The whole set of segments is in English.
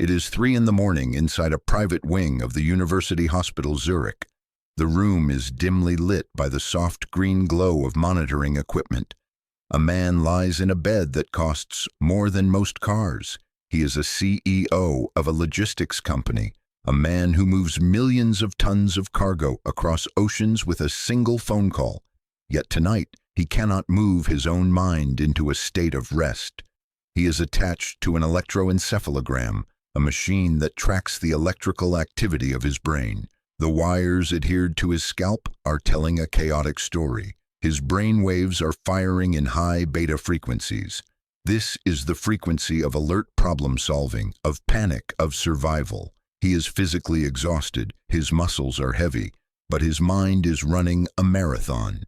It is 3 in the morning inside a private wing of the University Hospital Zurich. The room is dimly lit by the soft green glow of monitoring equipment. A man lies in a bed that costs more than most cars. He is a CEO of a logistics company, a man who moves millions of tons of cargo across oceans with a single phone call. Yet tonight, he cannot move his own mind into a state of rest. He is attached to an electroencephalogram, a machine that tracks the electrical activity of his brain. The wires adhered to his scalp are telling a chaotic story. His brain waves are firing in high beta frequencies. This is the frequency of alert problem solving, of panic, of survival. He is physically exhausted, his muscles are heavy, but his mind is running a marathon.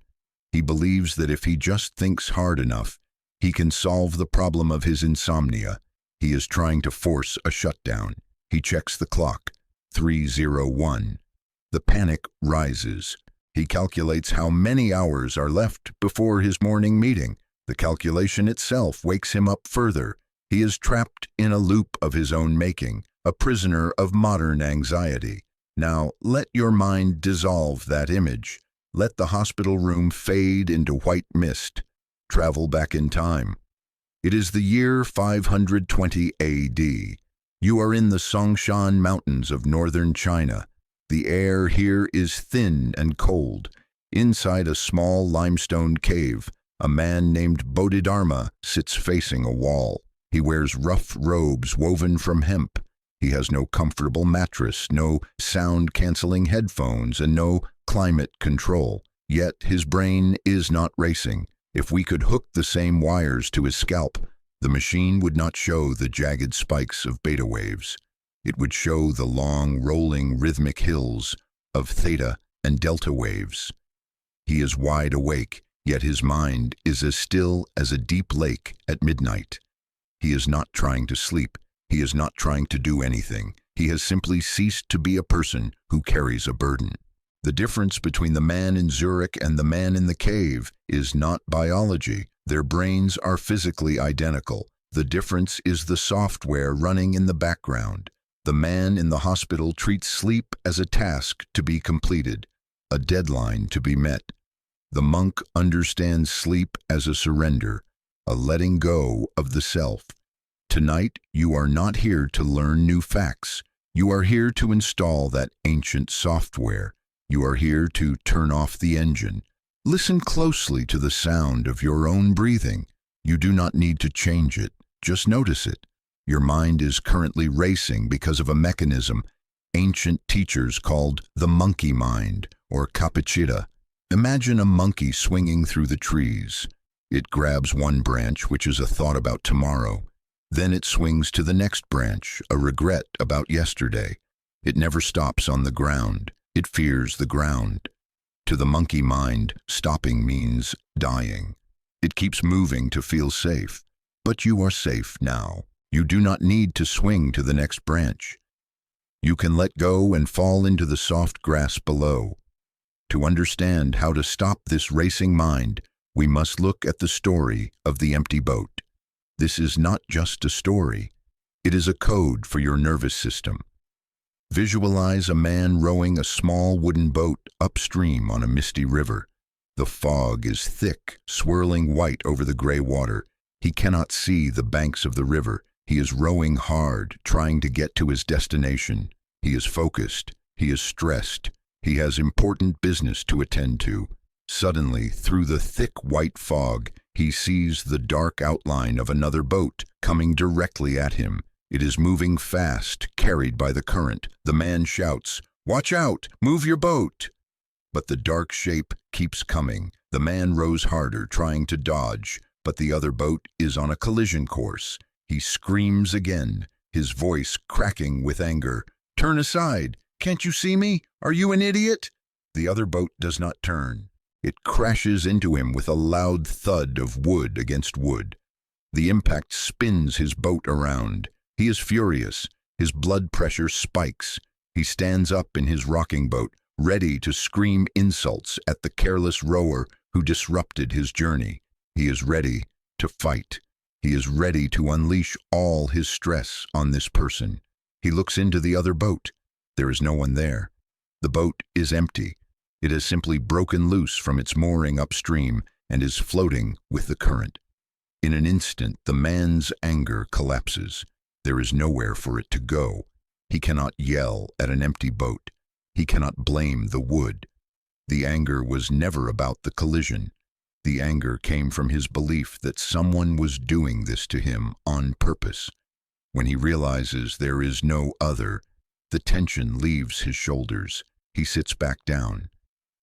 He believes that if he just thinks hard enough, he can solve the problem of his insomnia. He is trying to force a shutdown. He checks the clock. 3:01. The panic rises. He calculates how many hours are left before his morning meeting. The calculation itself wakes him up further. He is trapped in a loop of his own making, a prisoner of modern anxiety. Now, let your mind dissolve that image. Let the hospital room fade into white mist. Travel back in time. It is the year 520 AD. You are in the Songshan Mountains of northern China. The air here is thin and cold. Inside a small limestone cave, a man named Bodhidharma sits facing a wall. He wears rough robes woven from hemp. He has no comfortable mattress, no sound-canceling headphones, and no climate control. Yet his brain is not racing. If we could hook the same wires to his scalp, the machine would not show the jagged spikes of beta waves. It would show the long, rolling, rhythmic hills of theta and delta waves. He is wide awake, yet his mind is as still as a deep lake at midnight. He is not trying to sleep. He is not trying to do anything. He has simply ceased to be a person who carries a burden. The difference between the man in Zurich and the man in the cave is not biology. Their brains are physically identical. The difference is the software running in the background. The man in the hospital treats sleep as a task to be completed, a deadline to be met. The monk understands sleep as a surrender, a letting go of the self. Tonight, you are not here to learn new facts. You are here to install that ancient software. You are here to turn off the engine. Listen closely to the sound of your own breathing. You do not need to change it. Just notice it. Your mind is currently racing because of a mechanism ancient teachers called the monkey mind, or capacita. Imagine a monkey swinging through the trees. It grabs one branch, which is a thought about tomorrow. Then it swings to the next branch, a regret about yesterday. It never stops on the ground. It fears the ground. To the monkey mind, stopping means dying. It keeps moving to feel safe. But you are safe now. You do not need to swing to the next branch. You can let go and fall into the soft grass below. To understand how to stop this racing mind, we must look at the story of the empty boat. This is not just a story. It is a code for your nervous system. Visualize a man rowing a small wooden boat upstream on a misty river. The fog is thick, swirling white over the gray water. He cannot see the banks of the river. He is rowing hard, trying to get to his destination. He is focused. He is stressed. He has important business to attend to. Suddenly, through the thick white fog, he sees the dark outline of another boat coming directly at him. It is moving fast, carried by the current. The man shouts, "Watch out! Move your boat!" But the dark shape keeps coming. The man rows harder, trying to dodge, but the other boat is on a collision course. He screams again, his voice cracking with anger. "Turn aside! Can't you see me? Are you an idiot?" The other boat does not turn. It crashes into him with a loud thud of wood against wood. The impact spins his boat around. He is furious. His blood pressure spikes. He stands up in his rocking boat, ready to scream insults at the careless rower who disrupted his journey. He is ready to fight. He is ready to unleash all his stress on this person. He looks into the other boat. There is no one there. The boat is empty. It has simply broken loose from its mooring upstream and is floating with the current. In an instant, the man's anger collapses. There is nowhere for it to go. He cannot yell at an empty boat. He cannot blame the wood. The anger was never about the collision. The anger came from his belief that someone was doing this to him on purpose. When he realizes there is no other, the tension leaves his shoulders. He sits back down.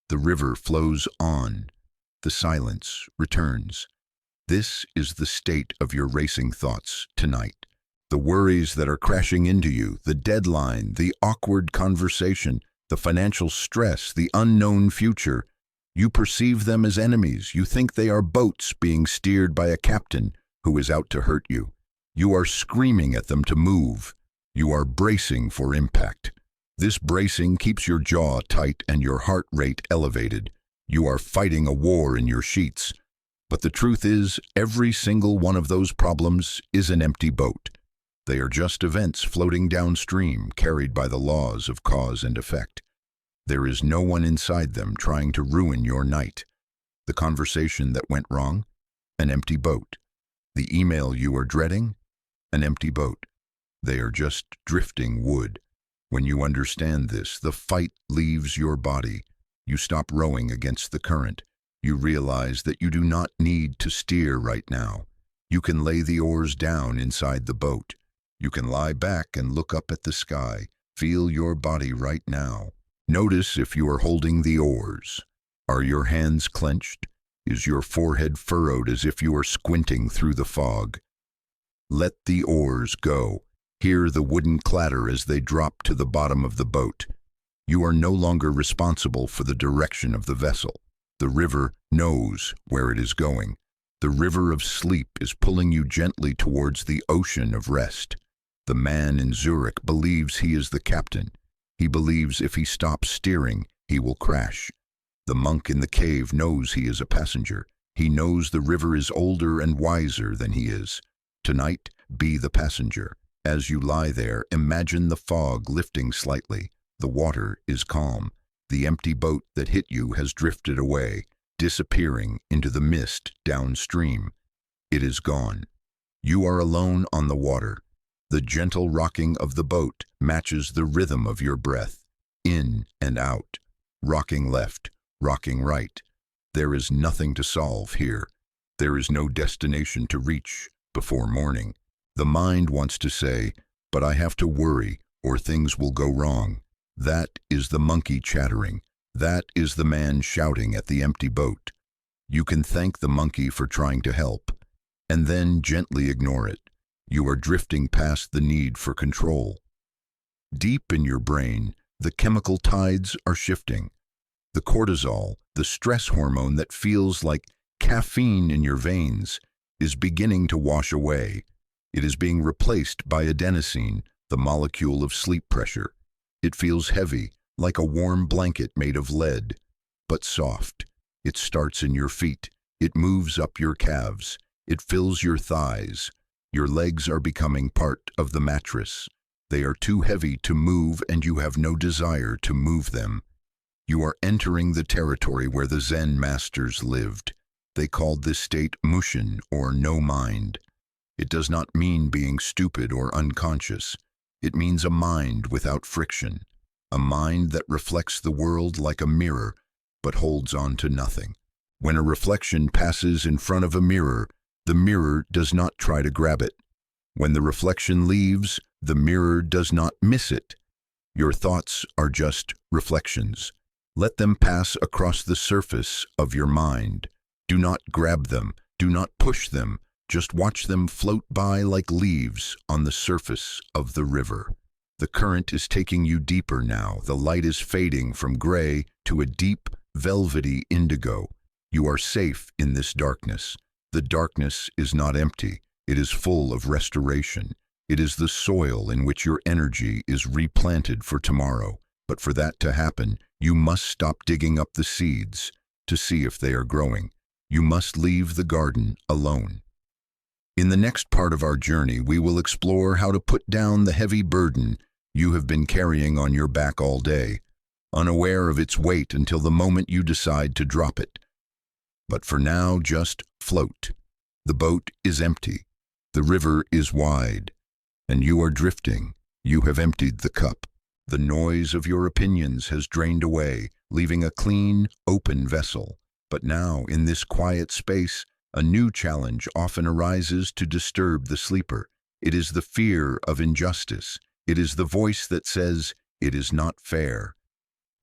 The river flows on. The silence returns. This is the state of your racing thoughts tonight. The worries that are crashing into you, the deadline, the awkward conversation, the financial stress, the unknown future. You perceive them as enemies. You think they are boats being steered by a captain who is out to hurt you. You are screaming at them to move. You are bracing for impact. This bracing keeps your jaw tight and your heart rate elevated. You are fighting a war in your sheets. But the truth is, every single one of those problems is an empty boat. They are just events floating downstream, carried by the laws of cause and effect. There is no one inside them trying to ruin your night. The conversation that went wrong? An empty boat. The email you are dreading? An empty boat. They are just drifting wood. When you understand this, the fight leaves your body. You stop rowing against the current. You realize that you do not need to steer right now. You can lay the oars down inside the boat. You can lie back and look up at the sky. Feel your body right now. Notice if you are holding the oars. Are your hands clenched? Is your forehead furrowed as if you are squinting through the fog? Let the oars go. Hear the wooden clatter as they drop to the bottom of the boat. You are no longer responsible for the direction of the vessel. The river knows where it is going. The river of sleep is pulling you gently towards the ocean of rest. The man in Zurich believes he is the captain. He believes if he stops steering, he will crash. The monk in the cave knows he is a passenger. He knows the river is older and wiser than he is. Tonight, be the passenger. As you lie there, imagine the fog lifting slightly. The water is calm. The empty boat that hit you has drifted away, disappearing into the mist downstream. It is gone. You are alone on the water. The gentle rocking of the boat matches the rhythm of your breath, in and out, rocking left, rocking right. There is nothing to solve here. There is no destination to reach before morning. The mind wants to say, but I have to worry or things will go wrong. That is the monkey chattering. That is the man shouting at the empty boat. You can thank the monkey for trying to help, and then gently ignore it. You are drifting past the need for control. Deep in your brain, the chemical tides are shifting. The cortisol, the stress hormone that feels like caffeine in your veins, is beginning to wash away. It is being replaced by adenosine, the molecule of sleep pressure. It feels heavy, like a warm blanket made of lead, but soft. It starts in your feet. It moves up your calves. It fills your thighs. Your legs are becoming part of the mattress. They are too heavy to move and you have no desire to move them. You are entering the territory where the Zen masters lived. They called this state mushin, or no mind. It does not mean being stupid or unconscious. It means a mind without friction, a mind that reflects the world like a mirror, but holds on to nothing. When a reflection passes in front of a mirror, the mirror does not try to grab it. When the reflection leaves, the mirror does not miss it. Your thoughts are just reflections. Let them pass across the surface of your mind. Do not grab them. Do not push them. Just watch them float by like leaves on the surface of the river. The current is taking you deeper now. The light is fading from gray to a deep, velvety indigo. You are safe in this darkness. The darkness is not empty. It is full of restoration. It is the soil in which your energy is replanted for tomorrow. But for that to happen, you must stop digging up the seeds to see if they are growing. You must leave the garden alone. In the next part of our journey, we will explore how to put down the heavy burden you have been carrying on your back all day, unaware of its weight until the moment you decide to drop it. But for now, just float. The boat is empty. The river is wide. And you are drifting. You have emptied the cup. The noise of your opinions has drained away, leaving a clean, open vessel. But now, in this quiet space, a new challenge often arises to disturb the sleeper. It is the fear of injustice. It is the voice that says, "It is not fair."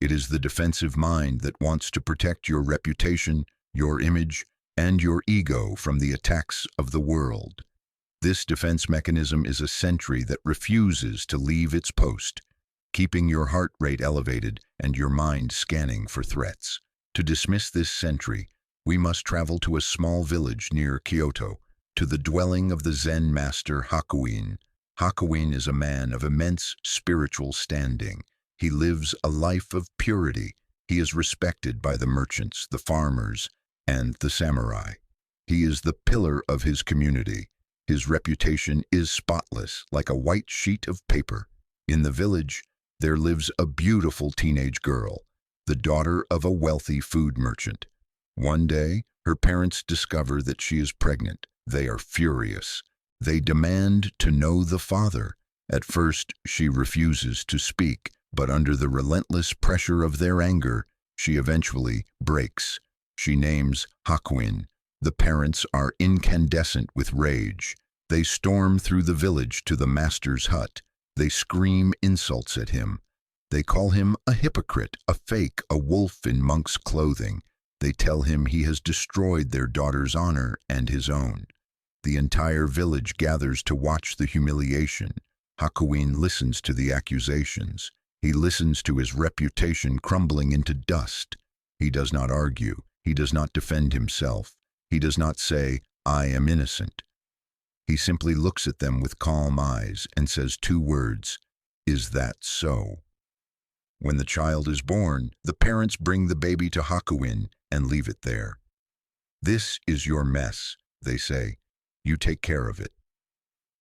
It is the defensive mind that wants to protect your reputation, your image, and your ego from the attacks of the world. This defense mechanism is a sentry that refuses to leave its post, keeping your heart rate elevated and your mind scanning for threats. To dismiss this sentry, we must travel to a small village near Kyoto, to the dwelling of the Zen master Hakuin. Hakuin is a man of immense spiritual standing. He lives a life of purity. He is respected by the merchants, the farmers, and the samurai. He is the pillar of his community. His reputation is spotless, like a white sheet of paper. In the village, there lives a beautiful teenage girl, the daughter of a wealthy food merchant. One day, her parents discover that she is pregnant. They are furious. They demand to know the father. At first, she refuses to speak, but under the relentless pressure of their anger, she eventually breaks. She names Hakuin. The parents are incandescent with rage. They storm through the village to the master's hut. They scream insults at him. They call him a hypocrite, a fake, a wolf in monk's clothing. They tell him he has destroyed their daughter's honor and his own. The entire village gathers to watch the humiliation. Hakuin listens to the accusations. He listens to his reputation crumbling into dust. He does not argue. He does not defend himself. He does not say, "I am innocent." He simply looks at them with calm eyes and says two words, "Is that so?" When the child is born, the parents bring the baby to Hakuin and leave it there. "This is your mess," they say. "You take care of it."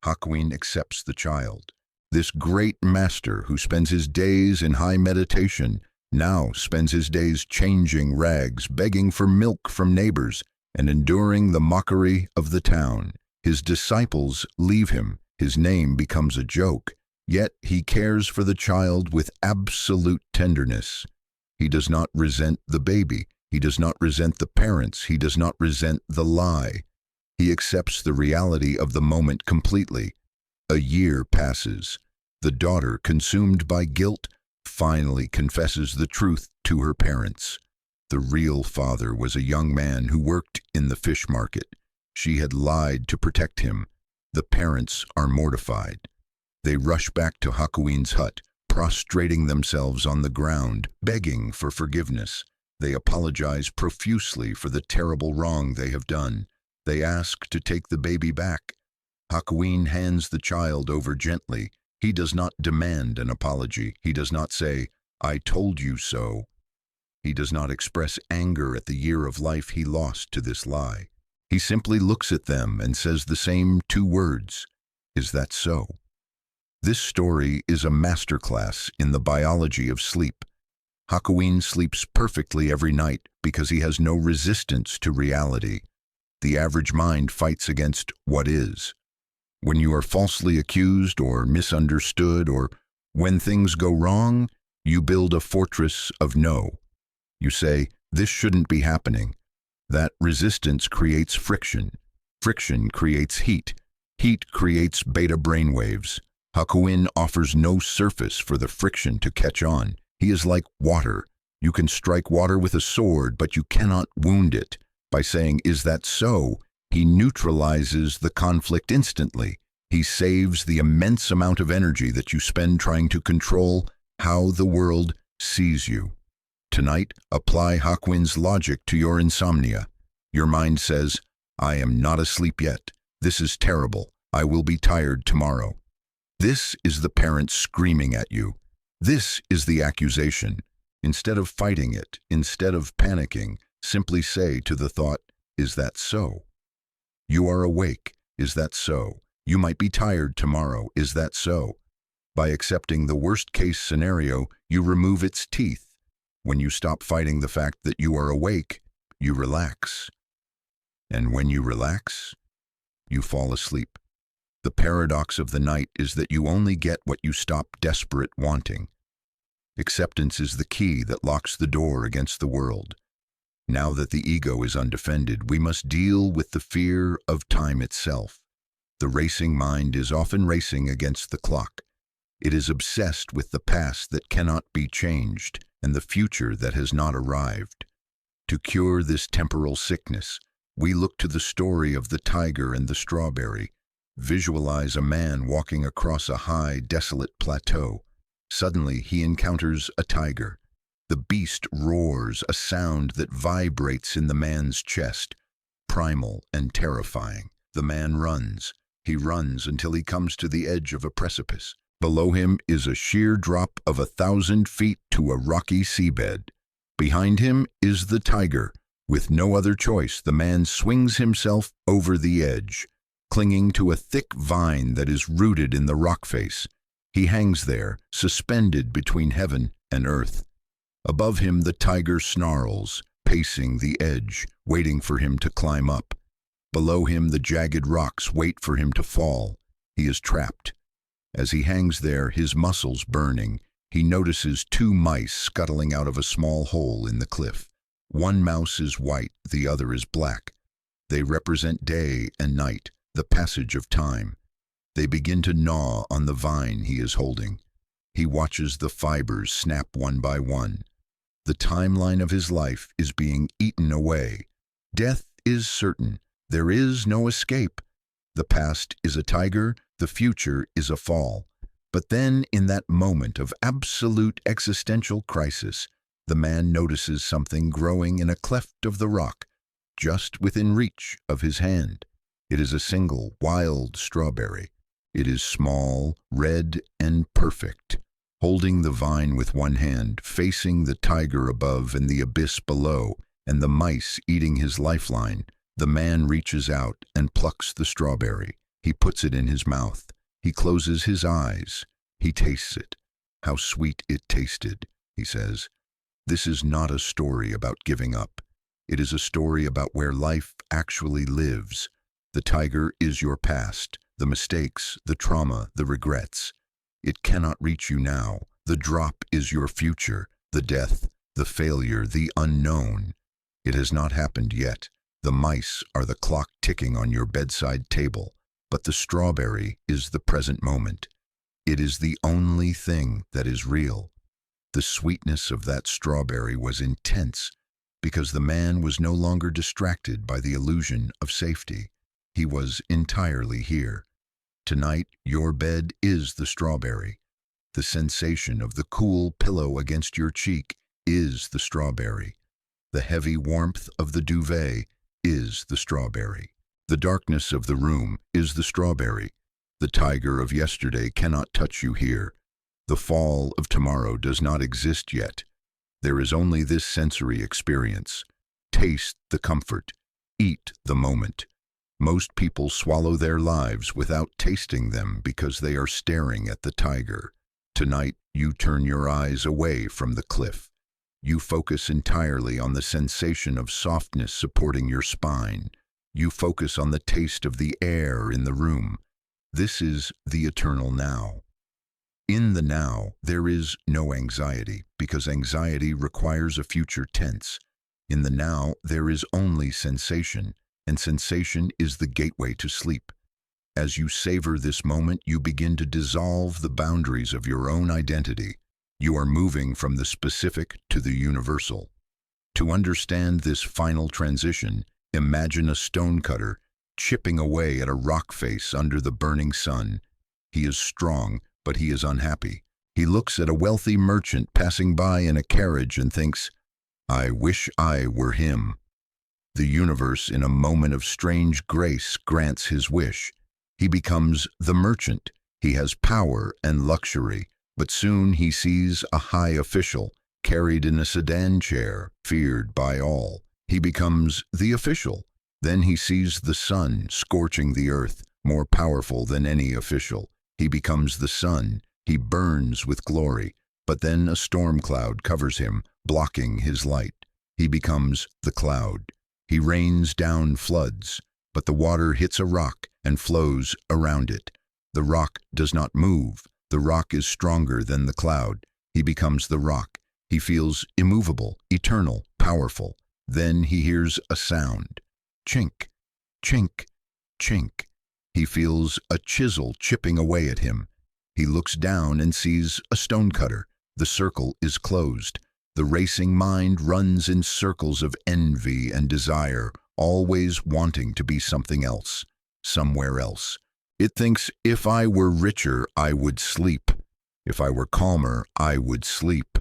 Hakuin accepts the child. This great master who spends his days in high meditation now spends his days changing rags, begging for milk from neighbors, and enduring the mockery of the town. His disciples leave him. His name becomes a joke. Yet he cares for the child with absolute tenderness. He does not resent the baby. He does not resent the parents. He does not resent the lie. He accepts the reality of the moment completely. A year passes. The daughter, consumed by guilt, finally confesses the truth to her parents. The real father was a young man who worked in the fish market. She had lied to protect him. The parents are mortified. They rush back to Hakuin's hut, prostrating themselves on the ground, begging for forgiveness. They apologize profusely for the terrible wrong they have done. They ask to take the baby back. Hakuin hands the child over gently. He does not demand an apology. He does not say, "I told you so." He does not express anger at the year of life he lost to this lie. He simply looks at them and says the same two words, "Is that so?" This story is a masterclass in the biology of sleep. Hakuin sleeps perfectly every night because he has no resistance to reality. The average mind fights against what is. When you are falsely accused or misunderstood, or when things go wrong, you build a fortress of no. You say, "This shouldn't be happening." That resistance creates friction. Friction creates heat. Heat creates beta brainwaves. Hakuin offers no surface for the friction to catch on. He is like water. You can strike water with a sword, but you cannot wound it. By saying, "Is that so?" he neutralizes the conflict instantly. He saves the immense amount of energy that you spend trying to control how the world sees you. Tonight, apply Hakuin's logic to your insomnia. Your mind says, "I am not asleep yet. This is terrible. I will be tired tomorrow." This is the parent screaming at you. This is the accusation. Instead of fighting it, instead of panicking, simply say to the thought, "Is that so?" You are awake. Is that so? You might be tired tomorrow. Is that so? By accepting the worst-case scenario, you remove its teeth. When you stop fighting the fact that you are awake, you relax. And when you relax, you fall asleep. The paradox of the night is that you only get what you stop desperate wanting. Acceptance is the key that locks the door against the world. Now that the ego is undefended, we must deal with the fear of time itself. The racing mind is often racing against the clock. It is obsessed with the past that cannot be changed and the future that has not arrived. To cure this temporal sickness, we look to the story of the tiger and the strawberry. Visualize a man walking across a high, desolate plateau. Suddenly, he encounters a tiger. The beast roars, a sound that vibrates in the man's chest, primal and terrifying. The man runs. He runs until he comes to the edge of a precipice. Below him is a sheer drop of 1,000 feet to a rocky seabed. Behind him is the tiger. With no other choice, the man swings himself over the edge, clinging to a thick vine that is rooted in the rock face. He hangs there, suspended between heaven and earth. Above him, the tiger snarls, pacing the edge, waiting for him to climb up. Below him, the jagged rocks wait for him to fall. He is trapped. As he hangs there, his muscles burning, he notices 2 mice scuttling out of a small hole in the cliff. One mouse is white, the other is black. They represent day and night, the passage of time. They begin to gnaw on the vine he is holding. He watches the fibers snap one by one. The timeline of his life is being eaten away. Death is certain. There is no escape. The past is a tiger, the future is a fall. But then, in that moment of absolute existential crisis, the man notices something growing in a cleft of the rock, just within reach of his hand. It is a single, wild strawberry. It is small, red, and perfect. Holding the vine with one hand, facing the tiger above and the abyss below, and the mice eating his lifeline, the man reaches out and plucks the strawberry. He puts it in his mouth. He closes his eyes. He tastes it. How sweet it tasted, he says. This is not a story about giving up. It is a story about where life actually lives. The tiger is your past, the mistakes, the trauma, the regrets. It cannot reach you now. The drop is your future, the death, the failure, the unknown. It has not happened yet. The mice are the clock ticking on your bedside table, but the strawberry is the present moment. It is the only thing that is real. The sweetness of that strawberry was intense because the man was no longer distracted by the illusion of safety. He was entirely here. Tonight, your bed is the strawberry. The sensation of the cool pillow against your cheek is the strawberry. The heavy warmth of the duvet is the strawberry. The darkness of the room is the strawberry. The tiger of yesterday cannot touch you here. The fall of tomorrow does not exist yet. There is only this sensory experience. Taste the comfort. Eat the moment. Most people swallow their lives without tasting them because they are staring at the tiger. Tonight, you turn your eyes away from the cliff. You focus entirely on the sensation of softness supporting your spine. You focus on the taste of the air in the room. This is the eternal now. In the now, there is no anxiety, because anxiety requires a future tense. In the now, there is only sensation, and sensation is the gateway to sleep. As you savor this moment, you begin to dissolve the boundaries of your own identity. You are moving from the specific to the universal. To understand this final transition, imagine a stonecutter chipping away at a rock face under the burning sun. He is strong, but he is unhappy. He looks at a wealthy merchant passing by in a carriage and thinks, "I wish I were him." The universe, in a moment of strange grace, grants his wish. He becomes the merchant. He has power and luxury, but soon he sees a high official carried in a sedan chair, feared by all. He becomes the official. Then he sees the sun scorching the earth, more powerful than any official. He becomes the sun. He burns with glory, but then a storm cloud covers him, blocking his light. He becomes the cloud. He rains down floods, but the water hits a rock and flows around it. The rock does not move. The rock is stronger than the cloud. He becomes the rock. He feels immovable, eternal, powerful. Then he hears a sound. Chink, chink, chink. He feels a chisel chipping away at him. He looks down and sees a stonecutter. The circle is closed. The racing mind runs in circles of envy and desire, always wanting to be something else, somewhere else. It thinks, if I were richer, I would sleep. If I were calmer, I would sleep.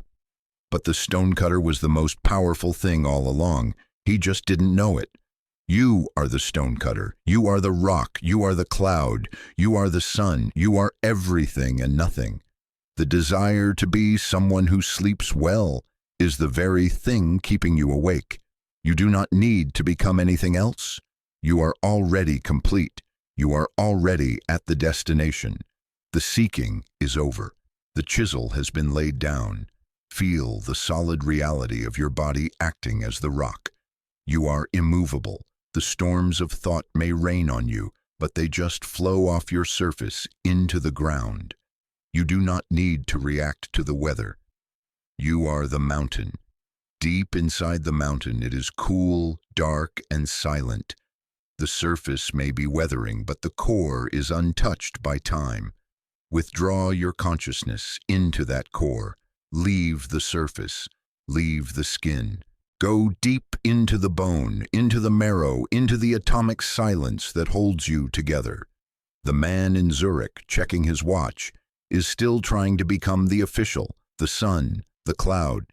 But the stonecutter was the most powerful thing all along. He just didn't know it. You are the stonecutter. You are the rock. You are the cloud. You are the sun. You are everything and nothing. The desire to be someone who sleeps well is the very thing keeping you awake. You do not need to become anything else. You are already complete. You are already at the destination. The seeking is over. The chisel has been laid down. Feel the solid reality of your body acting as the rock. You are immovable. The storms of thought may rain on you, but they just flow off your surface into the ground. You do not need to react to the weather. You are the mountain. Deep inside the mountain, it is cool, dark, and silent. The surface may be weathering, but the core is untouched by time. Withdraw your consciousness into that core. Leave the surface. Leave the skin. Go deep into the bone, into the marrow, into the atomic silence that holds you together. The man in Zurich, checking his watch, is still trying to become the official, the sun, the cloud.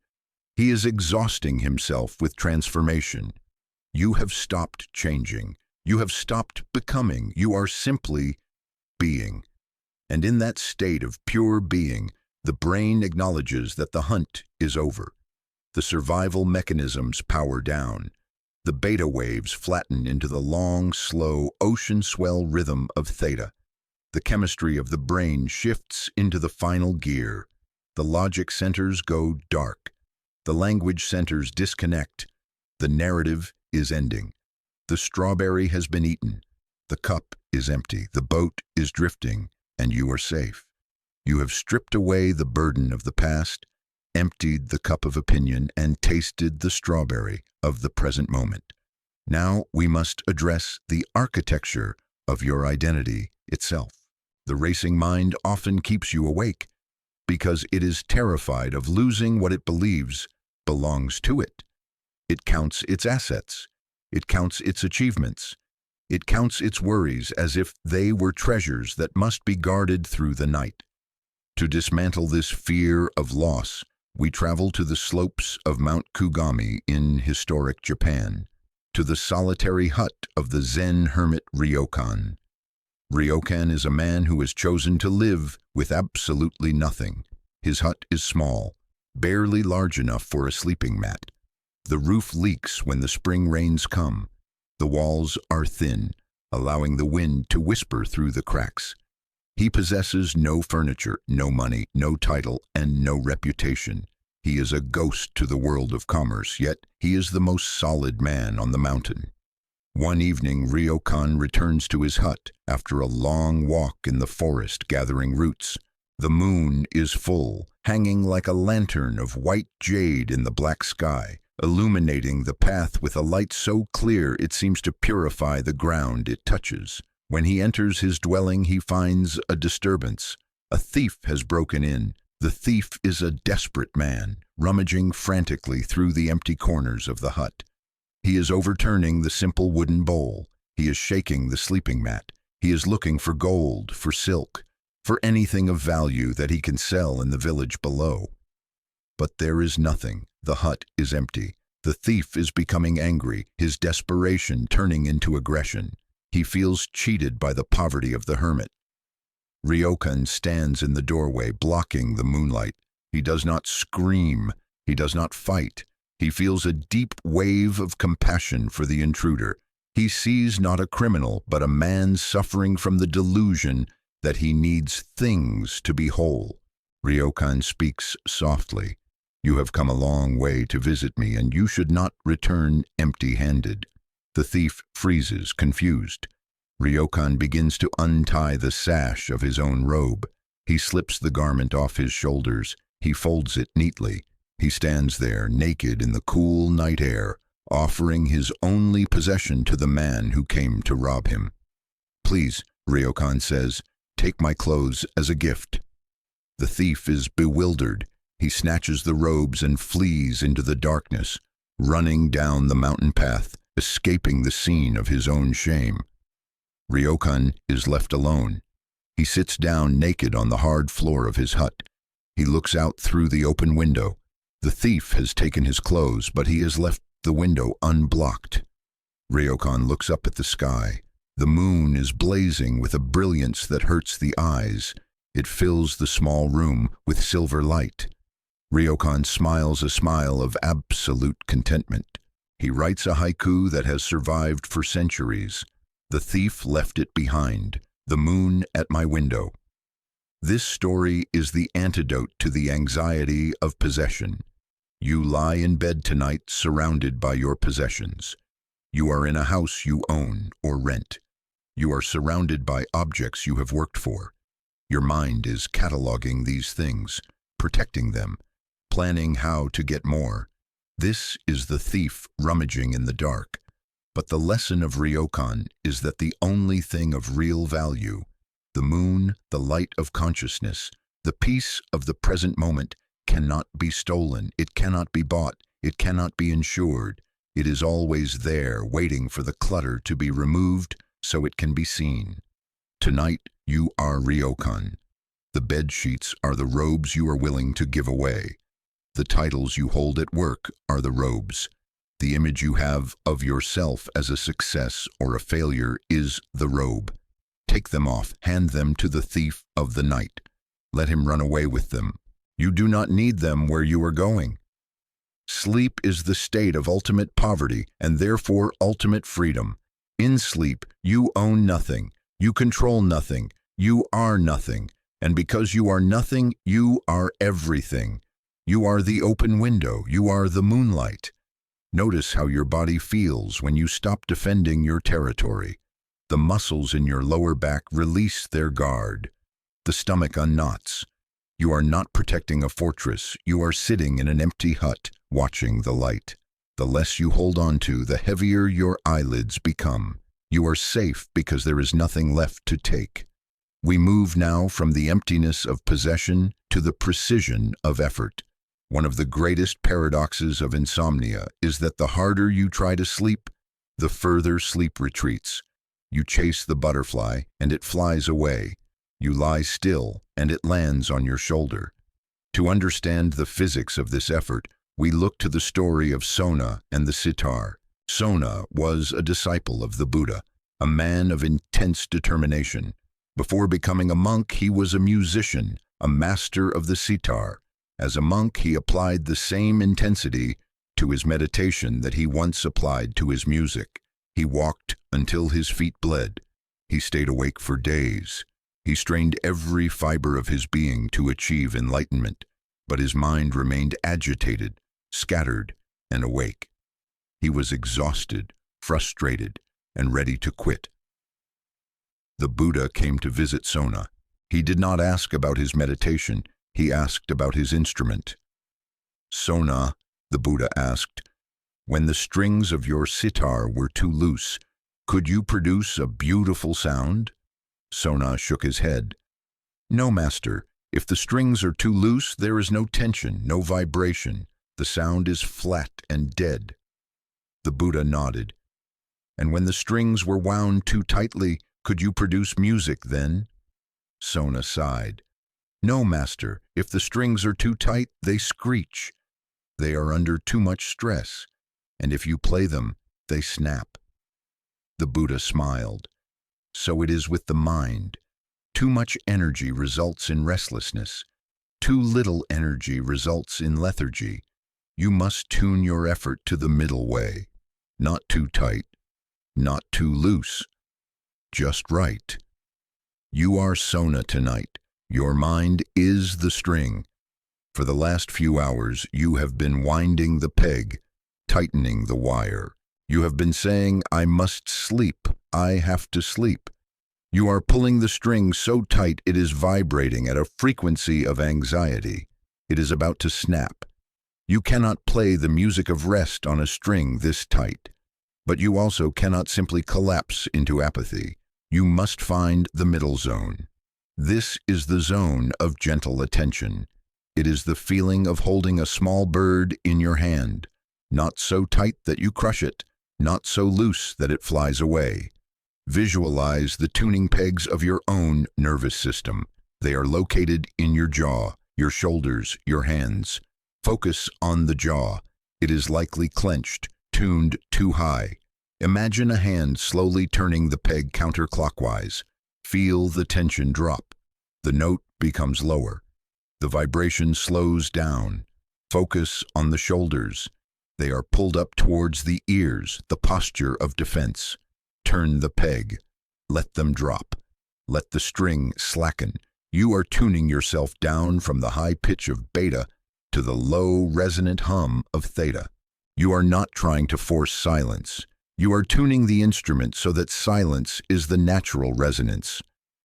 He is exhausting himself with transformation. You have stopped changing. You have stopped becoming. You are simply being. And in that state of pure being, the brain acknowledges that the hunt is over. The survival mechanisms power down. The beta waves flatten into the long, slow ocean swell rhythm of theta. The chemistry of the brain shifts into the final gear. The logic centers go dark. The language centers disconnect. The narrative is ending. The strawberry has been eaten. The cup is empty. The boat is drifting, and you are safe. You have stripped away the burden of the past, emptied the cup of opinion, and tasted the strawberry of the present moment. Now we must address the architecture of your identity itself. The racing mind often keeps you awake because it is terrified of losing what it believes belongs to it. It counts its assets. It counts its achievements. It counts its worries as if they were treasures that must be guarded through the night. To dismantle this fear of loss, we travel to the slopes of Mount Kugami in historic Japan, to the solitary hut of the Zen hermit Ryokan. Ryokan is a man who has chosen to live with absolutely nothing. His hut is small, barely large enough for a sleeping mat. The roof leaks when the spring rains come. The walls are thin, allowing the wind to whisper through the cracks. He possesses no furniture, no money, no title, and no reputation. He is a ghost to the world of commerce, yet he is the most solid man on the mountain. One evening, Ryokan returns to his hut after a long walk in the forest gathering roots. The moon is full, hanging like a lantern of white jade in the black sky, illuminating the path with a light so clear it seems to purify the ground it touches. When he enters his dwelling, he finds a disturbance. A thief has broken in. The thief is a desperate man, rummaging frantically through the empty corners of the hut. He is overturning the simple wooden bowl. He is shaking the sleeping mat. He is looking for gold, for silk, for anything of value that he can sell in the village below. But there is nothing. The hut is empty. The thief is becoming angry, his desperation turning into aggression. He feels cheated by the poverty of the hermit. Ryokan stands in the doorway, blocking the moonlight. He does not scream. He does not fight. He feels a deep wave of compassion for the intruder. He sees not a criminal, but a man suffering from the delusion that he needs things to be whole. Ryokan speaks softly. You have come a long way to visit me, and you should not return empty-handed. The thief freezes, confused. Ryokan begins to untie the sash of his own robe. He slips the garment off his shoulders. He folds it neatly. He stands there, naked in the cool night air, offering his only possession to the man who came to rob him. Please, Ryokan says, take my clothes as a gift. The thief is bewildered. He snatches the robes and flees into the darkness, running down the mountain path, escaping the scene of his own shame. Ryokan is left alone. He sits down naked on the hard floor of his hut. He looks out through the open window. The thief has taken his clothes, but he has left the window unblocked. Ryokan looks up at the sky. The moon is blazing with a brilliance that hurts the eyes. It fills the small room with silver light. Ryokan smiles a smile of absolute contentment. He writes a haiku that has survived for centuries. The thief left it behind. The moon at my window. This story is the antidote to the anxiety of possession. You lie in bed tonight surrounded by your possessions. You are in a house you own or rent. You are surrounded by objects you have worked for. Your mind is cataloging these things, protecting them, planning how to get more. This is the thief rummaging in the dark. But the lesson of Ryokan is that the only thing of real value, the moon, the light of consciousness, the peace of the present moment, cannot be stolen, it cannot be bought, it cannot be insured. It is always there, waiting for the clutter to be removed so it can be seen. Tonight, you are Ryokan. The bed sheets are the robes you are willing to give away. The titles you hold at work are the robes. The image you have of yourself as a success or a failure is the robe. Take them off, hand them to the thief of the night. Let him run away with them. You do not need them where you are going. Sleep is the state of ultimate poverty and therefore ultimate freedom. In sleep, you own nothing, you control nothing, you are nothing, and because you are nothing, you are everything. You are the open window, you are the moonlight. Notice how your body feels when you stop defending your territory. The muscles in your lower back release their guard. The stomach unknots. You are not protecting a fortress, you are sitting in an empty hut, watching the light. The less you hold on to, the heavier your eyelids become. You are safe because there is nothing left to take. We move now from the emptiness of possession to the precision of effort. One of the greatest paradoxes of insomnia is that the harder you try to sleep, the further sleep retreats. You chase the butterfly, and it flies away. You lie still, and it lands on your shoulder. To understand the physics of this effort, we look to the story of Sona and the sitar. Sona was a disciple of the Buddha, a man of intense determination. Before becoming a monk, he was a musician, a master of the sitar. As a monk, he applied the same intensity to his meditation that he once applied to his music. He walked until his feet bled. He stayed awake for days. He strained every fiber of his being to achieve enlightenment, but his mind remained agitated, scattered, and awake. He was exhausted, frustrated, and ready to quit. The Buddha came to visit Sona. He did not ask about his meditation, he asked about his instrument. Sona, the Buddha asked, when the strings of your sitar were too loose, could you produce a beautiful sound? Sona shook his head. No, master. If the strings are too loose, there is no tension, no vibration. The sound is flat and dead. The Buddha nodded. And when the strings were wound too tightly, could you produce music then? Sona sighed. No, master. If the strings are too tight, they screech. They are under too much stress, and if you play them, they snap. The Buddha smiled. So it is with the mind. Too much energy results in restlessness. Too little energy results in lethargy. You must tune your effort to the middle way. Not too tight, not too loose. Just right. You are Sona tonight. Your mind is the string. For the last few hours, you have been winding the peg, tightening the wire. You have been saying, I must sleep, I have to sleep. You are pulling the string so tight it is vibrating at a frequency of anxiety. It is about to snap. You cannot play the music of rest on a string this tight. But you also cannot simply collapse into apathy. You must find the middle zone. This is the zone of gentle attention. It is the feeling of holding a small bird in your hand, not so tight that you crush it, not so loose that it flies away. Visualize the tuning pegs of your own nervous system. They are located in your jaw, your shoulders, your hands. Focus on the jaw. It is likely clenched, tuned too high. Imagine a hand slowly turning the peg counterclockwise. Feel the tension drop. The note becomes lower. The vibration slows down. Focus on the shoulders. They are pulled up towards the ears, the posture of defense. Turn the peg. Let them drop. Let the string slacken. You are tuning yourself down from the high pitch of beta to the low resonant hum of theta. You are not trying to force silence. You are tuning the instrument so that silence is the natural resonance.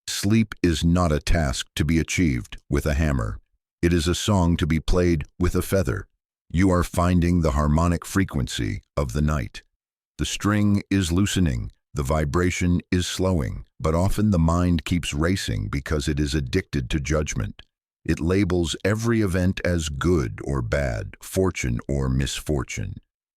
Sleep is not a task to be achieved with a hammer. It is a song to be played with a feather. You are finding the harmonic frequency of the night. The string is loosening. The vibration is slowing, but often the mind keeps racing because it is addicted to judgment. It labels every event as good or bad, fortune or misfortune.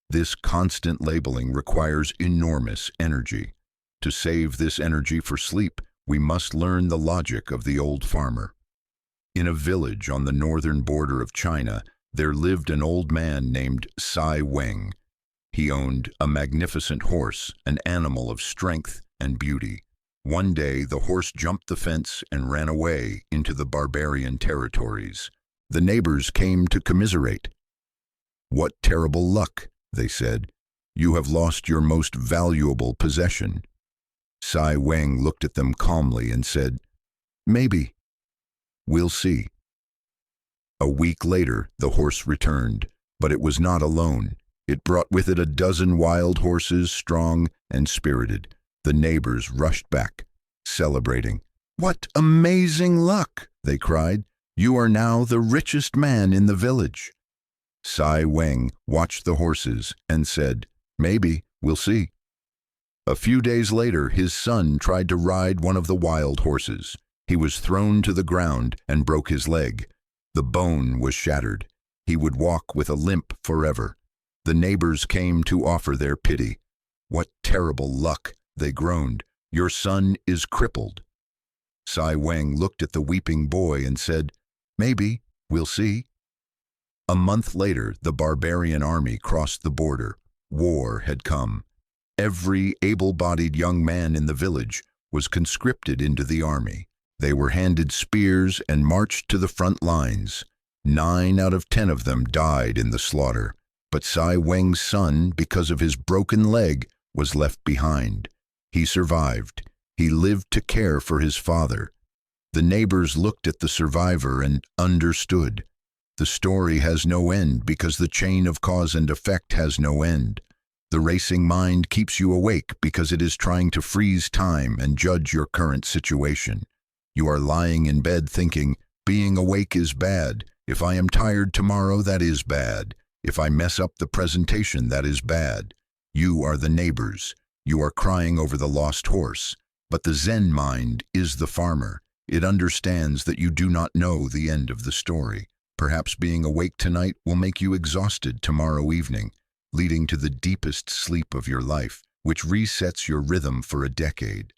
This constant labeling requires enormous energy. To save this energy for sleep, we must learn the logic of the old farmer. In a village on the northern border of China, there lived an old man named Sai Weng. He owned a magnificent horse, an animal of strength and beauty. One day, the horse jumped the fence and ran away into the barbarian territories. The neighbors came to commiserate. "What terrible luck," they said. "You have lost your most valuable possession." Sai Weng looked at them calmly and said, "Maybe. We'll see." A week later, the horse returned, but it was not alone. It brought with it a dozen wild horses, strong and spirited. The neighbors rushed back, celebrating. "What amazing luck!" they cried. "You are now the richest man in the village." Sai Weng watched the horses and said, "Maybe, we'll see." A few days later, his son tried to ride one of the wild horses. He was thrown to the ground and broke his leg. The bone was shattered. He would walk with a limp forever. The neighbors came to offer their pity. "What terrible luck," they groaned. "Your son is crippled." Sai Weng looked at the weeping boy and said, "Maybe, we'll see." A month later, the barbarian army crossed the border. War had come. Every able-bodied young man in the village was conscripted into the army. They were handed spears and marched to the front lines. 9 out of 10 of them died in the slaughter. But Sai Weng's son, because of his broken leg, was left behind. He survived. He lived to care for his father. The neighbors looked at the survivor and understood. The story has no end because the chain of cause and effect has no end. The racing mind keeps you awake because it is trying to freeze time and judge your current situation. You are lying in bed thinking, being awake is bad. If I am tired tomorrow, that is bad. If I mess up the presentation, that is bad. You are the neighbors. You are crying over the lost horse. But the Zen mind is the farmer. It understands that you do not know the end of the story. Perhaps being awake tonight will make you exhausted tomorrow evening, leading to the deepest sleep of your life, which resets your rhythm for a decade.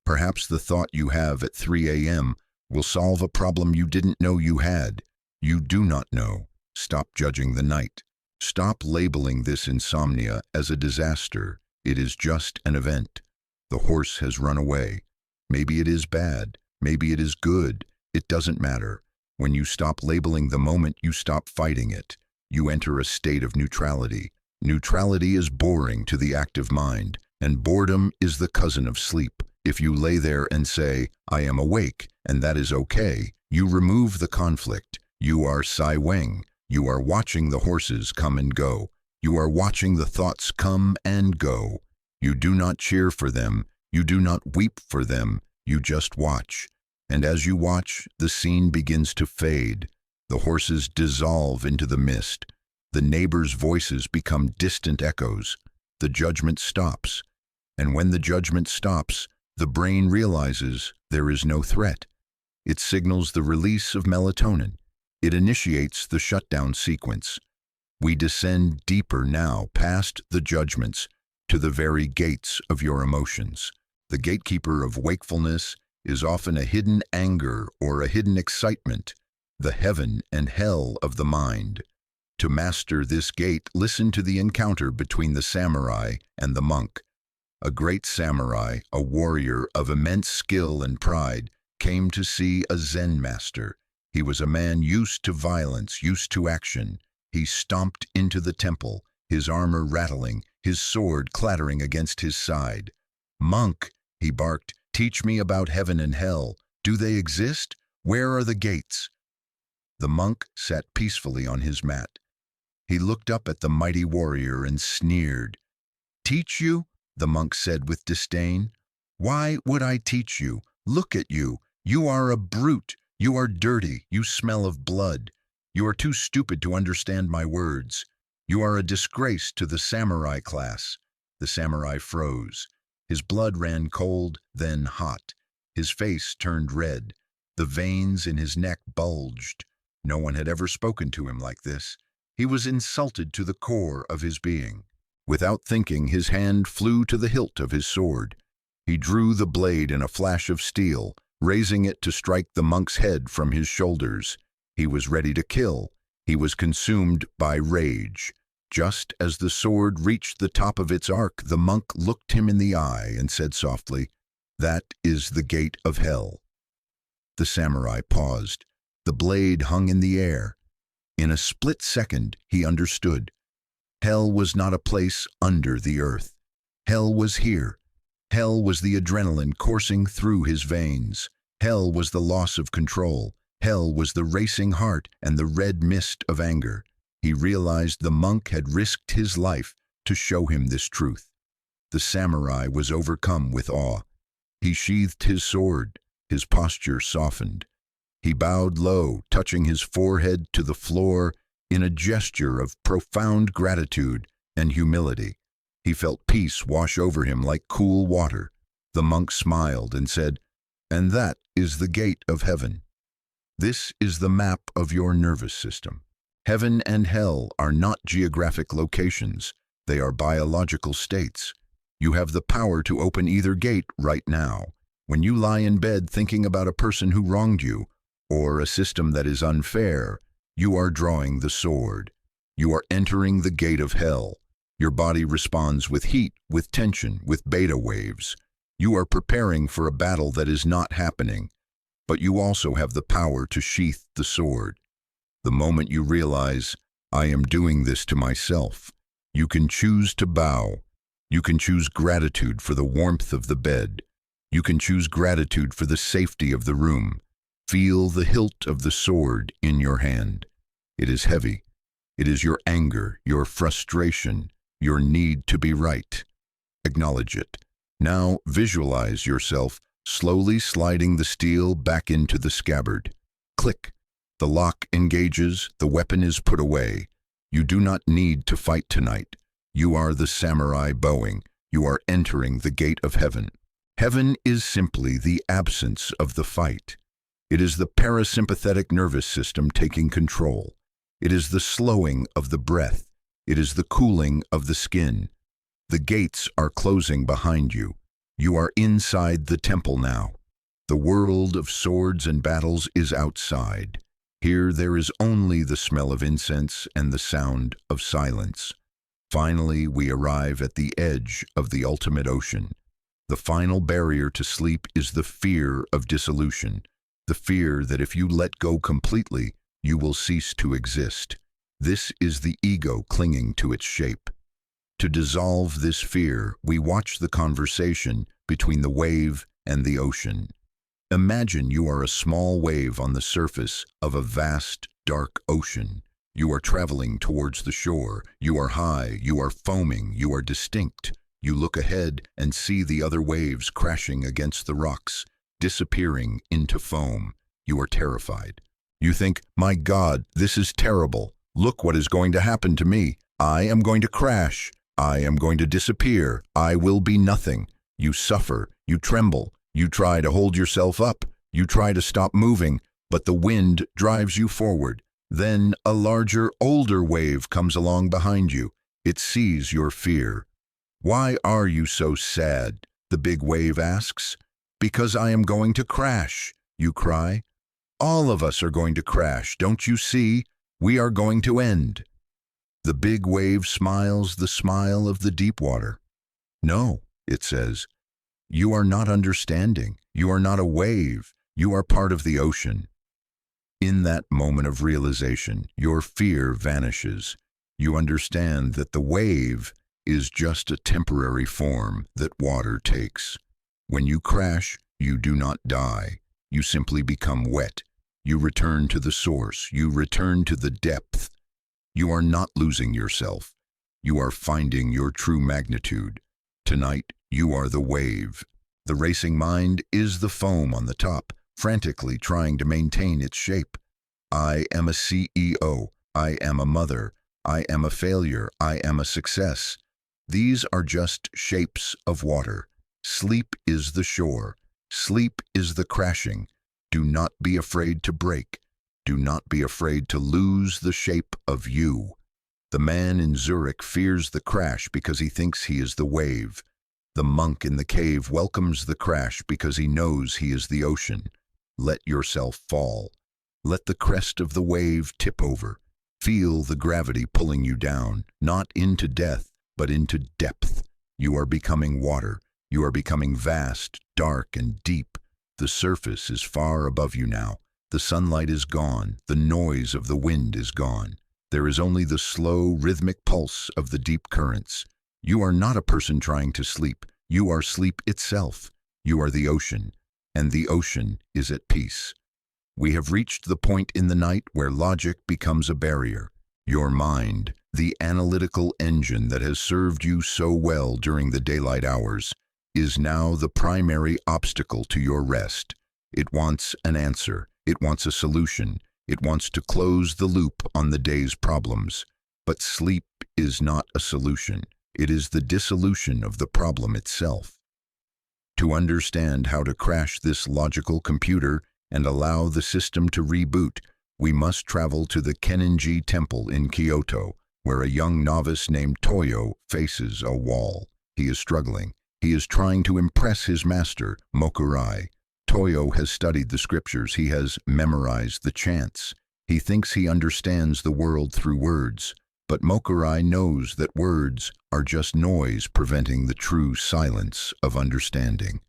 Perhaps the thought you have at 3 a.m. will solve a problem you didn't know you had. You do not know. Stop judging the night. Stop labeling this insomnia as a disaster. It is just an event. The horse has run away. Maybe it is bad. Maybe it is good. It doesn't matter. When you stop labeling the moment, you stop fighting it. You enter a state of neutrality. Neutrality is boring to the active mind, and boredom is the cousin of sleep. If you lay there and say, I am awake, and that is okay, you remove the conflict. You are Sai Weng. You are watching the horses come and go. You are watching the thoughts come and go. You do not cheer for them. You do not weep for them. You just watch. And as you watch, the scene begins to fade. The horses dissolve into the mist. The neighbors' voices become distant echoes. The judgment stops. And when the judgment stops, the brain realizes there is no threat. It signals the release of melatonin. It initiates the shutdown sequence. We descend deeper now, past the judgments, to the very gates of your emotions. The gatekeeper of wakefulness is often a hidden anger or a hidden excitement, the heaven and hell of the mind. To master this gate, listen to the encounter between the samurai and the monk. A great samurai, a warrior of immense skill and pride, came to see a Zen master. He was a man used to violence, used to action. He stomped into the temple, his armor rattling, his sword clattering against his side. "Monk," he barked, "teach me about heaven and hell. Do they exist? Where are the gates?" The monk sat peacefully on his mat. He looked up at the mighty warrior and sneered. "Teach you?" the monk said with disdain. "Why would I teach you? Look at you. You are a brute. You are dirty. You smell of blood. You are too stupid to understand my words. You are a disgrace to the samurai class." The samurai froze. His blood ran cold, then hot. His face turned red. The veins in his neck bulged. No one had ever spoken to him like this. He was insulted to the core of his being. Without thinking, his hand flew to the hilt of his sword. He drew the blade in a flash of steel, raising it to strike the monk's head from his shoulders. He was ready to kill. He was consumed by rage. Just as the sword reached the top of its arc, the monk looked him in the eye and said softly, "That is the gate of hell." The samurai paused. The blade hung in the air. In a split second, he understood. Hell was not a place under the earth. Hell was here. Hell was the adrenaline coursing through his veins. Hell was the loss of control. Hell was the racing heart and the red mist of anger. He realized the monk had risked his life to show him this truth. The samurai was overcome with awe. He sheathed his sword. His posture softened. He bowed low, touching his forehead to the floor in a gesture of profound gratitude and humility. He felt peace wash over him like cool water. The monk smiled and said, "And that is the gate of heaven. This is the map of your nervous system. Heaven and hell are not geographic locations. They are biological states. You have the power to open either gate right now. When you lie in bed thinking about a person who wronged you, or a system that is unfair, you are drawing the sword. You are entering the gate of hell. Your body responds with heat, with tension, with beta waves. You are preparing for a battle that is not happening, but you also have the power to sheath the sword. The moment you realize, I am doing this to myself, you can choose to bow. You can choose gratitude for the warmth of the bed. You can choose gratitude for the safety of the room. Feel the hilt of the sword in your hand. It is heavy. It is your anger, your frustration, your need to be right. Acknowledge it. Now visualize yourself slowly sliding the steel back into the scabbard. Click. The lock engages, the weapon is put away. You do not need to fight tonight. You are the samurai bowing. You are entering the gate of heaven. Heaven is simply the absence of the fight. It is the parasympathetic nervous system taking control. It is the slowing of the breath. It is the cooling of the skin. The gates are closing behind you. You are inside the temple now. The world of swords and battles is outside. Here there is only the smell of incense and the sound of silence. Finally, we arrive at the edge of the ultimate ocean. The final barrier to sleep is the fear of dissolution, the fear that if you let go completely, you will cease to exist. This is the ego clinging to its shape. To dissolve this fear, we watch the conversation between the wave and the ocean. Imagine you are a small wave on the surface of a vast, dark ocean. You are traveling towards the shore. You are high, you are foaming, you are distinct. You look ahead and see the other waves crashing against the rocks, disappearing into foam. You are terrified. You think, my God, this is terrible. Look what is going to happen to me. I am going to crash. I am going to disappear. I will be nothing. You suffer. You tremble. You try to hold yourself up. You try to stop moving, but the wind drives you forward. Then a larger, older wave comes along behind you. It sees your fear. Why are you so sad? The big wave asks. Because I am going to crash, you cry. All of us are going to crash, don't you see? We are going to end. The big wave smiles the smile of the deep water. No, it says. You are not understanding. You are not a wave. You are part of the ocean. In that moment of realization, your fear vanishes. You understand that the wave is just a temporary form that water takes. When you crash, you do not die. You simply become wet. You return to the source. You return to the depth. You are not losing yourself. You are finding your true magnitude. Tonight, you are the wave. The racing mind is the foam on the top, frantically trying to maintain its shape. I am a CEO. I am a mother. I am a failure. I am a success. These are just shapes of water. Sleep is the shore. Sleep is the crashing. Do not be afraid to break. Do not be afraid to lose the shape of you. The man in Zurich fears the crash because he thinks he is the wave. The monk in the cave welcomes the crash because he knows he is the ocean. Let yourself fall. Let the crest of the wave tip over. Feel the gravity pulling you down, not into death, but into depth. You are becoming water. You are becoming vast, dark, and deep. The surface is far above you now. The sunlight is gone. The noise of the wind is gone. There is only the slow, rhythmic pulse of the deep currents. You are not a person trying to sleep. You are sleep itself. You are the ocean, and the ocean is at peace. We have reached the point in the night where logic becomes a barrier. Your mind, the analytical engine that has served you so well during the daylight hours, is now the primary obstacle to your rest. It wants an answer. It wants a solution. It wants to close the loop on the day's problems. But sleep is not a solution. It is the dissolution of the problem itself. To understand how to crash this logical computer and allow the system to reboot, we must travel to the Kenninji Temple in Kyoto, where a young novice named Toyo faces a wall. He is struggling. He is trying to impress his master, Mokurai. Toyo has studied the scriptures. He has memorized the chants. He thinks he understands the world through words, but Mokurai knows that words are just noise preventing the true silence of understanding.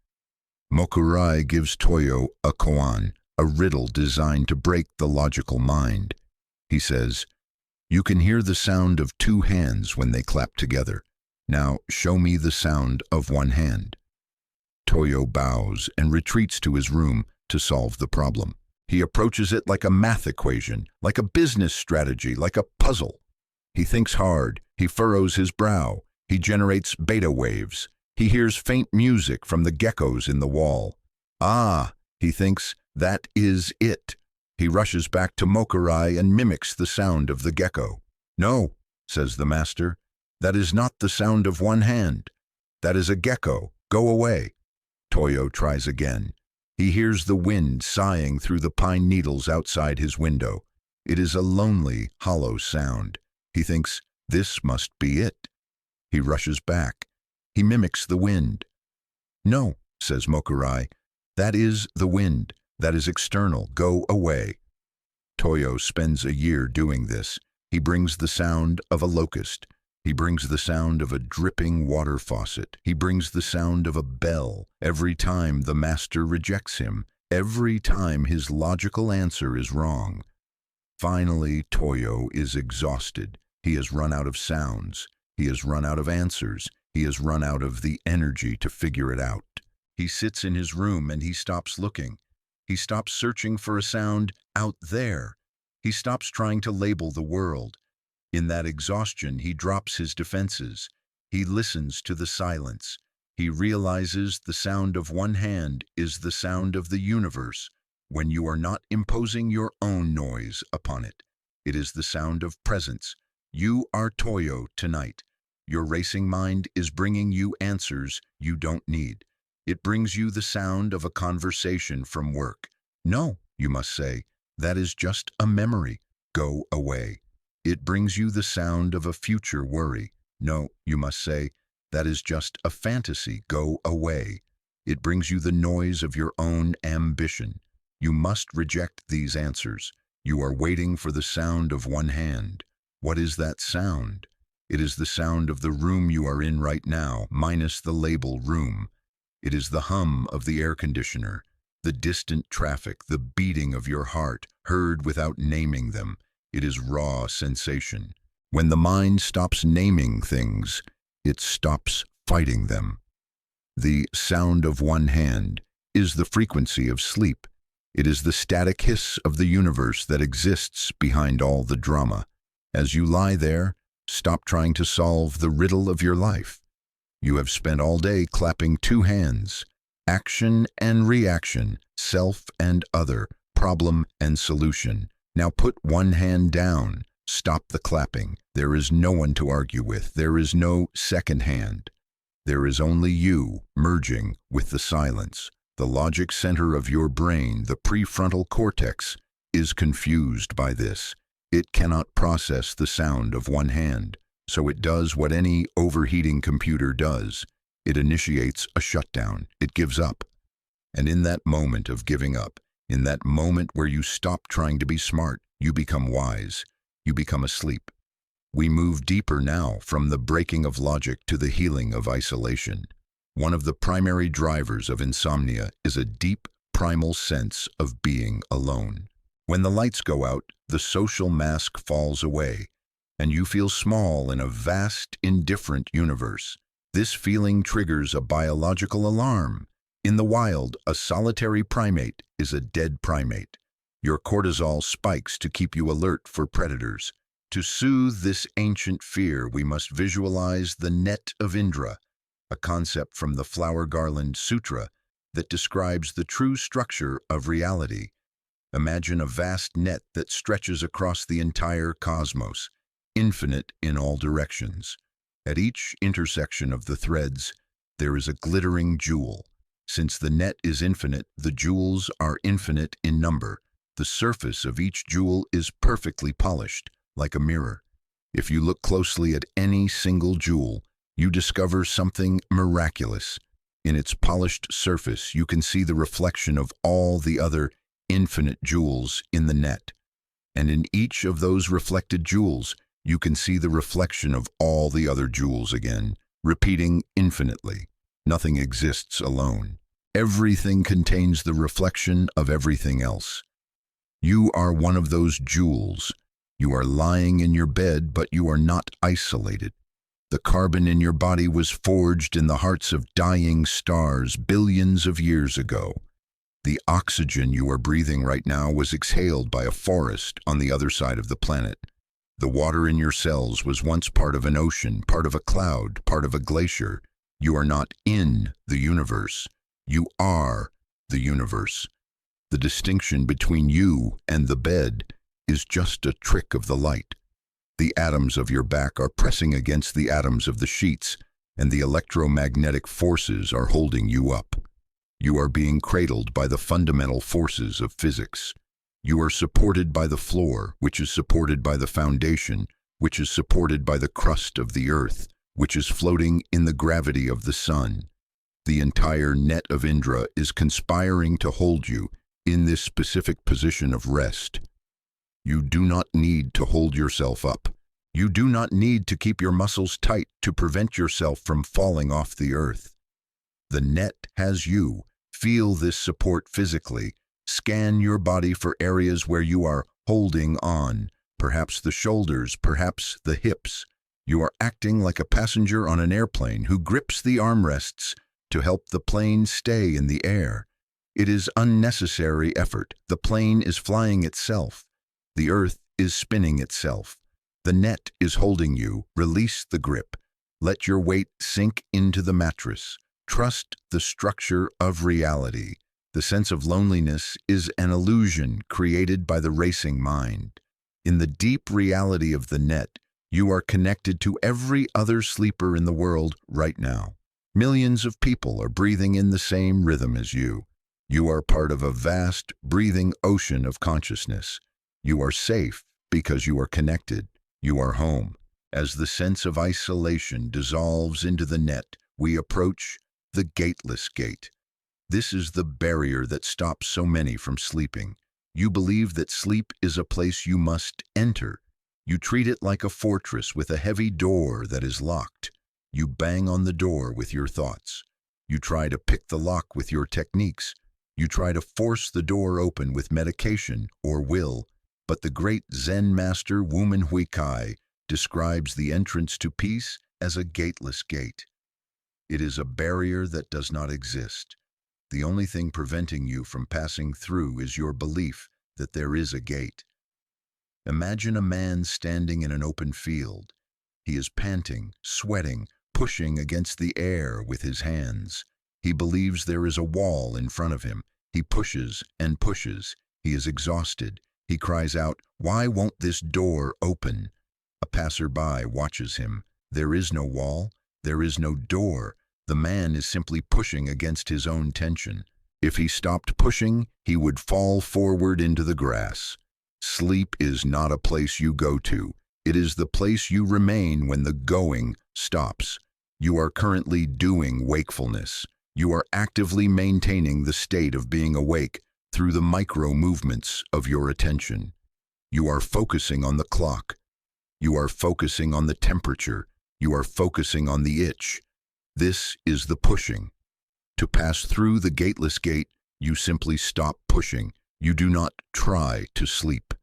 Mokurai gives Toyo a koan, a riddle designed to break the logical mind. He says, "You can hear the sound of two hands when they clap together. Now show me the sound of one hand." Toyo bows and retreats to his room to solve the problem. He approaches it like a math equation, like a business strategy, like a puzzle. He thinks hard. He furrows his brow. He generates beta waves. He hears faint music from the geckos in the wall. Ah, he thinks, that is it. He rushes back to Mokurai and mimics the sound of the gecko. "No," says the master, "that is not the sound of one hand. That is a gecko. Go away." Toyo tries again. He hears the wind sighing through the pine needles outside his window. It is a lonely, hollow sound. He thinks, this must be it. He rushes back. He mimics the wind. "No," says Mokurai, "that is the wind. That is external. Go away." Toyo spends a year doing this. He brings the sound of a locust. He brings the sound of a dripping water faucet. He brings the sound of a bell. Every time the master rejects him, every time his logical answer is wrong. Finally, Toyo is exhausted. He has run out of sounds. He has run out of answers. He has run out of the energy to figure it out. He sits in his room and he stops looking. He stops searching for a sound out there. He stops trying to label the world. In that exhaustion, he drops his defenses. He listens to the silence. He realizes the sound of one hand is the sound of the universe when you are not imposing your own noise upon it. It is the sound of presence. You are Toyo tonight. Your racing mind is bringing you answers you don't need. It brings you the sound of a conversation from work. No, you must say, that is just a memory. Go away. It brings you the sound of a future worry. No, you must say, that is just a fantasy. Go away. It brings you the noise of your own ambition. You must reject these answers. You are waiting for the sound of one hand. What is that sound? It is the sound of the room you are in right now, minus the label room. It is the hum of the air conditioner, the distant traffic, the beating of your heart, heard without naming them. It is raw sensation. When the mind stops naming things, it stops fighting them. The sound of one hand is the frequency of sleep. It is the static hiss of the universe that exists behind all the drama. As you lie there, stop trying to solve the riddle of your life. You have spent all day clapping two hands, action and reaction, self and other, problem and solution. Now put one hand down. Stop the clapping. There is no one to argue with. There is no second hand. There is only you merging with the silence. The logic center of your brain, the prefrontal cortex, is confused by this. It cannot process the sound of one hand, so it does what any overheating computer does. It initiates a shutdown. It gives up. And in that moment of giving up, in that moment where you stop trying to be smart, you become wise. You become asleep. We move deeper now from the breaking of logic to the healing of isolation. One of the primary drivers of insomnia is a deep, primal sense of being alone. When the lights go out, the social mask falls away, and you feel small in a vast, indifferent universe. This feeling triggers a biological alarm. In the wild, a solitary primate is a dead primate. Your cortisol spikes to keep you alert for predators. To soothe this ancient fear, we must visualize the net of Indra, a concept from the Flower Garland Sutra that describes the true structure of reality. Imagine a vast net that stretches across the entire cosmos, infinite in all directions. At each intersection of the threads, there is a glittering jewel. Since the net is infinite, the jewels are infinite in number. The surface of each jewel is perfectly polished, like a mirror. If you look closely at any single jewel, you discover something miraculous. In its polished surface, you can see the reflection of all the other infinite jewels in the net. And in each of those reflected jewels, you can see the reflection of all the other jewels again, repeating infinitely. Nothing exists alone. Everything contains the reflection of everything else. You are one of those jewels. You are lying in your bed, but you are not isolated. The carbon in your body was forged in the hearts of dying stars billions of years ago. The oxygen you are breathing right now was exhaled by a forest on the other side of the planet. The water in your cells was once part of an ocean, part of a cloud, part of a glacier. You are not in the universe. You are the universe. The distinction between you and the bed is just a trick of the light. The atoms of your back are pressing against the atoms of the sheets, and the electromagnetic forces are holding you up. You are being cradled by the fundamental forces of physics. You are supported by the floor, which is supported by the foundation, which is supported by the crust of the earth, which is floating in the gravity of the sun. The entire net of Indra is conspiring to hold you in this specific position of rest. You do not need to hold yourself up. You do not need to keep your muscles tight to prevent yourself from falling off the earth. The net has you. Feel this support physically. Scan your body for areas where you are holding on, perhaps the shoulders, perhaps the hips. You are acting like a passenger on an airplane who grips the armrests to help the plane stay in the air. It is unnecessary effort. The plane is flying itself. The earth is spinning itself. The net is holding you. Release the grip. Let your weight sink into the mattress. Trust the structure of reality. The sense of loneliness is an illusion created by the racing mind. In the deep reality of the net, you are connected to every other sleeper in the world right now. Millions of people are breathing in the same rhythm as you. You are part of a vast, breathing ocean of consciousness. You are safe because you are connected. You are home. As the sense of isolation dissolves into the net, we approach the gateless gate. This is the barrier that stops so many from sleeping. You believe that sleep is a place you must enter. You treat it like a fortress with a heavy door that is locked. You bang on the door with your thoughts. You try to pick the lock with your techniques. You try to force the door open with medication or will. But the great Zen master Wu Hui Kai describes the entrance to peace as a gateless gate. It is a barrier that does not exist. The only thing preventing you from passing through is your belief that there is a gate. Imagine a man standing in an open field. He is panting, sweating, pushing against the air with his hands. He believes there is a wall in front of him. He pushes and pushes. He is exhausted. He cries out, "Why won't this door open?" A passerby watches him. There is no wall. There is no door. The man is simply pushing against his own tension. If he stopped pushing, he would fall forward into the grass. Sleep is not a place you go to. It is the place you remain when the going stops. You are currently doing wakefulness. You are actively maintaining the state of being awake through the micro movements of your attention. You are focusing on the clock. You are focusing on the temperature. You are focusing on the itch. This is the pushing. To pass through the gateless gate, you simply stop pushing. You do not try to sleep.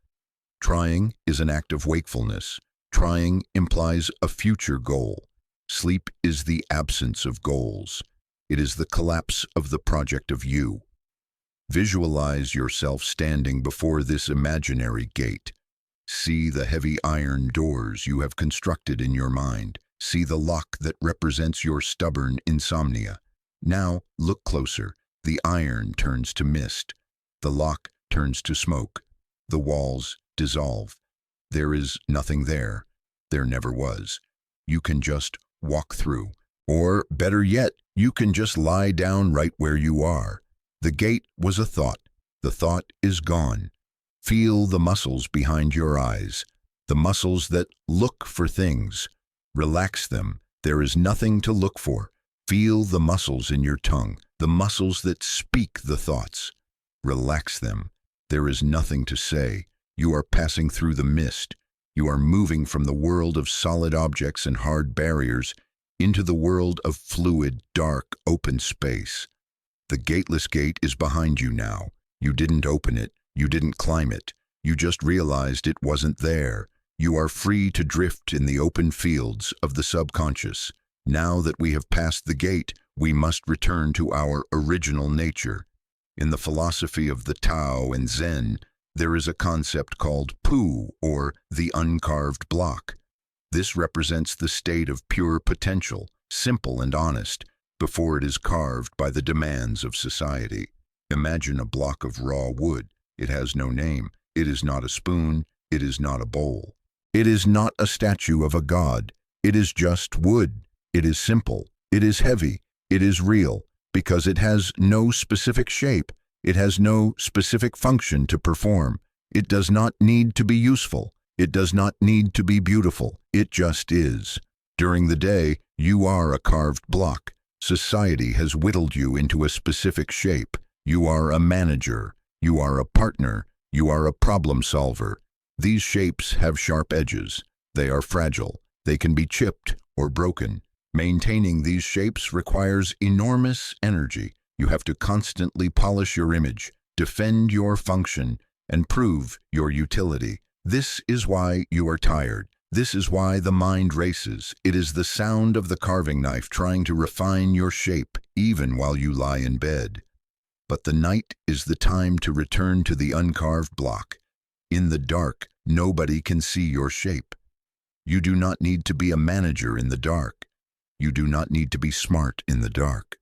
Trying is an act of wakefulness. Trying implies a future goal. Sleep is the absence of goals. It is the collapse of the project of you. Visualize yourself standing before this imaginary gate. See the heavy iron doors you have constructed in your mind. See the lock that represents your stubborn insomnia. Now, look closer. The iron turns to mist. The lock turns to smoke. The walls dissolve. There is nothing there. There never was. You can just walk through. Or, better yet, you can just lie down right where you are. The gate was a thought. The thought is gone. Feel the muscles behind your eyes. The muscles that look for things. Relax them. There is nothing to look for. Feel the muscles in your tongue, the muscles that speak the thoughts. Relax them. There is nothing to say. You are passing through the mist. You are moving from the world of solid objects and hard barriers into the world of fluid, dark, open space. The gateless gate is behind you now. You didn't open it. You didn't climb it. You just realized it wasn't there. You are free to drift in the open fields of the subconscious. Now that we have passed the gate, we must return to our original nature. In the philosophy of the Tao and Zen, there is a concept called Pu, or the uncarved block. This represents the state of pure potential, simple and honest, before it is carved by the demands of society. Imagine a block of raw wood. It has no name. It is not a spoon. It is not a bowl. It is not a statue of a god. It is just wood. It is simple. It is heavy. It is real, because it has no specific shape. It has no specific function to perform. It does not need to be useful. It does not need to be beautiful. It just is. During the day, you are a carved block. Society has whittled you into a specific shape. You are a manager. You are a partner. You are a problem solver. These shapes have sharp edges. They are fragile. They can be chipped or broken. Maintaining these shapes requires enormous energy. You have to constantly polish your image, defend your function, and prove your utility. This is why you are tired. This is why the mind races. It is the sound of the carving knife trying to refine your shape even while you lie in bed. But the night is the time to return to the uncarved block. In the dark, nobody can see your shape. You do not need to be a manager in the dark. You do not need to be smart in the dark.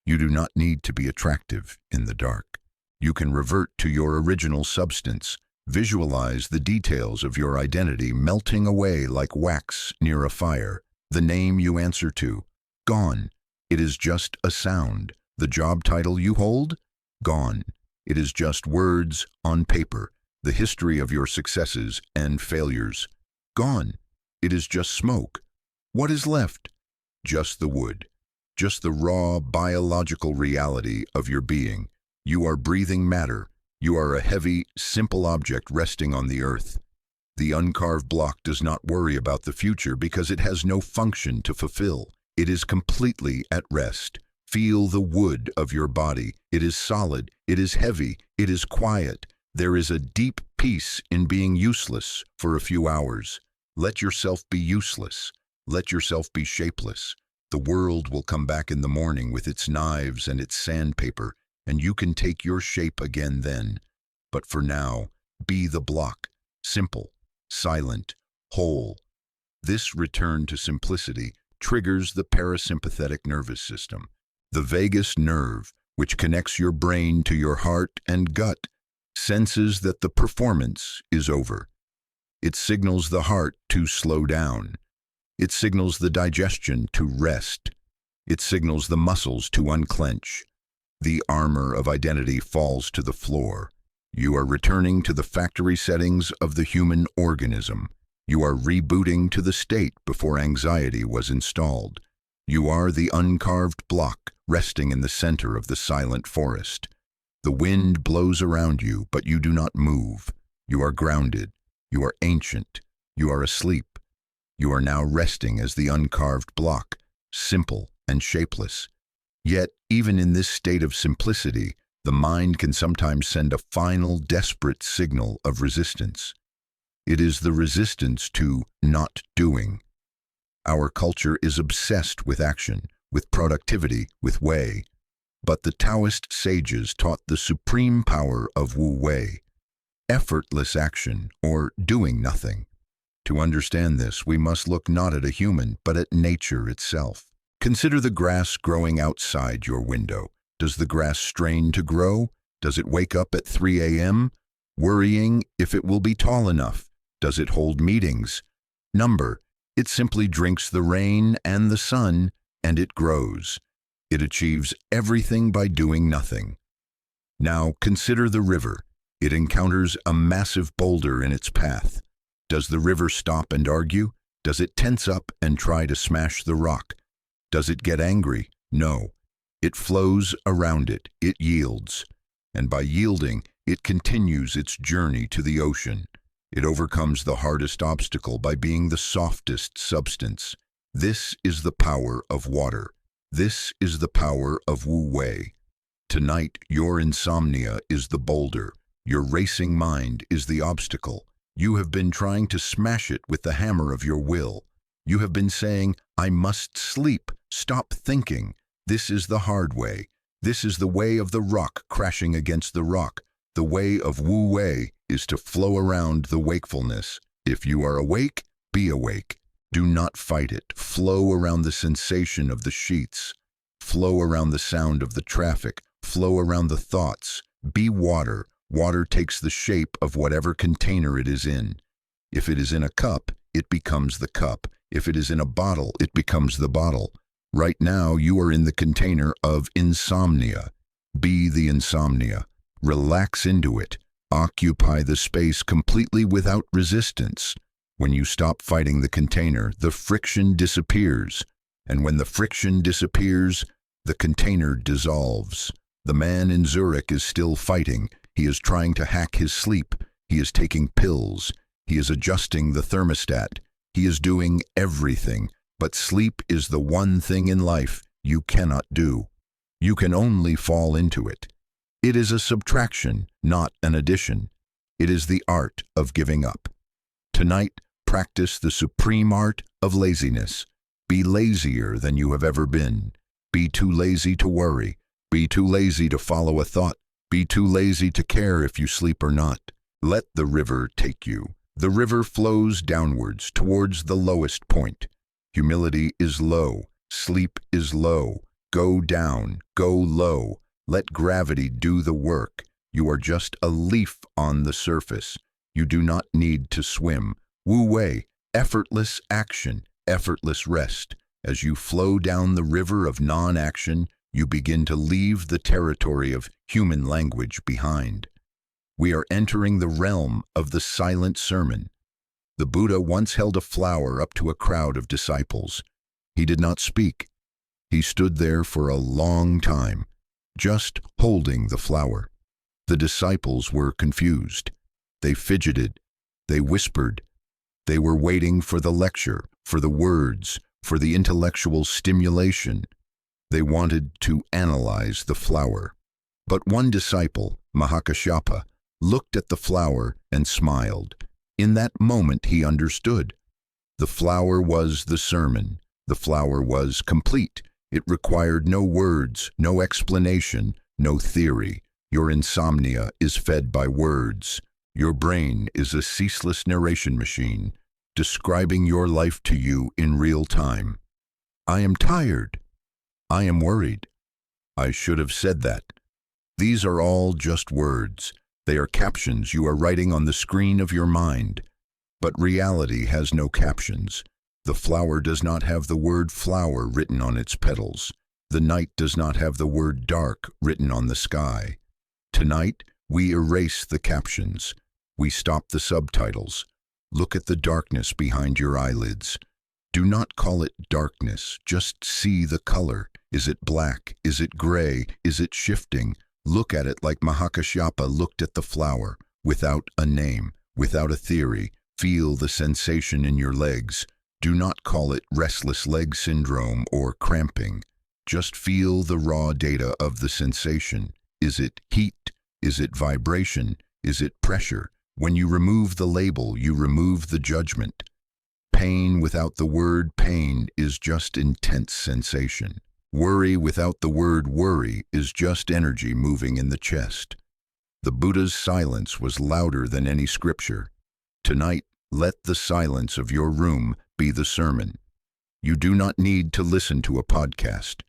You do not need to be attractive in the dark. You can revert to your original substance. Visualize the details of your identity melting away like wax near a fire. The name you answer to, gone. It is just a sound. The job title you hold, gone. It is just words on paper. The history of your successes and failures, gone. It is just smoke. What is left? Just the wood. Just the raw biological reality of your being. You are breathing matter. You are a heavy, simple object resting on the earth. The uncarved block does not worry about the future because it has no function to fulfill. It is completely at rest. Feel the wood of your body. It is solid. It is heavy. It is quiet. There is a deep peace in being useless for a few hours. Let yourself be useless. Let yourself be shapeless. The world will come back in the morning with its knives and its sandpaper, and you can take your shape again then. But for now, be the block, simple, silent, whole. This return to simplicity triggers the parasympathetic nervous system, the vagus nerve, which connects your brain to your heart and gut, senses that the performance is over. It signals the heart to slow down. It signals the digestion to rest. It signals the muscles to unclench. The armor of identity falls to the floor. You are returning to the factory settings of the human organism. You are rebooting to the state before anxiety was installed. You are the uncarved block resting in the center of the silent forest. The wind blows around you, but you do not move. You are grounded. You are ancient. You are asleep. You are now resting as the uncarved block, simple and shapeless. Yet, even in this state of simplicity, the mind can sometimes send a final, desperate signal of resistance. It is the resistance to not doing. Our culture is obsessed with action, with productivity, with way. But the Taoist sages taught the supreme power of Wu Wei, effortless action, or doing nothing. To understand this, we must look not at a human, but at nature itself. Consider the grass growing outside your window. Does the grass strain to grow? Does it wake up at 3 a.m., worrying if it will be tall enough? Does it hold meetings? It simply drinks the rain and the sun, and it grows. It achieves everything by doing nothing. Now consider the river. It encounters a massive boulder in its path. Does the river stop and argue? Does it tense up and try to smash the rock? Does it get angry? No. It flows around it. It yields. And by yielding, it continues its journey to the ocean. It overcomes the hardest obstacle by being the softest substance. This is the power of water. This is the power of Wu Wei. Tonight, your insomnia is the boulder. Your racing mind is the obstacle. You have been trying to smash it with the hammer of your will. You have been saying, I must sleep, stop thinking. This is the hard way. This is the way of the rock crashing against the rock. The way of Wu Wei is to flow around the wakefulness. If you are awake, be awake. Do not fight it. Flow around the sensation of the sheets. Flow around the sound of the traffic. Flow around the thoughts. Be water. Water takes the shape of whatever container it is in. If it is in a cup, it becomes the cup. If it is in a bottle, it becomes the bottle. Right now, you are in the container of insomnia. Be the insomnia. Relax into it. Occupy the space completely without resistance. When you stop fighting the container, the friction disappears. And when the friction disappears, the container dissolves. The man in Zurich is still fighting. He is trying to hack his sleep. He is taking pills. He is adjusting the thermostat. He is doing everything. But sleep is the one thing in life you cannot do. You can only fall into it. It is a subtraction, not an addition. It is the art of giving up. Tonight, practice the supreme art of laziness. Be lazier than you have ever been. Be too lazy to worry. Be too lazy to follow a thought. Be too lazy to care if you sleep or not. Let the river take you. The river flows downwards towards the lowest point. Humility is low. Sleep is low. Go down. Go low. Let gravity do the work. You are just a leaf on the surface. You do not need to swim. Wu Wei, effortless action, effortless rest. As you flow down the river of non-action, you begin to leave the territory of human language behind. We are entering the realm of the silent sermon. The Buddha once held a flower up to a crowd of disciples. He did not speak. He stood there for a long time, just holding the flower. The disciples were confused. They fidgeted. They whispered. They were waiting for the lecture, for the words, for the intellectual stimulation. They wanted to analyze the flower. But one disciple, Mahakashyapa, looked at the flower and smiled. In that moment he understood. The flower was the sermon. The flower was complete. It required no words, no explanation, no theory. Your insomnia is fed by words. Your brain is a ceaseless narration machine, describing your life to you in real time. I am tired. I am worried. I should have said that. These are all just words. They are captions you are writing on the screen of your mind. But reality has no captions. The flower does not have the word flower written on its petals. The night does not have the word dark written on the sky. Tonight, we erase the captions. We stop the subtitles. Look at the darkness behind your eyelids. Do not call it darkness, just see the color. Is it black? Is it gray? Is it shifting? Look at it like Mahakashyapa looked at the flower, without a name, without a theory. Feel the sensation in your legs. Do not call it restless leg syndrome or cramping. Just feel the raw data of the sensation. Is it heat? Is it vibration? Is it pressure? When you remove the label, you remove the judgment. Pain without the word pain is just intense sensation. Worry without the word worry is just energy moving in the chest. The Buddha's silence was louder than any scripture. Tonight, let the silence of your room be the sermon. You do not need to listen to a podcast.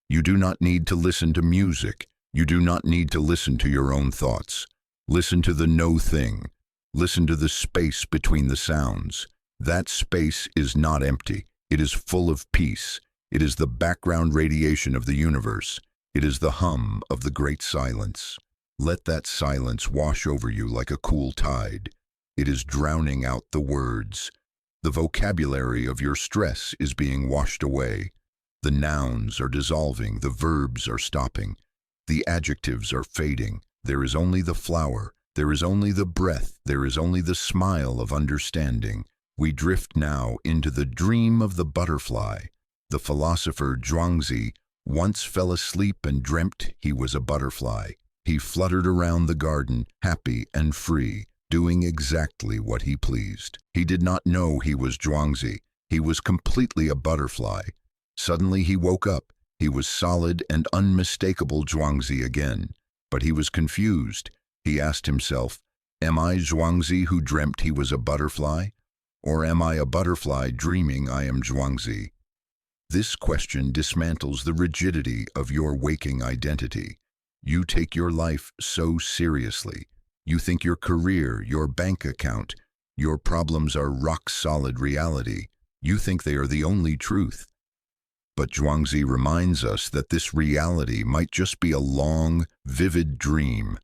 You do not need to listen to music. You do not need to listen to your own thoughts. Listen to the no thing. Listen to the space between the sounds. That space is not empty. It is full of peace. It is the background radiation of the universe. It is the hum of the great silence. Let that silence wash over you like a cool tide. It is drowning out the words. The vocabulary of your stress is being washed away. The nouns are dissolving. The verbs are stopping. The adjectives are fading. There is only the flower. There is only the breath. There is only the smile of understanding. We drift now into the dream of the butterfly. The philosopher Zhuangzi once fell asleep and dreamt he was a butterfly. He fluttered around the garden, happy and free, doing exactly what he pleased. He did not know he was Zhuangzi. He was completely a butterfly. Suddenly he woke up. He was solid and unmistakable Zhuangzi again. But he was confused. He asked himself, am I Zhuangzi who dreamt he was a butterfly? Or am I a butterfly dreaming I am Zhuangzi? This question dismantles the rigidity of your waking identity. You take your life so seriously. You think your career, your bank account, your problems are rock-solid reality. You think they are the only truth. But Zhuangzi reminds us that this reality might just be a long, vivid dream.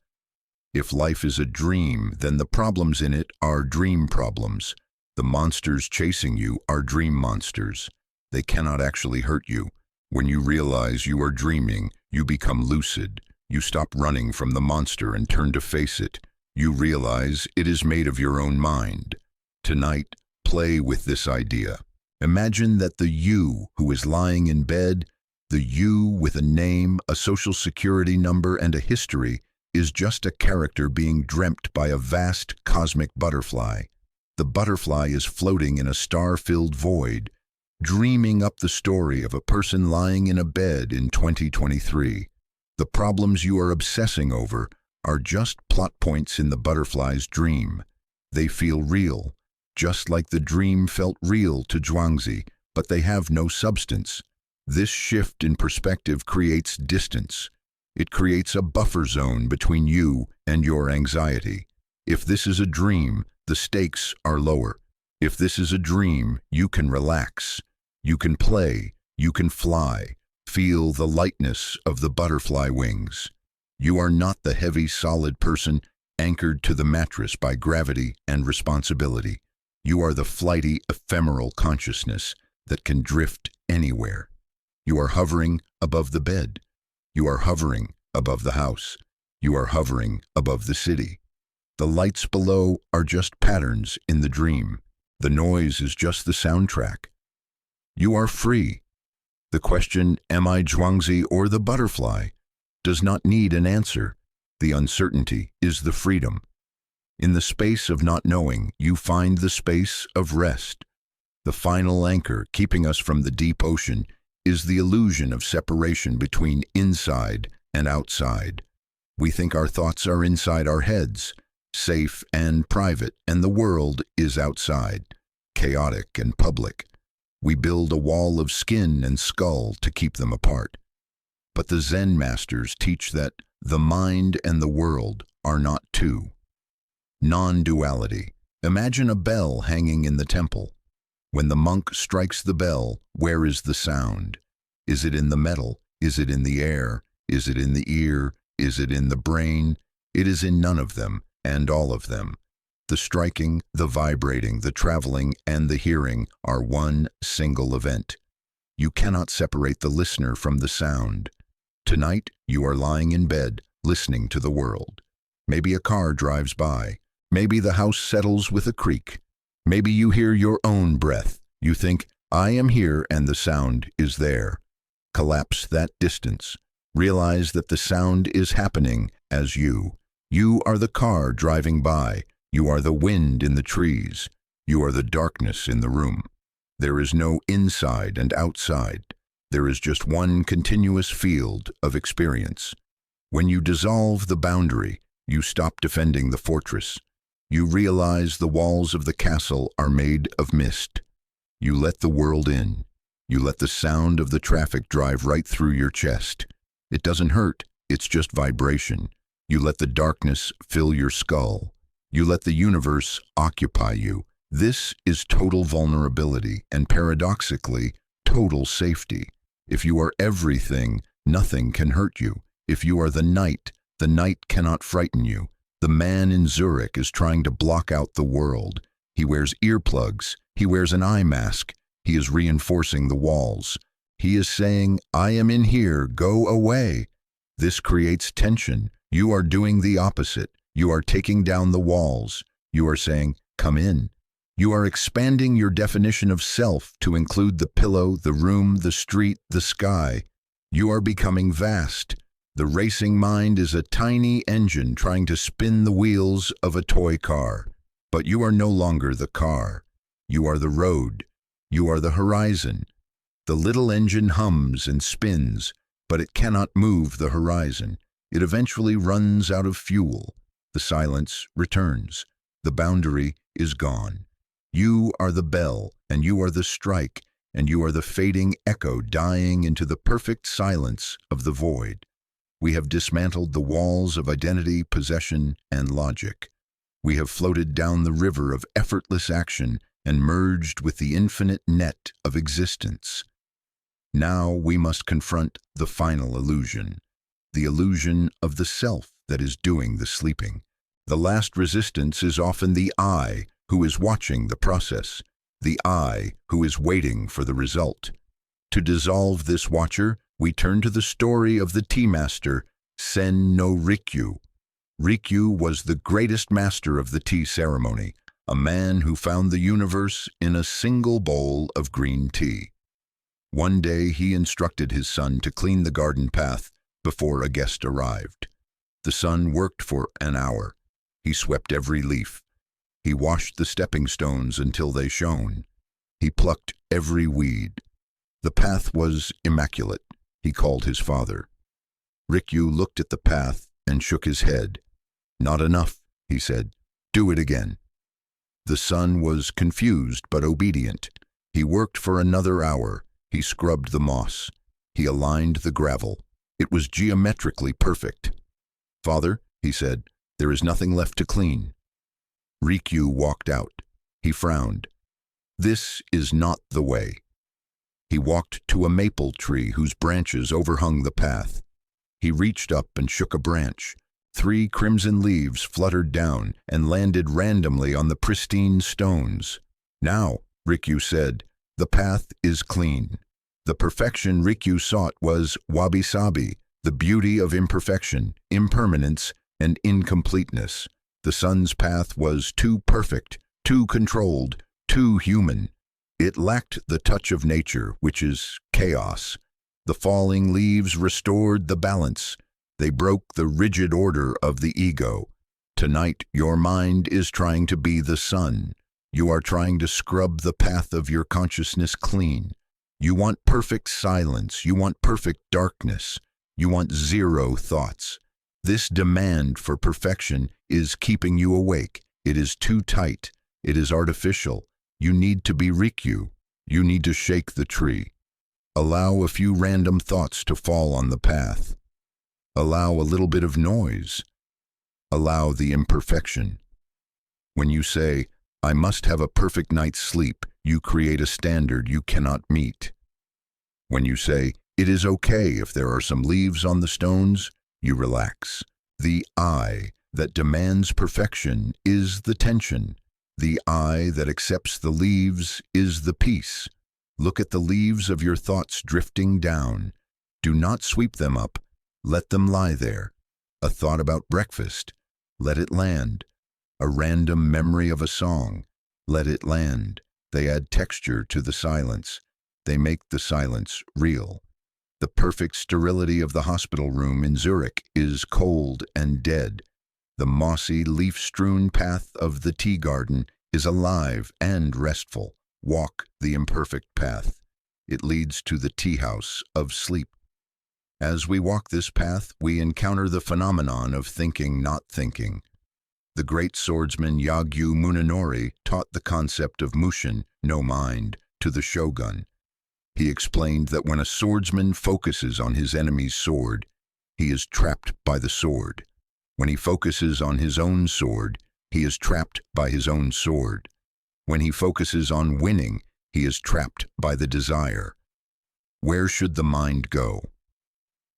If life is a dream, then the problems in it are dream problems. The monsters chasing you are dream monsters. They cannot actually hurt you. When you realize you are dreaming, you become lucid. You stop running from the monster and turn to face it. You realize it is made of your own mind. Tonight, play with this idea. Imagine that the you who is lying in bed, the you with a name, a social security number, and a history, is just a character being dreamt by a vast cosmic butterfly. The butterfly is floating in a star-filled void. dreaming up the story of a person lying in a bed in 2023. The problems you are obsessing over are just plot points in the butterfly's dream. They feel real, just like the dream felt real to Zhuangzi, but they have no substance. This shift in perspective creates distance. It creates a buffer zone between you and your anxiety. If this is a dream, the stakes are lower. If this is a dream, you can relax. You can play. You can fly. Feel the lightness of the butterfly wings. You are not the heavy, solid person anchored to the mattress by gravity and responsibility. You are the flighty, ephemeral consciousness that can drift anywhere. You are hovering above the bed. You are hovering above the house. You are hovering above the city. The lights below are just patterns in the dream. The noise is just the soundtrack. You are free. The question, am I Zhuangzi or the butterfly, does not need an answer. The uncertainty is the freedom. In the space of not knowing, you find the space of rest. The final anchor keeping us from the deep ocean is the illusion of separation between inside and outside. We think our thoughts are inside our heads, safe and private, and the world is outside, chaotic and public. We build a wall of skin and skull to keep them apart. But the Zen masters teach that the mind and the world are not two. Non-duality. Imagine a bell hanging in the temple. When the monk strikes the bell, where is the sound? Is it in the metal? Is it in the air? Is it in the ear? Is it in the brain? It is in none of them, and all of them. The striking, the vibrating, the traveling, and the hearing are one single event. You cannot separate the listener from the sound. Tonight, you are lying in bed, listening to the world. Maybe a car drives by. Maybe the house settles with a creak. Maybe you hear your own breath. You think, I am here and the sound is there. Collapse that distance. Realize that the sound is happening as you. You are the car driving by. You are the wind in the trees. You are the darkness in the room. There is no inside and outside. There is just one continuous field of experience. When you dissolve the boundary, you stop defending the fortress. You realize the walls of the castle are made of mist. You let the world in. You let the sound of the traffic drive right through your chest. It doesn't hurt, it's just vibration. You let the darkness fill your skull. You let the universe occupy you. This is total vulnerability and, paradoxically, total safety. If you are everything, nothing can hurt you. If you are the night cannot frighten you. The man in Zurich is trying to block out the world. He wears earplugs. He wears an eye mask. He is reinforcing the walls. He is saying, I am in here, go away. This creates tension. You are doing the opposite. You are taking down the walls. You are saying, come in. You are expanding your definition of self to include the pillow, the room, the street, the sky. You are becoming vast. The racing mind is a tiny engine trying to spin the wheels of a toy car. But you are no longer the car. You are the road. You are the horizon. The little engine hums and spins, but it cannot move the horizon. It eventually runs out of fuel. The silence returns. The boundary is gone. You are the bell, and you are the strike, and you are the fading echo dying into the perfect silence of the void. We have dismantled the walls of identity, possession, and logic. We have floated down the river of effortless action and merged with the infinite net of existence. Now we must confront the final illusion, the illusion of the self that is doing the sleeping. The last resistance is often the I who is watching the process, the I who is waiting for the result. To dissolve this watcher, we turn to the story of the tea master, Sen no Rikyu. Rikyu was the greatest master of the tea ceremony, a man who found the universe in a single bowl of green tea. One day he instructed his son to clean the garden path before a guest arrived. The son worked for an hour. He swept every leaf. He washed the stepping stones until they shone. He plucked every weed. The path was immaculate, he called his father. Rikyu looked at the path and shook his head. Not enough, he said. Do it again. The son was confused but obedient. He worked for another hour. He scrubbed the moss. He aligned the gravel. It was geometrically perfect. Father, he said, there is nothing left to clean. Rikyu walked out. He frowned. This is not the way. He walked to a maple tree whose branches overhung the path. He reached up and shook a branch. 3 crimson leaves fluttered down and landed randomly on the pristine stones. Now, Rikyu said, the path is clean. The perfection Rikyu sought was wabi-sabi, the beauty of imperfection, impermanence, and incompleteness. The son's path was too perfect, too controlled, too human. It lacked the touch of nature, which is chaos. The falling leaves restored the balance. They broke the rigid order of the ego. Tonight, your mind is trying to be the sun. You are trying to scrub the path of your consciousness clean. You want perfect silence. You want perfect darkness. You want zero thoughts. This demand for perfection is keeping you awake. It is too tight. It is artificial. You need to be Rikyu. You need to shake the tree. Allow a few random thoughts to fall on the path. Allow a little bit of noise. Allow the imperfection. When you say, I must have a perfect night's sleep, you create a standard you cannot meet. When you say, it is okay if there are some leaves on the stones, you relax. The I that demands perfection is the tension. The I that accepts the leaves is the peace. Look at the leaves of your thoughts drifting down. Do not sweep them up. Let them lie there. A thought about breakfast. Let it land. A random memory of a song. Let it land. They add texture to the silence. They make the silence real. The perfect sterility of the hospital room in Zurich is cold and dead. The mossy, leaf-strewn path of the tea garden is alive and restful. Walk the imperfect path. It leads to the tea house of sleep. As we walk this path, we encounter the phenomenon of thinking not thinking. The great swordsman Yagyu Munenori taught the concept of mushin, no mind, to the shogun. He explained that when a swordsman focuses on his enemy's sword, he is trapped by the sword. When he focuses on his own sword, he is trapped by his own sword. When he focuses on winning, he is trapped by the desire. Where should the mind go?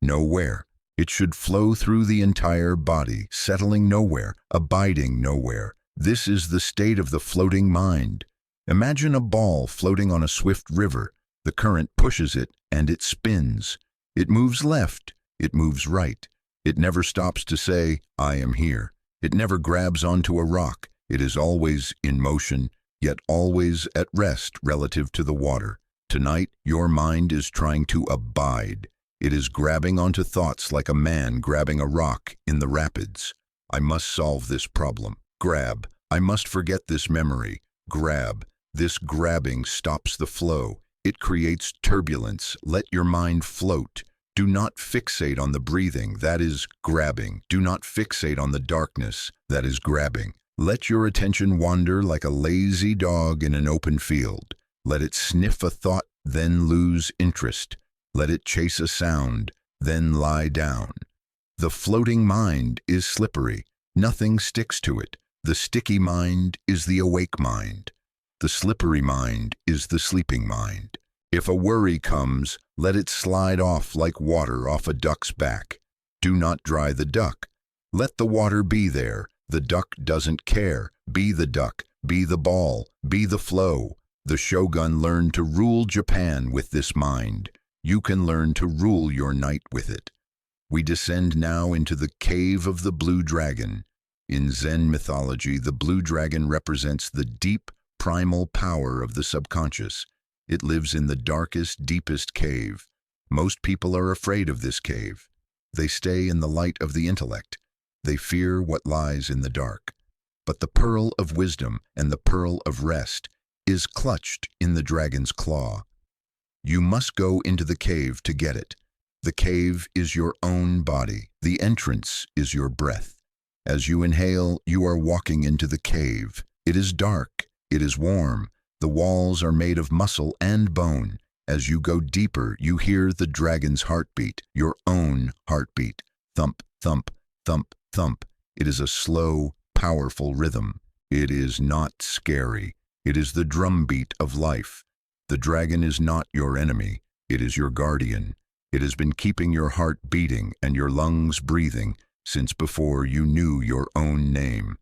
Nowhere. It should flow through the entire body, settling nowhere, abiding nowhere. This is the state of the floating mind. Imagine a ball floating on a swift river. The current pushes it, and it spins. It moves left. It moves right. It never stops to say, I am here. It never grabs onto a rock. It is always in motion, yet always at rest relative to the water. Tonight, your mind is trying to abide. It is grabbing onto thoughts like a man grabbing a rock in the rapids. I must solve this problem. Grab. I must forget this memory. Grab. This grabbing stops the flow. It creates turbulence. Let your mind float. Do not fixate on the breathing. That is grabbing. Do not fixate on the darkness. That is grabbing. Let your attention wander like a lazy dog in an open field. Let it sniff a thought, then lose interest. Let it chase a sound, then lie down. The floating mind is slippery. Nothing sticks to it. The sticky mind is the awake mind. The slippery mind is the sleeping mind. If a worry comes, let it slide off like water off a duck's back. Do not dry the duck. Let the water be there. The duck doesn't care. Be the duck. Be the ball. Be the flow. The shogun learned to rule Japan with this mind. You can learn to rule your night with it. We descend now into the cave of the blue dragon. In Zen mythology, the blue dragon represents the deep, primal power of the subconscious. It lives in the darkest, deepest cave. Most people are afraid of this cave. They stay in the light of the intellect. They fear what lies in the dark. But the pearl of wisdom and the pearl of rest is clutched in the dragon's claw. You must go into the cave to get it. The cave is your own body. The entrance is your breath. As you inhale, you are walking into the cave. It is dark. It is warm. The walls are made of muscle and bone. As you go deeper, you hear the dragon's heartbeat, your own heartbeat. Thump, thump, thump, thump. It is a slow, powerful rhythm. It is not scary. It is the drumbeat of life. The dragon is not your enemy. It is your guardian. It has been keeping your heart beating and your lungs breathing since before you knew your own name.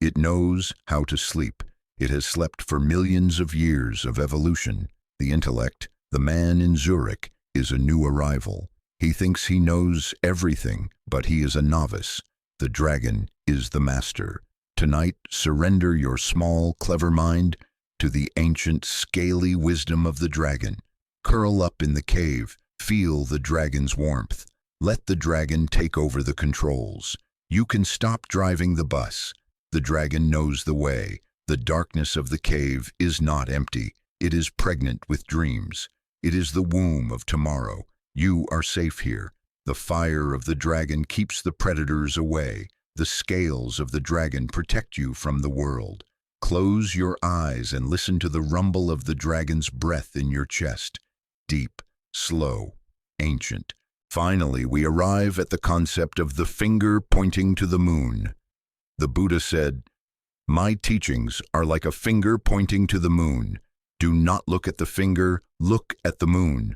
It knows how to sleep. It has slept for millions of years of evolution. The intellect, the man in Zurich, is a new arrival. He thinks he knows everything, but he is a novice. The dragon is the master. Tonight, surrender your small, clever mind to the ancient, scaly wisdom of the dragon. Curl up in the cave. Feel the dragon's warmth. Let the dragon take over the controls. You can stop driving the bus. The dragon knows the way. The darkness of the cave is not empty. It is pregnant with dreams. It is the womb of tomorrow. You are safe here. The fire of the dragon keeps the predators away. The scales of the dragon protect you from the world. Close your eyes and listen to the rumble of the dragon's breath in your chest. Deep, slow, ancient. Finally, we arrive at the concept of the finger pointing to the moon. The Buddha said, "My teachings are like a finger pointing to the moon. Do not look at the finger, look at the moon.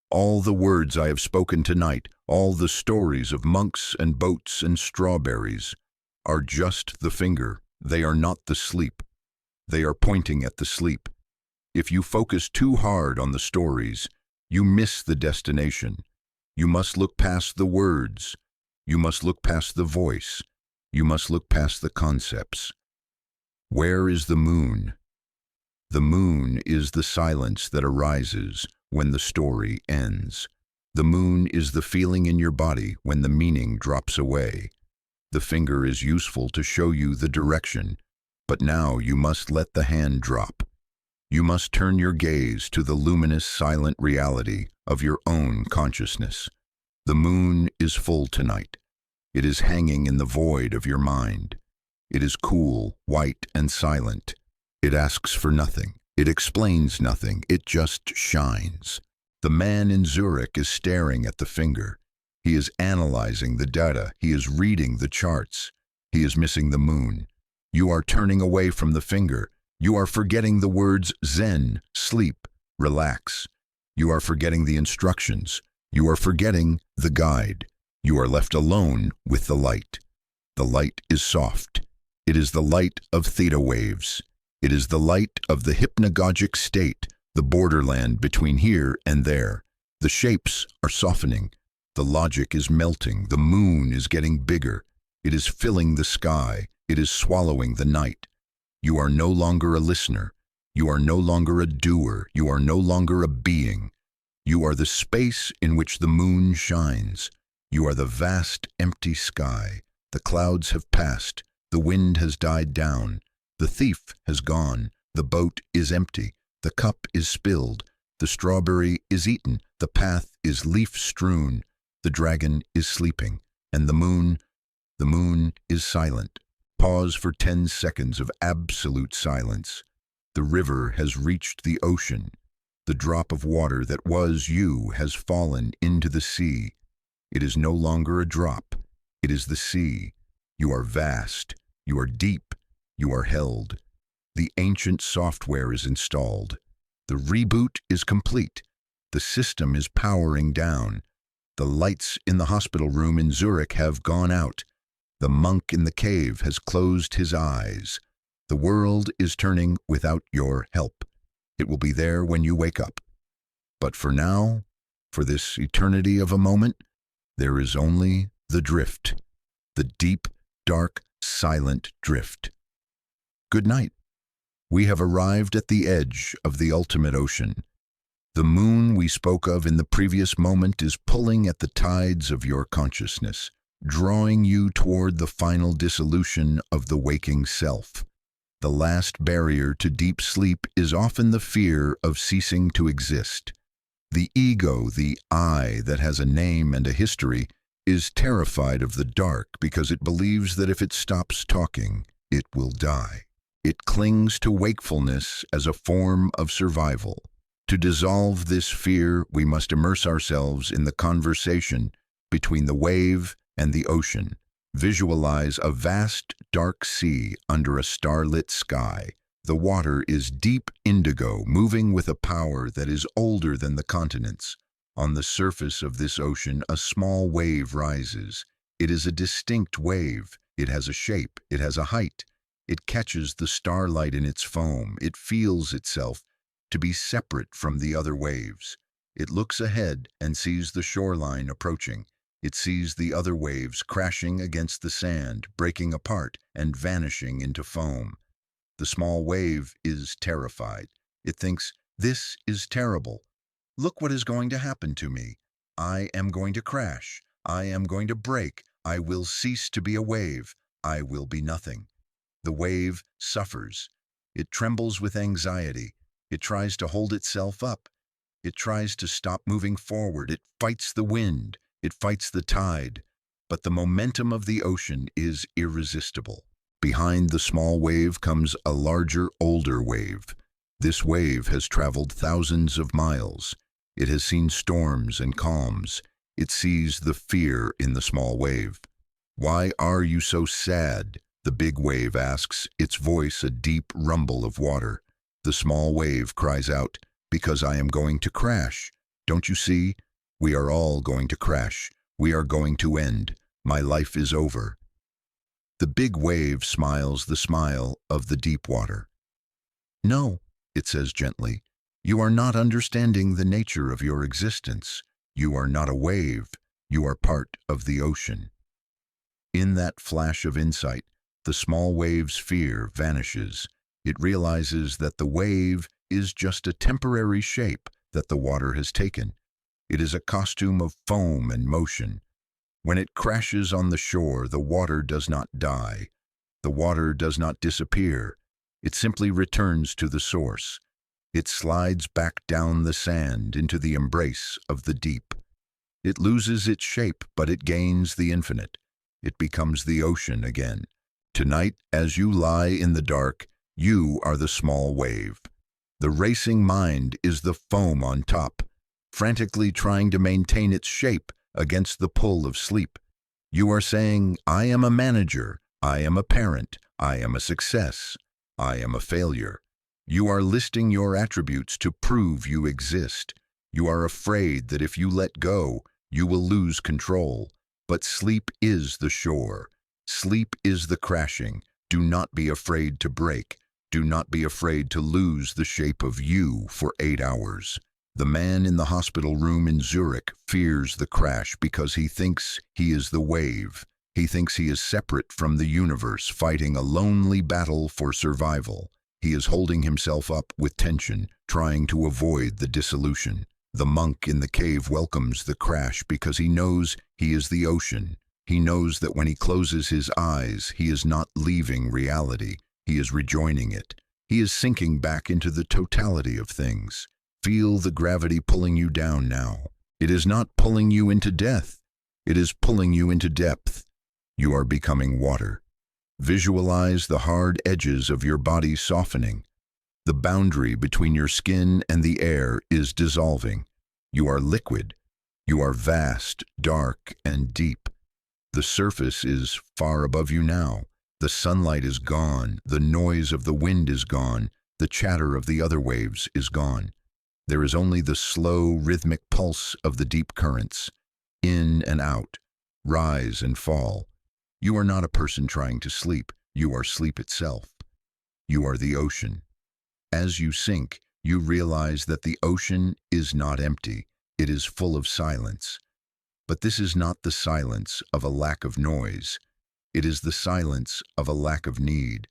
All the words I have spoken tonight, all the stories of monks and boats and strawberries, are just the finger. They are not the sleep. They are pointing at the sleep. If you focus too hard on the stories, you miss the destination. You must look past the words. You must look past the voice. You must look past the concepts. Where is the moon? The moon is the silence that arises when the story ends. The moon is the feeling in your body when the meaning drops away. The finger is useful to show you the direction, but now you must let the hand drop. You must turn your gaze to the luminous, silent reality of your own consciousness. The moon is full tonight. It is hanging in the void of your mind. It is cool, white, and silent. It asks for nothing. It explains nothing. It just shines. The man in Zurich is staring at the finger. He is analyzing the data. He is reading the charts. He is missing the moon. You are turning away from the finger. You are forgetting the words Zen, sleep, relax. You are forgetting the instructions. You are forgetting the guide. You are left alone with the light. The light is soft. It is the light of theta waves. It is the light of the hypnagogic state, the borderland between here and there. The shapes are softening. The logic is melting. The moon is getting bigger. It is filling the sky. It is swallowing the night. You are no longer a listener. You are no longer a doer. You are no longer a being. You are the space in which the moon shines. You are the vast, empty sky. The clouds have passed. The wind has died down. The thief has gone. The boat is empty. The cup is spilled. The strawberry is eaten. The path is leaf-strewn. The dragon is sleeping. And the moon is silent. Pause for 10 seconds of absolute silence. The river has reached the ocean. The drop of water that was you has fallen into the sea. It is no longer a drop. It is the sea. You are vast. You are deep. You are held. The ancient software is installed. The reboot is complete. The system is powering down. The lights in the hospital room in Zurich have gone out. The monk in the cave has closed his eyes. The world is turning without your help. It will be there when you wake up. But for now, for this eternity of a moment, there is only the drift. The deep, dark, silent drift. Good night. We have arrived at the edge of the ultimate ocean. The moon we spoke of in the previous moment is pulling at the tides of your consciousness, drawing you toward the final dissolution of the waking self. The last barrier to deep sleep is often the fear of ceasing to exist. The ego, the I that has a name and a history, is terrified of the dark because it believes that if it stops talking, it will die. It clings to wakefulness as a form of survival. To dissolve this fear, we must immerse ourselves in the conversation between the wave and the ocean. Visualize a vast, dark sea under a starlit sky. The water is deep indigo, moving with a power that is older than the continents. On the surface of this ocean, a small wave rises. It is a distinct wave. It has a shape. It has a height. It catches the starlight in its foam. It feels itself to be separate from the other waves. It looks ahead and sees the shoreline approaching. It sees the other waves crashing against the sand, breaking apart and vanishing into foam. The small wave is terrified. It thinks, "This is terrible. Look what is going to happen to me. I am going to crash. I am going to break. I will cease to be a wave. I will be nothing." The wave suffers. It trembles with anxiety. It tries to hold itself up. It tries to stop moving forward. It fights the wind. It fights the tide. But the momentum of the ocean is irresistible. Behind the small wave comes a larger, older wave. This wave has traveled thousands of miles. It has seen storms and calms. It sees the fear in the small wave. "Why are you so sad?" the big wave asks, its voice a deep rumble of water. The small wave cries out, "Because I am going to crash. Don't you see? We are all going to crash. We are going to end. My life is over." The big wave smiles the smile of the deep water. "No," it says gently, "you are not understanding the nature of your existence. You are not a wave. You are part of the ocean." In that flash of insight, the small wave's fear vanishes. It realizes that the wave is just a temporary shape that the water has taken. It is a costume of foam and motion. When it crashes on the shore, the water does not die. The water does not disappear. It simply returns to the source. It slides back down the sand into the embrace of the deep. It loses its shape, but it gains the infinite. It becomes the ocean again. Tonight, as you lie in the dark, you are the small wave. The racing mind is the foam on top, frantically trying to maintain its shape against the pull of sleep. You are saying, "I am a manager. I am a parent. I am a success. I am a failure." You are listing your attributes to prove you exist. You are afraid that if you let go, you will lose control. But sleep is the shore. Sleep is the crashing. Do not be afraid to break. Do not be afraid to lose the shape of you for 8 hours. The man in the hospital room in Zurich fears the crash because he thinks he is the wave. He thinks he is separate from the universe, fighting a lonely battle for survival. He is holding himself up with tension, trying to avoid the dissolution. The monk in the cave welcomes the crash because he knows he is the ocean. He knows that when he closes his eyes, he is not leaving reality. He is rejoining it. He is sinking back into the totality of things. Feel the gravity pulling you down now. It is not pulling you into death. It is pulling you into depth. You are becoming water. Visualize the hard edges of your body softening. The boundary between your skin and the air is dissolving. You are liquid. You are vast, dark, and deep. The surface is far above you now. The sunlight is gone. The noise of the wind is gone. The chatter of the other waves is gone. There is only the slow, rhythmic pulse of the deep currents, in and out, rise and fall. You are not a person trying to sleep. You are sleep itself. You are the ocean. As you sink, you realize that the ocean is not empty. It is full of silence. But this is not the silence of a lack of noise. It is the silence of a lack of need.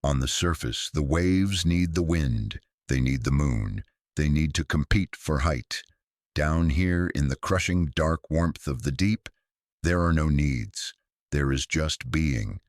On the surface, the waves need the wind. They need the moon. They need to compete for height. Down here in the crushing dark warmth of the deep, there are no needs. There is just being.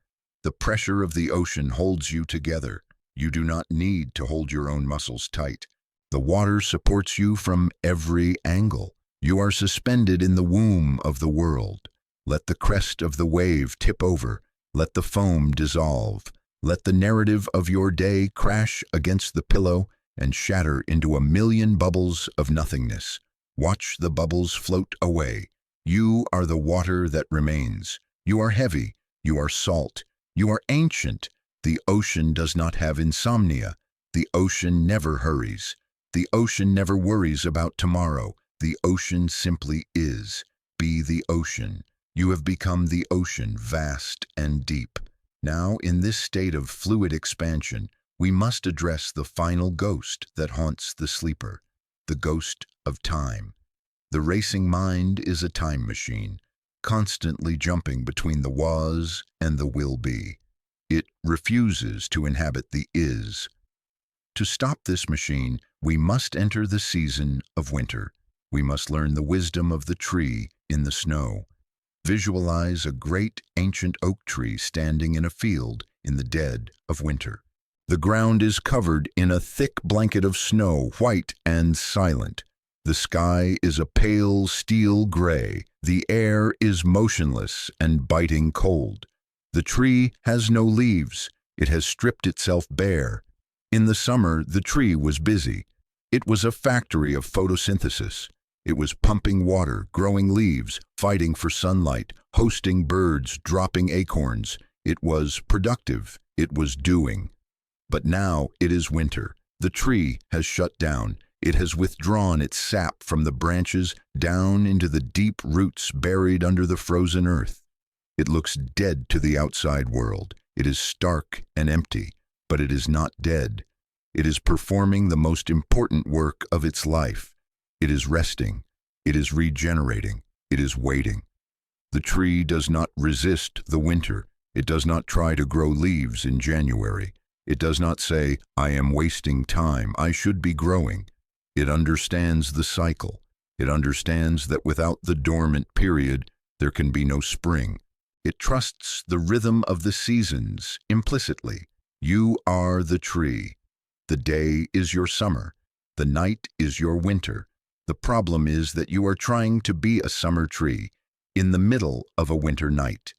The pressure of the ocean holds you together. You do not need to hold your own muscles tight. The water supports you from every angle. You are suspended in the womb of the world. Let the crest of the wave tip over. Let the foam dissolve. Let the narrative of your day crash against the pillow and shatter into a million bubbles of nothingness. Watch the bubbles float away. You are the water that remains. You are heavy. You are salt. You are ancient. The ocean does not have insomnia. The ocean never hurries. The ocean never worries about tomorrow. The ocean simply is. Be the ocean. You have become the ocean, vast and deep. Now, in this state of fluid expansion, we must address the final ghost that haunts the sleeper, the ghost of time. The racing mind is a time machine, constantly jumping between the was and the will be. It refuses to inhabit the is. To stop this machine, we must enter the season of winter. We must learn the wisdom of the tree in the snow. Visualize a great ancient oak tree standing in a field in the dead of winter. The ground is covered in a thick blanket of snow, white and silent. The sky is a pale steel gray. The air is motionless and biting cold. The tree has no leaves. It has stripped itself bare. In the summer, the tree was busy. It was a factory of photosynthesis. It was pumping water, growing leaves, fighting for sunlight, hosting birds, dropping acorns. It was productive. It was doing. But now it is winter. The tree has shut down. It has withdrawn its sap from the branches down into the deep roots buried under the frozen earth. It looks dead to the outside world. It is stark and empty, but it is not dead. It is performing the most important work of its life. It is resting. It is regenerating. It is waiting. The tree does not resist the winter. It does not try to grow leaves in January. It does not say, I am wasting time. I should be growing. It understands the cycle. It understands that without the dormant period, there can be no spring. It trusts the rhythm of the seasons implicitly. You are the tree. The day is your summer. The night is your winter. The problem is that you are trying to be a summer tree in the middle of a winter night.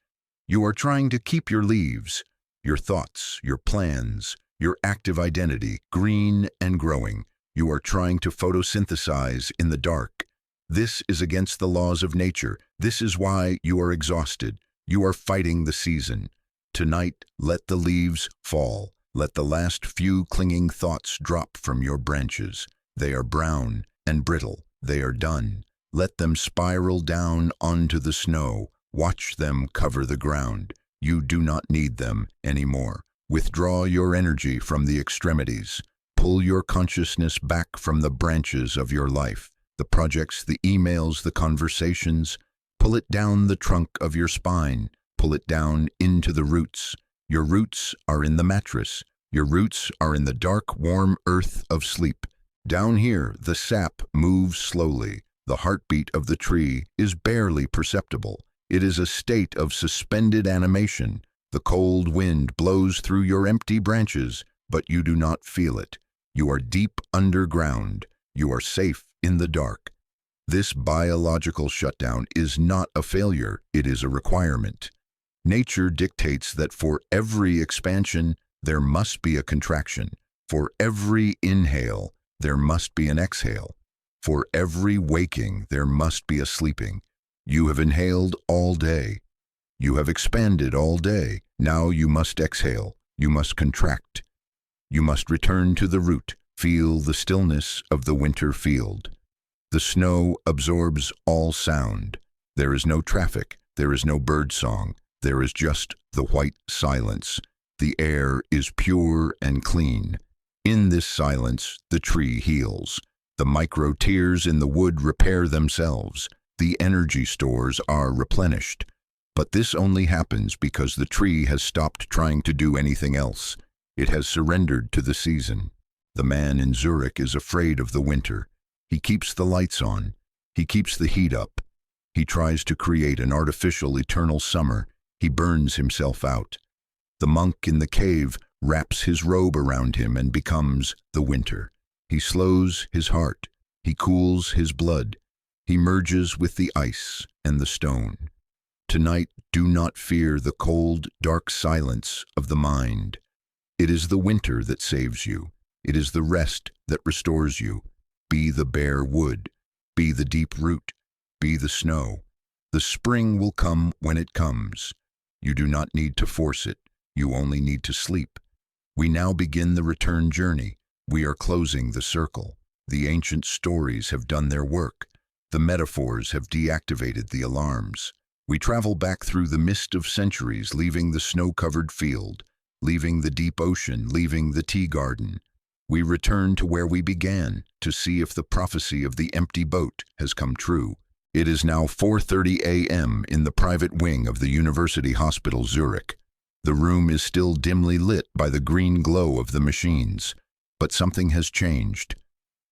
You are trying to keep your leaves, your thoughts, your plans, your active identity green and growing. You are trying to photosynthesize in the dark. This is against the laws of nature. This is why you are exhausted. You are fighting the season. Tonight, let the leaves fall. Let the last few clinging thoughts drop from your branches. They are brown and brittle. They are done. Let them spiral down onto the snow. Watch them cover the ground. You do not need them anymore. Withdraw your energy from the extremities. Pull your consciousness back from the branches of your life. The projects, the emails, the conversations. Pull it down the trunk of your spine. Pull it down into the roots. Your roots are in the mattress. Your roots are in the dark, warm earth of sleep. Down here, the sap moves slowly. The heartbeat of the tree is barely perceptible. It is a state of suspended animation. The cold wind blows through your empty branches, but you do not feel it. You are deep underground. You are safe in the dark. This biological shutdown is not a failure. It is a requirement. Nature dictates that for every expansion, there must be a contraction. For every inhale, there must be an exhale. For every waking, there must be a sleeping. You have inhaled all day. You have expanded all day. Now you must exhale. You must contract. You must return to the root. Feel the stillness of the winter field. The snow absorbs all sound. There is no traffic. There is no bird song. There is just the white silence. The air is pure and clean. In this silence, the tree heals. The micro tears in the wood repair themselves. The energy stores are replenished. But this only happens because the tree has stopped trying to do anything else. It has surrendered to the season. The man in Zurich is afraid of the winter. He keeps the lights on. He keeps the heat up. He tries to create an artificial eternal summer. He burns himself out. The monk in the cave wraps his robe around him and becomes the winter. He slows his heart. He cools his blood. He merges with the ice and the stone. Tonight, do not fear the cold, dark silence of the mind. It is the winter that saves you. It is the rest that restores you. Be the bare wood. Be the deep root. Be the snow. The spring will come when it comes. You do not need to force it. You only need to sleep. We now begin the return journey. We are closing the circle. The ancient stories have done their work. The metaphors have deactivated the alarms. We travel back through the mist of centuries, leaving the snow-covered field, leaving the deep ocean, leaving the tea garden. We return to where we began, to see if the prophecy of the empty boat has come true. It is now 4:30 a.m. in the private wing of the University Hospital Zurich. The room is still dimly lit by the green glow of the machines, but something has changed.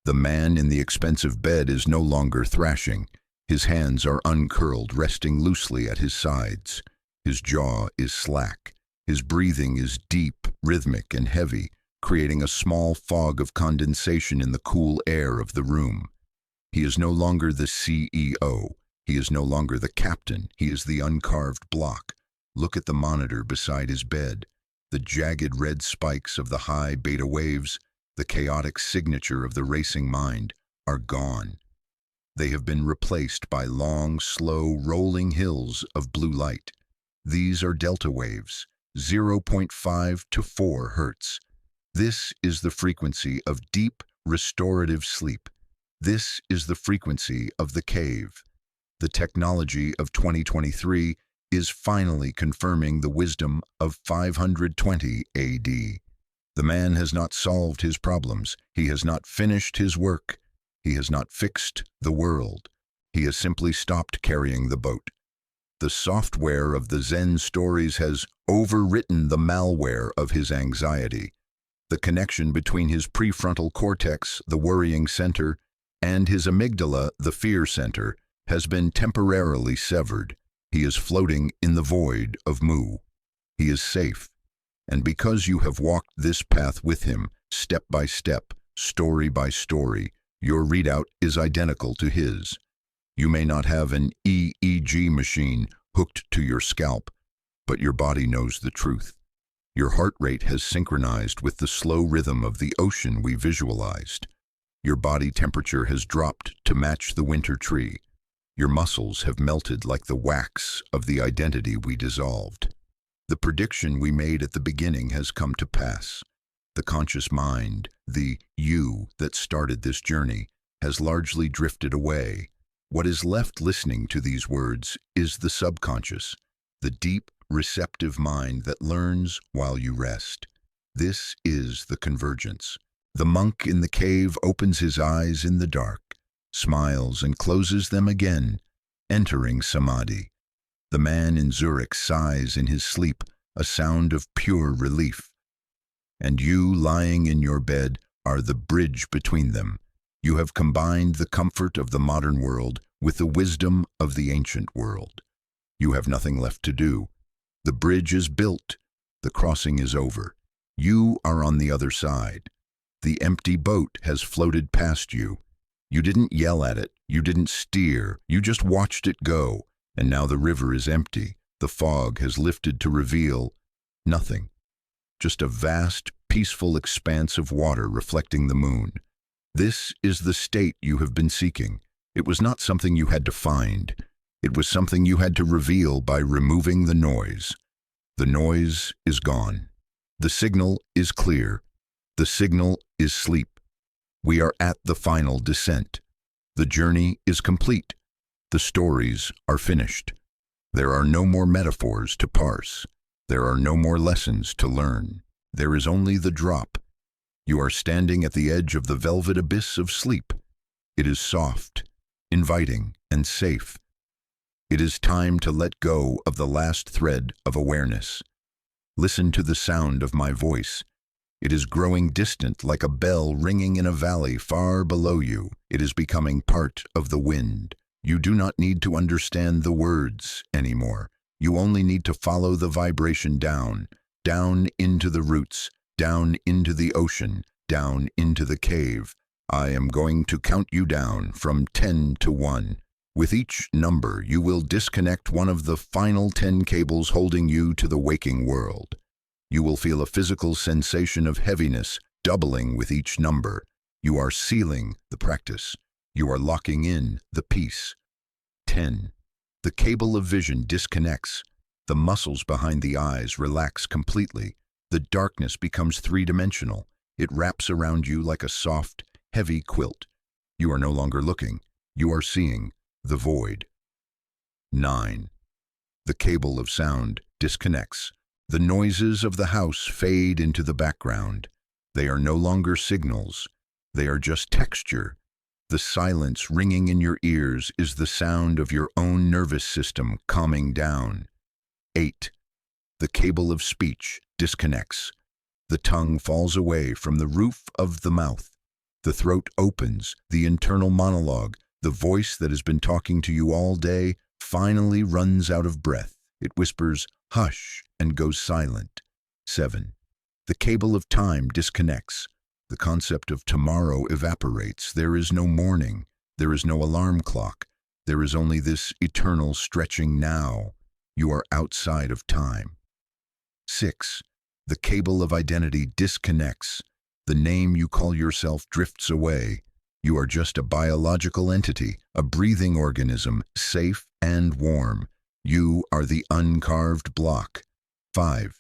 The man in the expensive bed is no longer thrashing. His hands are uncurled, resting loosely at his sides. His jaw is slack. His breathing is deep, rhythmic, and heavy, creating a small fog of condensation in the cool air of the room. He is no longer the CEO. He is no longer the captain. He is the uncarved block. Look at the monitor beside his bed. The jagged red spikes of the high beta waves, the chaotic signature of the racing mind, are gone. They have been replaced by long, slow, rolling hills of blue light. These are delta waves, 0.5 to 4 hertz. This is the frequency of deep, restorative sleep. This is the frequency of the cave. The technology of 2023 is finally confirming the wisdom of 520 AD. The man has not solved his problems. He has not finished his work. He has not fixed the world. He has simply stopped carrying the boat. The software of the Zen stories has overwritten the malware of his anxiety. The connection between his prefrontal cortex, the worrying center, and his amygdala, the fear center, has been temporarily severed. He is floating in the void of Mu. He is safe. And because you have walked this path with him, step by step, story by story, your readout is identical to his. You may not have an EEG machine hooked to your scalp, but your body knows the truth. Your heart rate has synchronized with the slow rhythm of the ocean we visualized. Your body temperature has dropped to match the winter tree. Your muscles have melted like the wax of the identity we dissolved. The prediction we made at the beginning has come to pass. The conscious mind, the you that started this journey, has largely drifted away. What is left listening to these words is the subconscious, the deep, receptive mind that learns while you rest. This is the convergence. The monk in the cave opens his eyes in the dark, smiles and closes them again, entering samadhi. The man in Zurich sighs in his sleep, a sound of pure relief. And you, lying in your bed, are the bridge between them. You have combined the comfort of the modern world with the wisdom of the ancient world. You have nothing left to do. The bridge is built. The crossing is over. You are on the other side. The empty boat has floated past you. You didn't yell at it. You didn't steer. You just watched it go. And now the river is empty. The fog has lifted to reveal nothing. Just a vast, peaceful expanse of water reflecting the moon. This is the state you have been seeking. It was not something you had to find. It was something you had to reveal by removing the noise. The noise is gone. The signal is clear. The signal is sleep. We are at the final descent. The journey is complete. The stories are finished. There are no more metaphors to parse. There are no more lessons to learn. There is only the drop. You are standing at the edge of the velvet abyss of sleep. It is soft, inviting, and safe. It is time to let go of the last thread of awareness. Listen to the sound of my voice. It is growing distant like a bell ringing in a valley far below you. It is becoming part of the wind. You do not need to understand the words anymore. You only need to follow the vibration down. down into the roots, down into the ocean, down into the cave. I am going to count you down from 10 to 1. With each number, you will disconnect one of the final 10 cables holding you to the waking world. You will feel a physical sensation of heaviness doubling with each number. You are sealing the practice. You are locking in the peace. 10. The cable of vision disconnects. The muscles behind the eyes relax completely. The darkness becomes three-dimensional. It wraps around you like a soft, heavy quilt. You are no longer looking. You are seeing the void. 9. The cable of sound disconnects. The noises of the house fade into the background. They are no longer signals. They are just texture. The silence ringing in your ears is the sound of your own nervous system calming down. 8. The cable of speech disconnects. The tongue falls away from the roof of the mouth. The throat opens. The internal monologue, the voice that has been talking to you all day, finally runs out of breath. It whispers, "Hush," and goes silent. 7. The cable of time disconnects. The concept of tomorrow evaporates. There is no morning. There is no alarm clock. There is only this eternal stretching now. You are outside of time. 6. The cable of identity disconnects. The name you call yourself drifts away. You are just a biological entity, a breathing organism, safe and warm. You are the uncarved block. 5.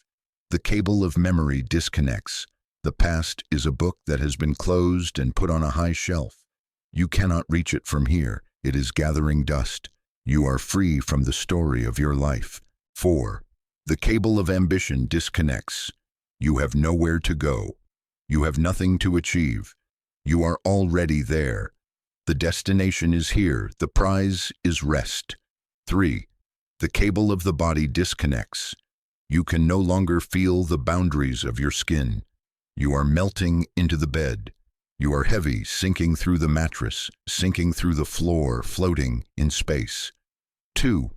The cable of memory disconnects. The past is a book that has been closed and put on a high shelf. You cannot reach it from here. It is gathering dust. You are free from the story of your life. 4. The cable of ambition disconnects. You have nowhere to go. You have nothing to achieve. You are already there. The destination is here. The prize is rest. 3. The cable of the body disconnects. You can no longer feel the boundaries of your skin. You are melting into the bed. You are heavy, sinking through the mattress, sinking through the floor, floating in space. 2.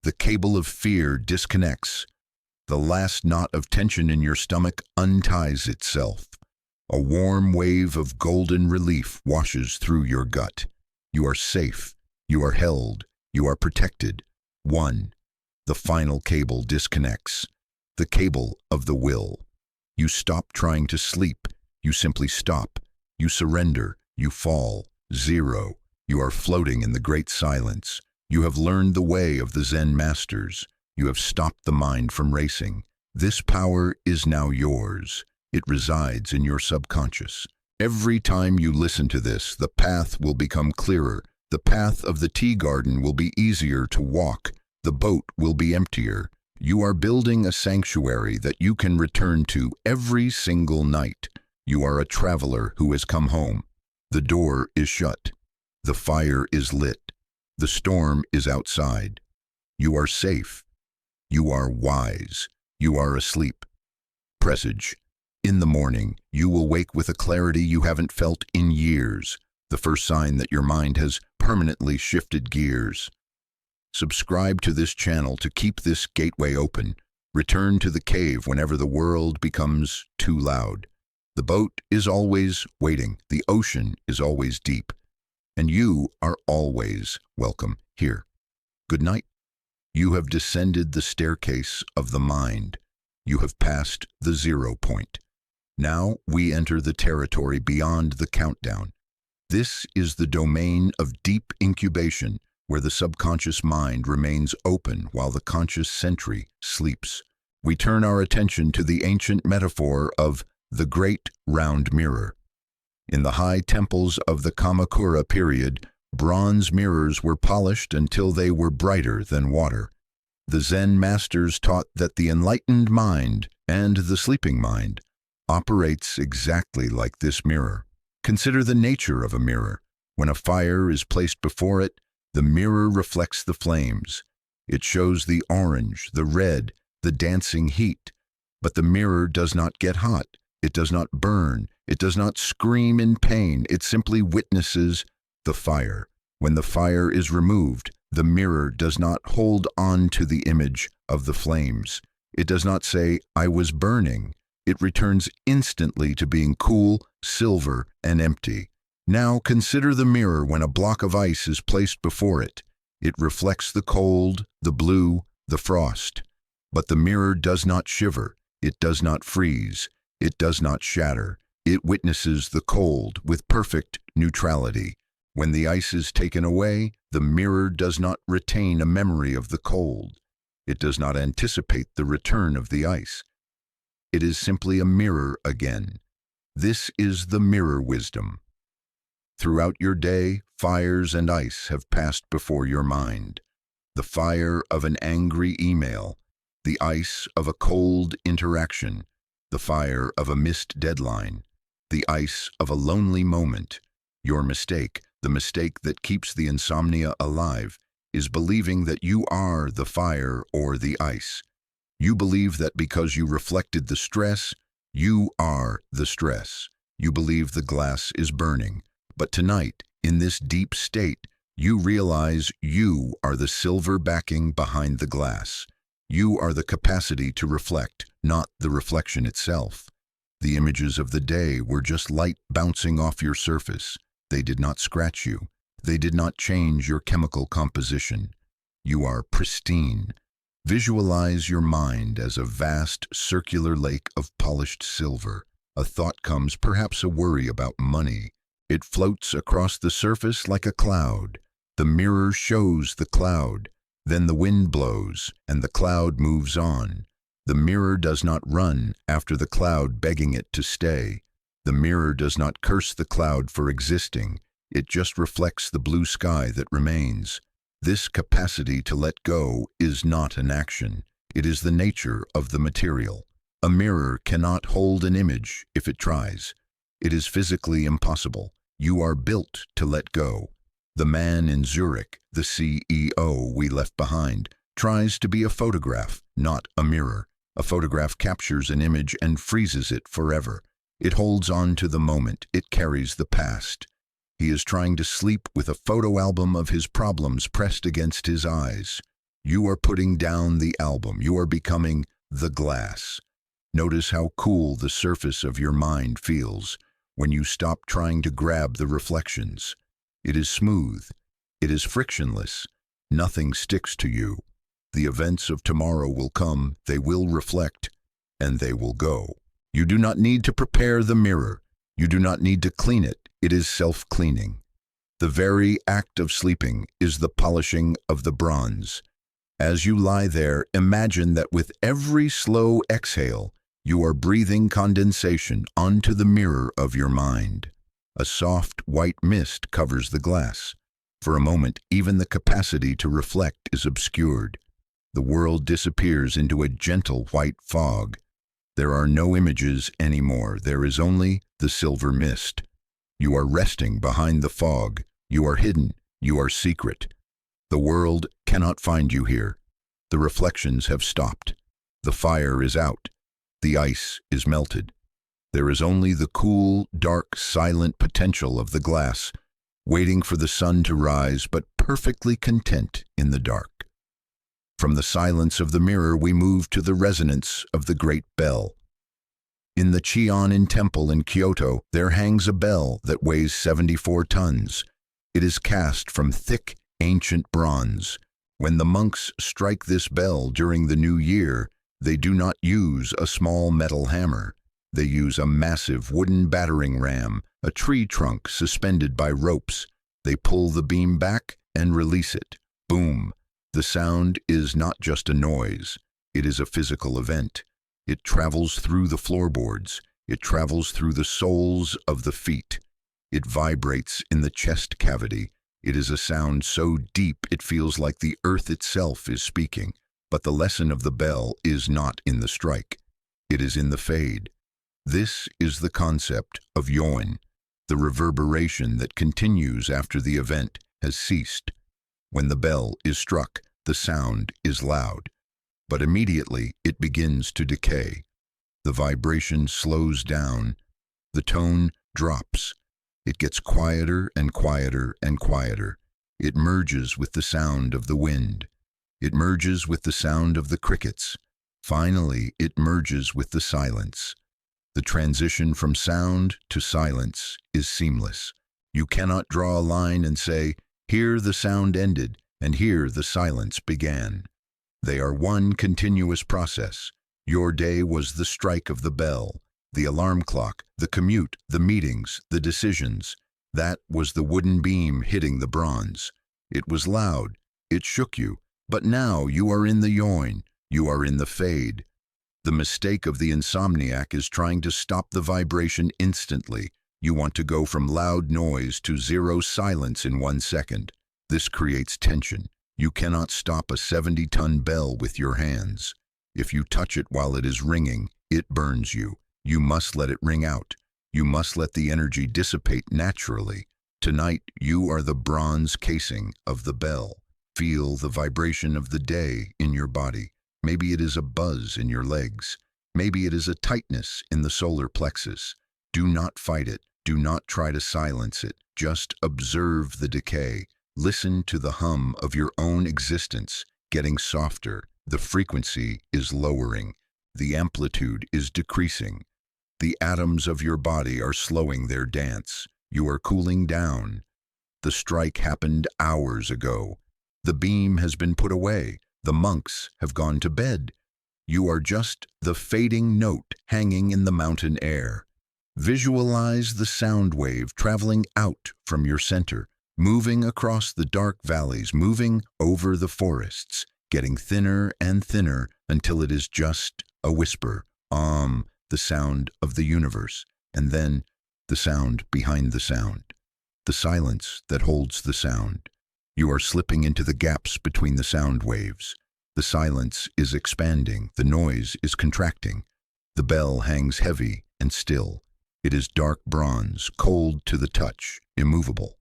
The cable of fear disconnects. The last knot of tension in your stomach unties itself. A warm wave of golden relief washes through your gut. You are safe. You are held. You are protected. 1. The final cable disconnects. The cable of the will. You stop trying to sleep. You simply stop. You surrender. You fall. 0. You are floating in the great silence. You have learned the way of the Zen masters. You have stopped the mind from racing. This power is now yours. It resides in your subconscious. Every time you listen to this, the path will become clearer. The path of the tea garden will be easier to walk. The boat will be emptier. You are building a sanctuary that you can return to every single night. You are a traveler who has come home. The door is shut. The fire is lit. The storm is outside. You are safe. You are wise. You are asleep. Presage. In the morning, you will wake with a clarity you haven't felt in years, the first sign that your mind has permanently shifted gears. Subscribe to this channel to keep this gateway open. Return to the cave whenever the world becomes too loud. The boat is always waiting. The ocean is always deep. And you are always welcome here. Good night. You have descended the staircase of the mind. You have passed the 0 point. Now we enter the territory beyond the countdown. This is the domain of deep incubation, where the subconscious mind remains open while the conscious sentry sleeps. We turn our attention to the ancient metaphor of the great round mirror. In the high temples of the Kamakura period, bronze mirrors were polished until they were brighter than water. The Zen masters taught that the enlightened mind and the sleeping mind operates exactly like this mirror. Consider the nature of a mirror. When a fire is placed before it, the mirror reflects the flames. It shows the orange, the red, the dancing heat. But the mirror does not get hot. It does not burn. It does not scream in pain. It simply witnesses the fire. When the fire is removed, the mirror does not hold on to the image of the flames. It does not say, "I was burning." It returns instantly to being cool, silver, and empty. Now consider the mirror when a block of ice is placed before it. It reflects the cold, the blue, the frost. But the mirror does not shiver. It does not freeze. It does not shatter. It witnesses the cold with perfect neutrality. When the ice is taken away, the mirror does not retain a memory of the cold. It does not anticipate the return of the ice. It is simply a mirror again. This is the mirror wisdom. Throughout your day, fires and ice have passed before your mind. The fire of an angry email, the ice of a cold interaction, the fire of a missed deadline, the ice of a lonely moment. Your mistake, the mistake that keeps the insomnia alive, is believing that you are the fire or the ice. You believe that because you reflected the stress, you are the stress. You believe the glass is burning. But tonight, in this deep state, you realize you are the silver backing behind the glass. You are the capacity to reflect, not the reflection itself. The images of the day were just light bouncing off your surface. They did not scratch you. They did not change your chemical composition. You are pristine. Visualize your mind as a vast circular lake of polished silver. A thought comes, perhaps a worry about money. It floats across the surface like a cloud. The mirror shows the cloud. Then the wind blows, and the cloud moves on. The mirror does not run after the cloud begging it to stay. The mirror does not curse the cloud for existing. It just reflects the blue sky that remains. This capacity to let go is not an action. It is the nature of the material. A mirror cannot hold an image if it tries. It is physically impossible. You are built to let go. The man in Zurich, the CEO we left behind, tries to be a photograph, not a mirror. A photograph captures an image and freezes it forever. It holds on to the moment. It carries the past. He is trying to sleep with a photo album of his problems pressed against his eyes. You are putting down the album. You are becoming the glass. Notice how cool the surface of your mind feels when you stop trying to grab the reflections. It is smooth. It is frictionless. Nothing sticks to you. The events of tomorrow will come, they will reflect, and they will go. You do not need to prepare the mirror. You do not need to clean it. It is self-cleaning. The very act of sleeping is the polishing of the bronze. As you lie there, imagine that with every slow exhale, you are breathing condensation onto the mirror of your mind. A soft white mist covers the glass. For a moment, even the capacity to reflect is obscured. The world disappears into a gentle white fog. There are no images anymore. There is only the silver mist. You are resting behind the fog. You are hidden. You are secret. The world cannot find you here. The reflections have stopped. The fire is out. The ice is melted. There is only the cool, dark, silent potential of the glass, waiting for the sun to rise, but perfectly content in the dark. From the silence of the mirror, we move to the resonance of the great bell. In the Chion Temple in Kyoto, there hangs a bell that weighs 74 tons. It is cast from thick, ancient bronze. When the monks strike this bell during the new year, they do not use a small metal hammer. They use a massive wooden battering ram, a tree trunk suspended by ropes. They pull the beam back and release it. Boom! The sound is not just a noise. It is a physical event. It travels through the floorboards. It travels through the soles of the feet. It vibrates in the chest cavity. It is a sound so deep it feels like the earth itself is speaking. But the lesson of the bell is not in the strike. It is in the fade. This is the concept of yoin, the reverberation that continues after the event has ceased. When the bell is struck, the sound is loud, but immediately it begins to decay. The vibration slows down. The tone drops. It gets quieter and quieter and quieter. It merges with the sound of the wind. It merges with the sound of the crickets. Finally, it merges with the silence. The transition from sound to silence is seamless. You cannot draw a line and say, here the sound ended and here the silence began. They are one continuous process. Your day was the strike of the bell, the alarm clock, the commute, the meetings, the decisions. That was the wooden beam hitting the bronze. It was loud, it shook you, but now you are in the yoin, you are in the fade. The mistake of the insomniac is trying to stop the vibration instantly. You want to go from loud noise to zero silence in 1 second. This creates tension. You cannot stop a 70-ton bell with your hands. If you touch it while it is ringing, it burns you. You must let it ring out. You must let the energy dissipate naturally. Tonight, you are the bronze casing of the bell. Feel the vibration of the day in your body. Maybe it is a buzz in your legs. Maybe it is a tightness in the solar plexus. Do not fight it. Do not try to silence it. Just observe the decay. Listen to the hum of your own existence getting softer. The frequency is lowering. The amplitude is decreasing. The atoms of your body are slowing their dance. You are cooling down. The strike happened hours ago. The beam has been put away. The monks have gone to bed. You are just the fading note hanging in the mountain air. Visualize the sound wave traveling out from your center, moving across the dark valleys, moving over the forests, getting thinner and thinner until it is just a whisper. The sound of the universe, and then the sound behind the sound, the silence that holds the sound. You are slipping into the gaps between the sound waves. The silence is expanding, the noise is contracting. The bell hangs heavy and still. It is dark bronze, cold to the touch, immovable.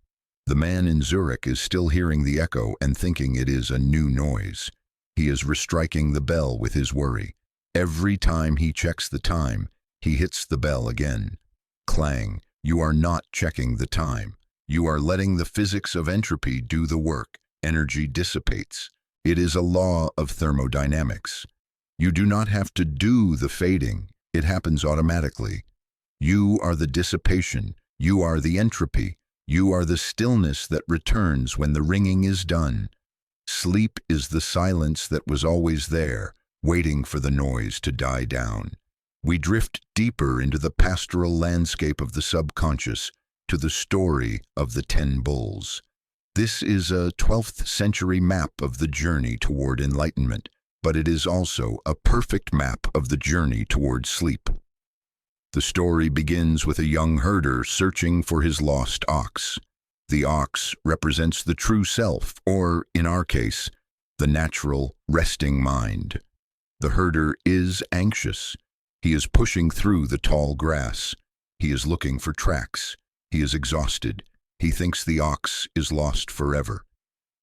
The man in Zurich is still hearing the echo and thinking it is a new noise. He is restriking the bell with his worry. Every time he checks the time, he hits the bell again. Clang. You are not checking the time. You are letting the physics of entropy do the work. Energy dissipates. It is a law of thermodynamics. You do not have to do the fading. It happens automatically. You are the dissipation. You are the entropy. You are the stillness that returns when the ringing is done. Sleep is the silence that was always there, waiting for the noise to die down. We drift deeper into the pastoral landscape of the subconscious, to the story of the 10 bulls. This is a 12th century map of the journey toward enlightenment, but it is also a perfect map of the journey toward sleep. The story begins with a young herder searching for his lost ox. The ox represents the true self, or, in our case, the natural, resting mind. The herder is anxious. He is pushing through the tall grass. He is looking for tracks. He is exhausted. He thinks the ox is lost forever.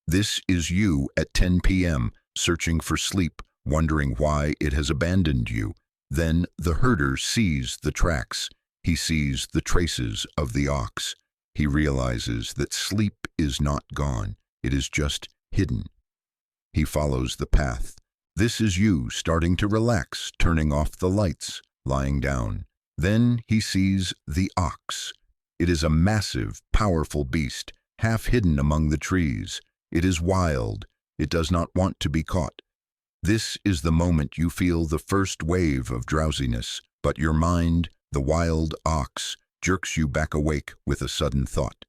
This is you at 10 p.m., searching for sleep, wondering why it has abandoned you. Then the herder sees the tracks. He sees the traces of the ox. He realizes that sleep is not gone. It is just hidden. He follows the path. This is you starting to relax, turning off the lights, lying down. Then he sees the ox. It is a massive, powerful beast, half hidden among the trees. It is wild. It does not want to be caught. This is the moment you feel the first wave of drowsiness, but your mind, the wild ox, jerks you back awake with a sudden thought.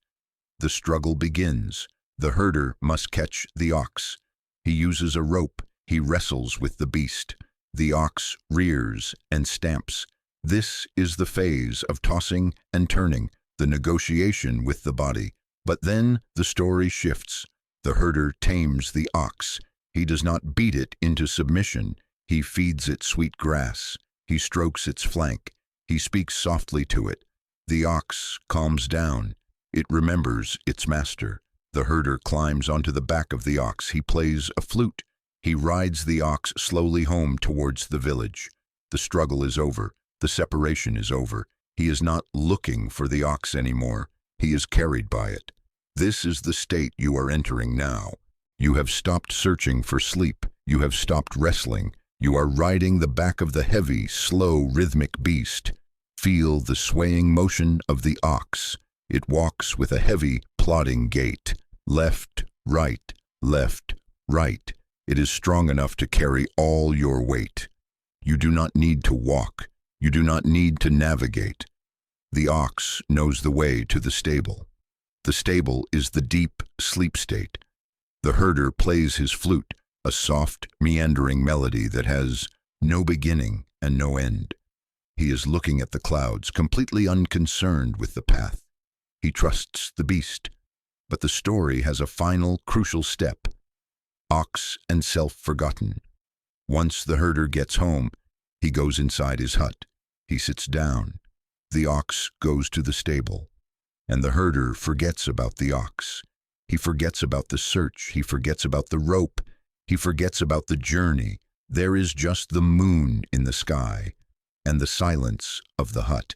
The struggle begins. The herder must catch the ox. He uses a rope. He wrestles with the beast. The ox rears and stamps. This is the phase of tossing and turning, the negotiation with the body. But then the story shifts. The herder tames the ox. He does not beat it into submission. He feeds it sweet grass. He strokes its flank. He speaks softly to it. The ox calms down. It remembers its master. The herder climbs onto the back of the ox. He plays a flute. He rides the ox slowly home towards the village. The struggle is over. The separation is over. He is not looking for the ox anymore. He is carried by it. This is the state you are entering now. You have stopped searching for sleep. You have stopped wrestling. You are riding the back of the heavy, slow, rhythmic beast. Feel the swaying motion of the ox. It walks with a heavy, plodding gait. Left, right, left, right. It is strong enough to carry all your weight. You do not need to walk. You do not need to navigate. The ox knows the way to the stable. The stable is the deep sleep state. The herder plays his flute, a soft, meandering melody that has no beginning and no end. He is looking at the clouds, completely unconcerned with the path. He trusts the beast. But the story has a final, crucial step. Ox and self-forgotten. Once the herder gets home, he goes inside his hut. He sits down. The ox goes to the stable. And the herder forgets about the ox. He forgets about the search. He forgets about the rope. He forgets about the journey. There is just the moon in the sky and the silence of the hut.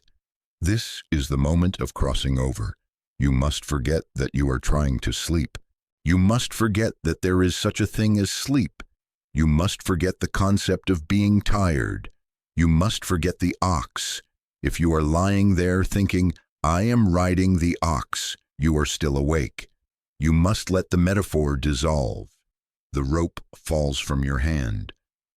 This is the moment of crossing over. You must forget that you are trying to sleep. You must forget that there is such a thing as sleep. You must forget the concept of being tired. You must forget the ox. If you are lying there thinking, I am riding the ox, you are still awake. You must let the metaphor dissolve. The rope falls from your hand.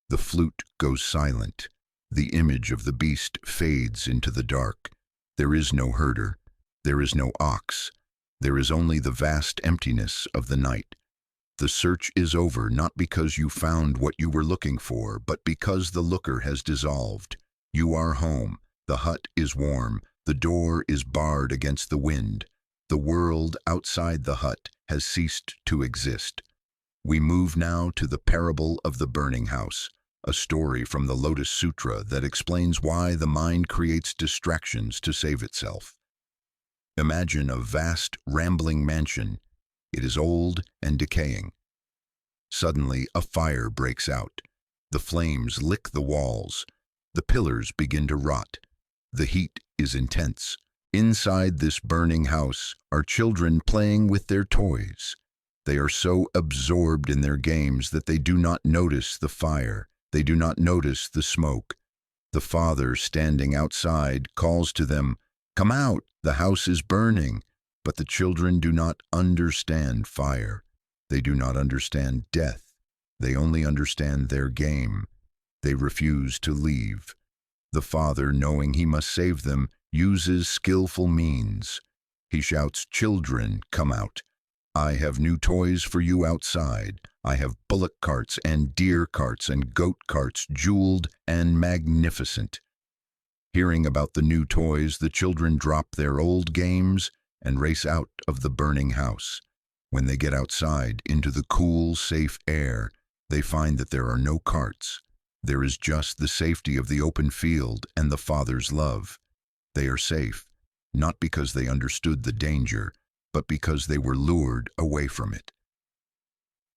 The flute goes silent. The image of the beast fades into the dark. There is no herder. There is no ox. There is only the vast emptiness of the night. The search is over not because you found what you were looking for, but because the looker has dissolved. You are home. The hut is warm. The door is barred against the wind. The world outside the hut has ceased to exist. We move now to the parable of the burning house, a story from the Lotus Sutra that explains why the mind creates distractions to save itself. Imagine a vast, rambling mansion. It is old and decaying. Suddenly, a fire breaks out. The flames lick the walls. The pillars begin to rot. The heat is intense. Inside this burning house are children playing with their toys. They are so absorbed in their games that they do not notice the fire. They do not notice the smoke. The father, standing outside, calls to them, "Come out, the house is burning." But the children do not understand fire. They do not understand death. They only understand their game. They refuse to leave. The father, knowing he must save them, uses skillful means. He shouts, "Children, come out. I have new toys for you outside. I have bullock carts and deer carts and goat carts, jeweled and magnificent." Hearing about the new toys, the children drop their old games and race out of the burning house. When they get outside into the cool, safe air, they find that there are no carts. There is just the safety of the open field and the Father's love. They are safe, not because they understood the danger, but because they were lured away from it.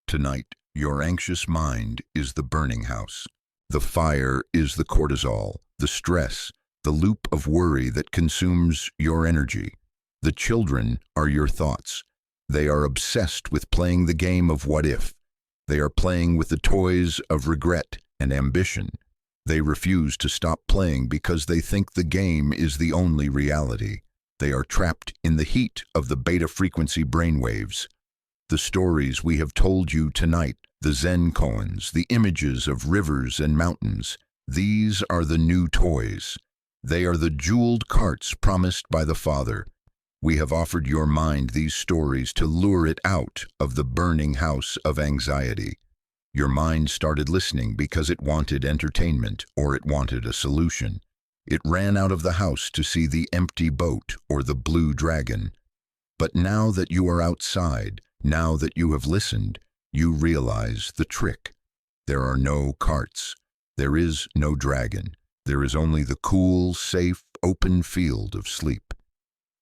Tonight, your anxious mind is the burning house. The fire is the cortisol, the stress, the loop of worry that consumes your energy. The children are your thoughts. They are obsessed with playing the game of what if. They are playing with the toys of regret and ambition. They refuse to stop playing because they think the game is the only reality. They are trapped in the heat of the beta-frequency brainwaves. The stories we have told you tonight, the Zen koans, the images of rivers and mountains, these are the new toys. They are the jeweled carts promised by the Father. We have offered your mind these stories to lure it out of the burning house of anxiety. Your mind started listening because it wanted entertainment or it wanted a solution. It ran out of the house to see the empty boat or the blue dragon. But now that you are outside, now that you have listened, you realize the trick. There are no carts. There is no dragon. There is only the cool, safe, open field of sleep.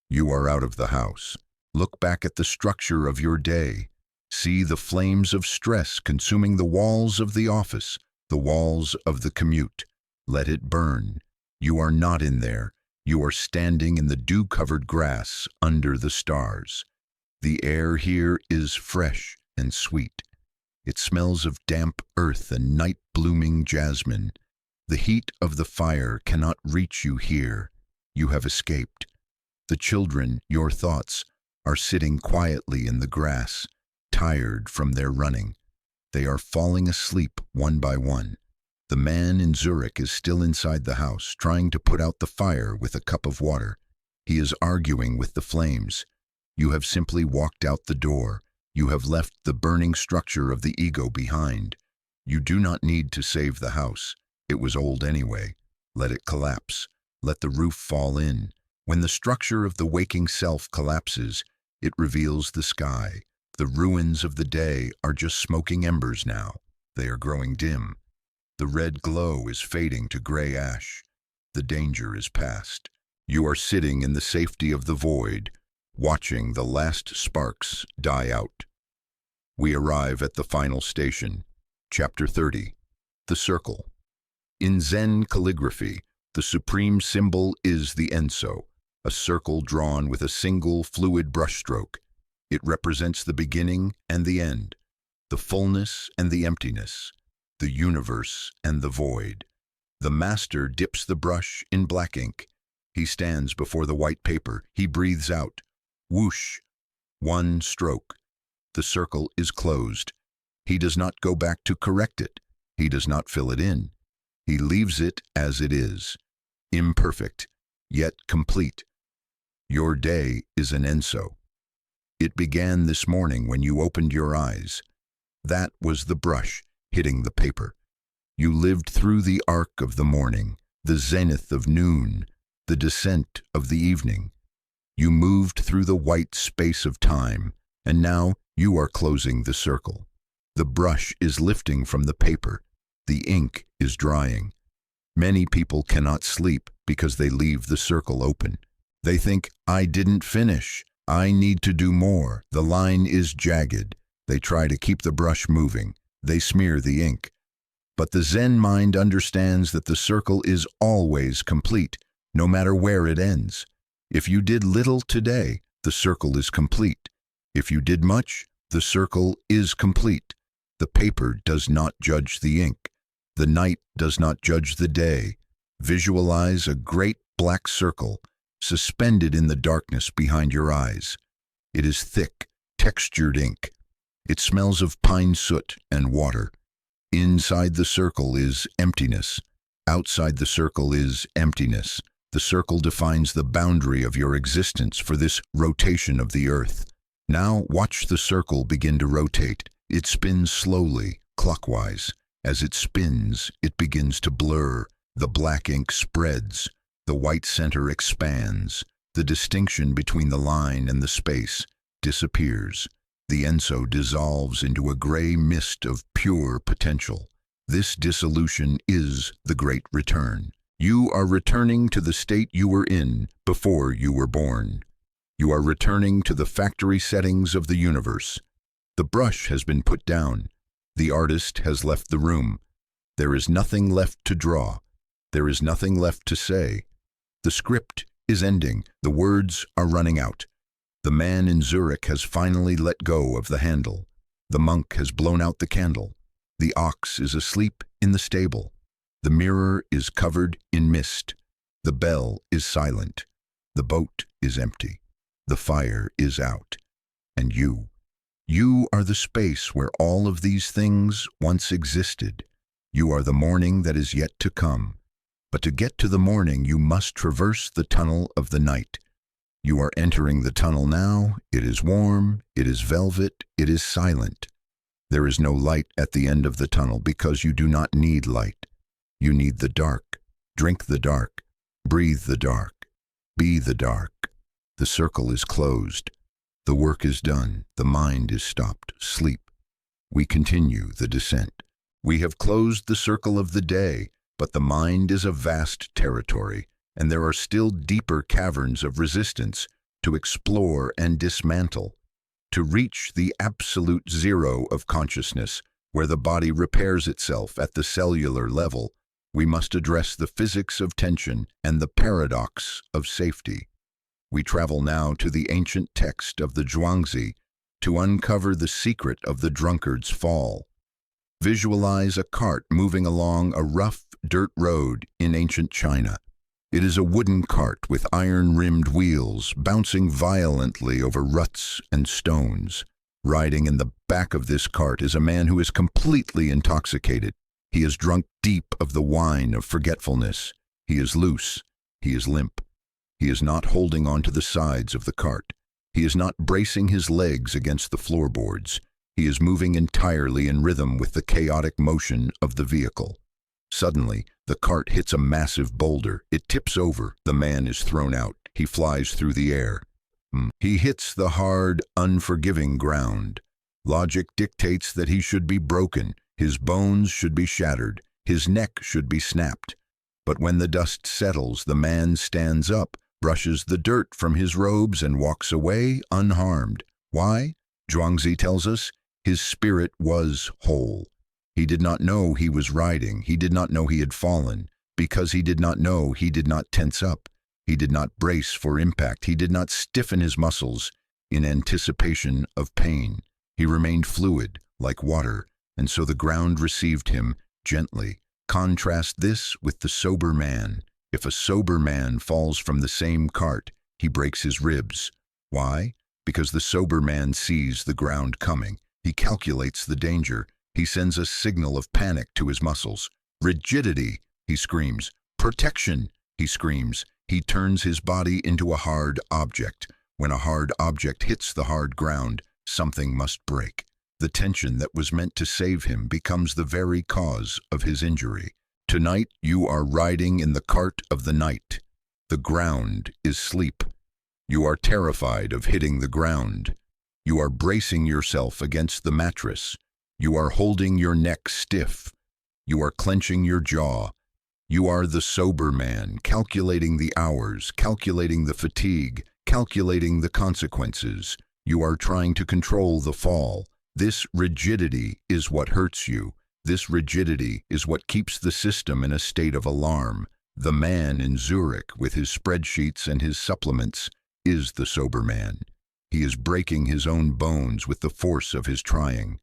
You are out of the house. Look back at the structure of your day. See the flames of stress consuming the walls of the office, the walls of the commute. Let it burn. You are not in there. You are standing in the dew-covered grass under the stars. The air here is fresh and sweet. It smells of damp earth and night-blooming jasmine. The heat of the fire cannot reach you here. You have escaped. The children, your thoughts, are sitting quietly in the grass, tired from their running. They are falling asleep one by one. The man in Zurich is still inside the house, trying to put out the fire with a cup of water. He is arguing with the flames. You have simply walked out the door. You have left the burning structure of the ego behind. You do not need to save the house. It was old anyway. Let it collapse. Let the roof fall in. When the structure of the waking self collapses, it reveals the sky. The ruins of the day are just smoking embers now. They are growing dim. The red glow is fading to gray ash. The danger is past. You are sitting in the safety of the void, watching the last sparks die out. We arrive at the final station. Chapter 30. The Circle. In Zen calligraphy, the supreme symbol is the Enso, a circle drawn with a single fluid brushstroke. It represents the beginning and the end, the fullness and the emptiness, the universe and the void. The master dips the brush in black ink. He stands before the white paper. He breathes out. Whoosh! One stroke. The circle is closed. He does not go back to correct it. He does not fill it in. He leaves it as it is, imperfect, yet complete. Your day is an Enso. It began this morning when you opened your eyes. That was the brush hitting the paper. You lived through the arc of the morning, the zenith of noon, the descent of the evening. You moved through the white space of time, and now you are closing the circle. The brush is lifting from the paper. The ink is drying. Many people cannot sleep because they leave the circle open. They think, I didn't finish. I need to do more. The line is jagged. They try to keep the brush moving. They smear the ink. But the Zen mind understands that the circle is always complete, no matter where it ends. If you did little today, the circle is complete. If you did much, the circle is complete. The paper does not judge the ink. The night does not judge the day. Visualize a great black circle suspended in the darkness behind your eyes. It is thick, textured ink. It smells of pine soot and water. Inside the circle is emptiness. Outside the circle is emptiness. The circle defines the boundary of your existence for this rotation of the earth. Now watch the circle begin to rotate. It spins slowly, clockwise. As it spins, it begins to blur. The black ink spreads. The white center expands. The distinction between the line and the space disappears. The Enso dissolves into a gray mist of pure potential. This dissolution is the great return. You are returning to the state you were in before you were born. You are returning to the factory settings of the universe. The brush has been put down. The artist has left the room. There is nothing left to draw. There is nothing left to say. The script is ending. The words are running out. The man in Zurich has finally let go of the handle. The monk has blown out the candle. The ox is asleep in the stable. The mirror is covered in mist. The bell is silent. The boat is empty. The fire is out. And you are the space where all of these things once existed. You are the morning that is yet to come. But to get to the morning, you must traverse the tunnel of the night. You are entering the tunnel now. It is warm. It is velvet. It is silent. There is no light at the end of the tunnel because you do not need light. You need the dark. Drink the dark. Breathe the dark. Be the dark. The circle is closed. The work is done. The mind is stopped. Sleep. We continue the descent. We have closed the circle of the day, but the mind is a vast territory, and there are still deeper caverns of resistance to explore and dismantle. To reach the absolute zero of consciousness, where the body repairs itself at the cellular level, we must address the physics of tension and the paradox of safety. We travel now to the ancient text of the Zhuangzi to uncover the secret of the drunkard's fall. Visualize a cart moving along a rough dirt road in ancient China. It is a wooden cart with iron-rimmed wheels bouncing violently over ruts and stones. Riding in the back of this cart is a man who is completely intoxicated. He is drunk deep of the wine of forgetfulness. He is loose. He is limp. He is not holding on to the sides of the cart. He is not bracing his legs against the floorboards. He is moving entirely in rhythm with the chaotic motion of the vehicle. Suddenly, the cart hits a massive boulder. It tips over. The man is thrown out. He flies through the air. He hits the hard, unforgiving ground. Logic dictates that he should be broken. His bones should be shattered. His neck should be snapped. But when the dust settles, the man stands up, brushes the dirt from his robes, and walks away unharmed. Why? Zhuangzi tells us, his spirit was whole. He did not know he was riding. He did not know he had fallen. Because he did not know, he did not tense up. He did not brace for impact. He did not stiffen his muscles in anticipation of pain. He remained fluid, like water, and so the ground received him gently. Contrast this with the sober man. If a sober man falls from the same cart, he breaks his ribs. Why? Because the sober man sees the ground coming. He calculates the danger. He sends a signal of panic to his muscles. Rigidity, he screams. Protection, he screams. He turns his body into a hard object. When a hard object hits the hard ground, something must break. The tension that was meant to save him becomes the very cause of his injury. Tonight you are riding in the cart of the night. The ground is sleep. You are terrified of hitting the ground. You are bracing yourself against the mattress. You are holding your neck stiff. You are clenching your jaw. You are the sober man, calculating the hours, calculating the fatigue, calculating the consequences. You are trying to control the fall. This rigidity is what hurts you. This rigidity is what keeps the system in a state of alarm. The man in Zurich, with his spreadsheets and his supplements, is the sober man. He is breaking his own bones with the force of his trying.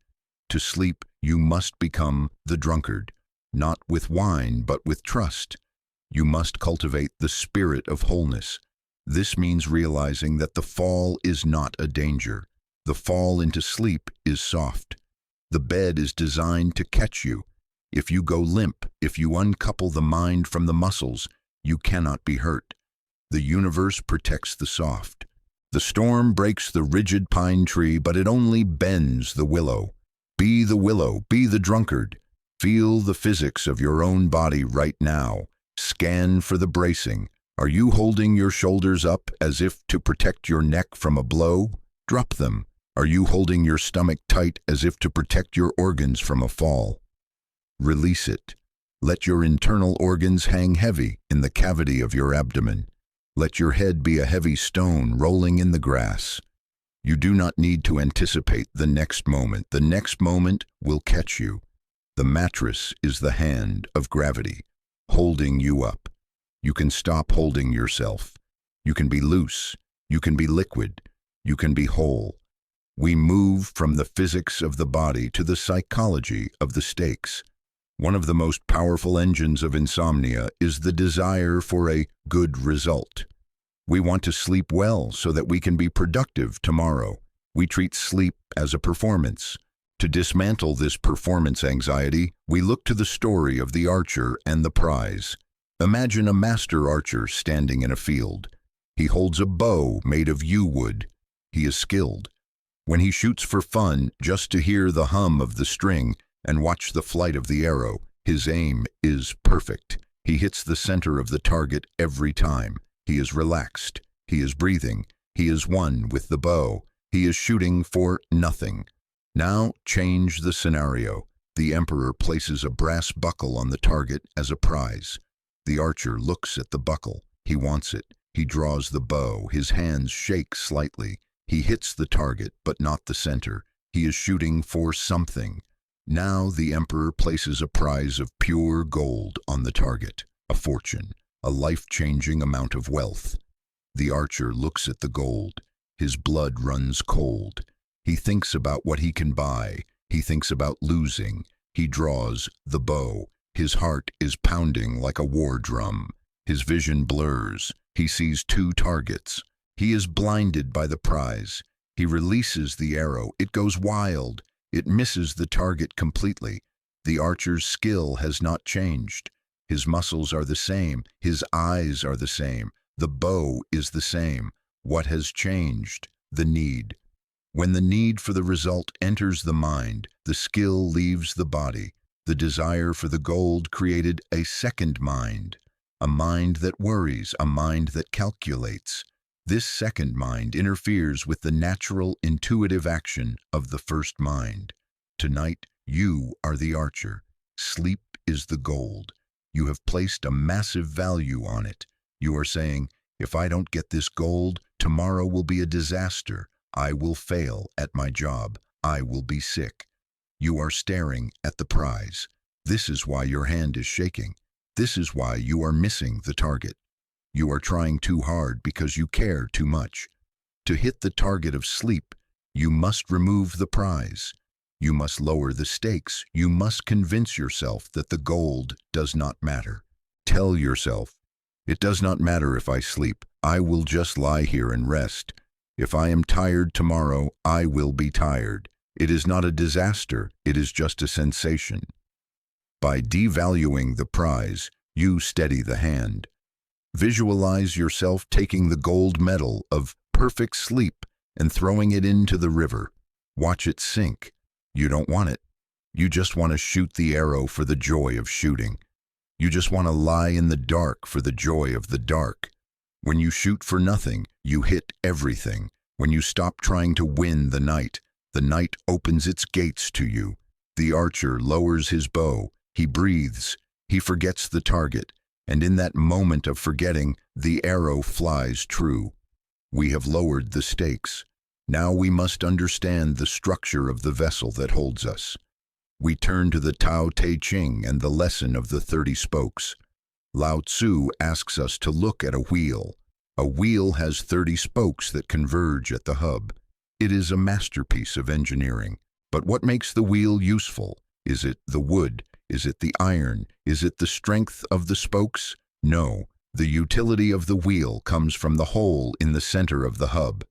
To sleep, you must become the drunkard, not with wine, but with trust. You must cultivate the spirit of wholeness. This means realizing that the fall is not a danger. The fall into sleep is soft. The bed is designed to catch you. If you go limp, if you uncouple the mind from the muscles, you cannot be hurt. The universe protects the soft. The storm breaks the rigid pine tree, but it only bends the willow. Be the willow, be the drunkard. Feel the physics of your own body right now. Scan for the bracing. Are you holding your shoulders up as if to protect your neck from a blow? Drop them. Are you holding your stomach tight as if to protect your organs from a fall? Release it. Let your internal organs hang heavy in the cavity of your abdomen. Let your head be a heavy stone rolling in the grass. You do not need to anticipate the next moment. The next moment will catch you. The mattress is the hand of gravity, holding you up. You can stop holding yourself. You can be loose. You can be liquid. You can be whole. We move from the physics of the body to the psychology of the stakes. One of the most powerful engines of insomnia is the desire for a good result. We want to sleep well so that we can be productive tomorrow. We treat sleep as a performance. To dismantle this performance anxiety, we look to the story of the archer and the prize. Imagine a master archer standing in a field. He holds a bow made of yew wood. He is skilled. When he shoots for fun, just to hear the hum of the string and watch the flight of the arrow, his aim is perfect. He hits the center of the target every time. He is relaxed. He is breathing. He is one with the bow. He is shooting for nothing. Now change the scenario. The emperor places a brass buckle on the target as a prize. The archer looks at the buckle. He wants it. He draws the bow. His hands shake slightly. He hits the target, but not the center. He is shooting for something. Now the emperor places a prize of pure gold on the target, a fortune, a life-changing amount of wealth. The archer looks at the gold. His blood runs cold. He thinks about what he can buy. He thinks about losing. He draws the bow. His heart is pounding like a war drum. His vision blurs. He sees two targets. He is blinded by the prize. He releases the arrow. It goes wild. It misses the target completely. The archer's skill has not changed. His muscles are the same. His eyes are the same. The bow is the same. What has changed? The need. When the need for the result enters the mind, the skill leaves the body. The desire for the gold created a second mind, a mind that worries, a mind that calculates. This second mind interferes with the natural, intuitive action of the first mind. Tonight, you are the archer. Sleep is the gold. You have placed a massive value on it. You are saying, if I don't get this gold, tomorrow will be a disaster. I will fail at my job. I will be sick. You are staring at the prize. This is why your hand is shaking. This is why you are missing the target. You are trying too hard because you care too much. To hit the target of sleep, you must remove the prize. You must lower the stakes. You must convince yourself that the gold does not matter. Tell yourself, it does not matter if I sleep. I will just lie here and rest. If I am tired tomorrow, I will be tired. It is not a disaster. It is just a sensation. By devaluing the prize, you steady the hand. Visualize yourself taking the gold medal of perfect sleep and throwing it into the river. Watch it sink. You don't want it. You just want to shoot the arrow for the joy of shooting. You just want to lie in the dark for the joy of the dark. When you shoot for nothing, you hit everything. When you stop trying to win the night opens its gates to you. The archer lowers his bow. He breathes. He forgets the target. And in that moment of forgetting, the arrow flies true. We have lowered the stakes. Now we must understand the structure of the vessel that holds us. We turn to the Tao Te Ching and the lesson of the 30 spokes. Lao Tzu asks us to look at a wheel. A wheel has 30 spokes that converge at the hub. It is a masterpiece of engineering. But what makes the wheel useful? Is it the wood? Is it the iron? Is it the strength of the spokes? No. The utility of the wheel comes from the hole in the center of the hub.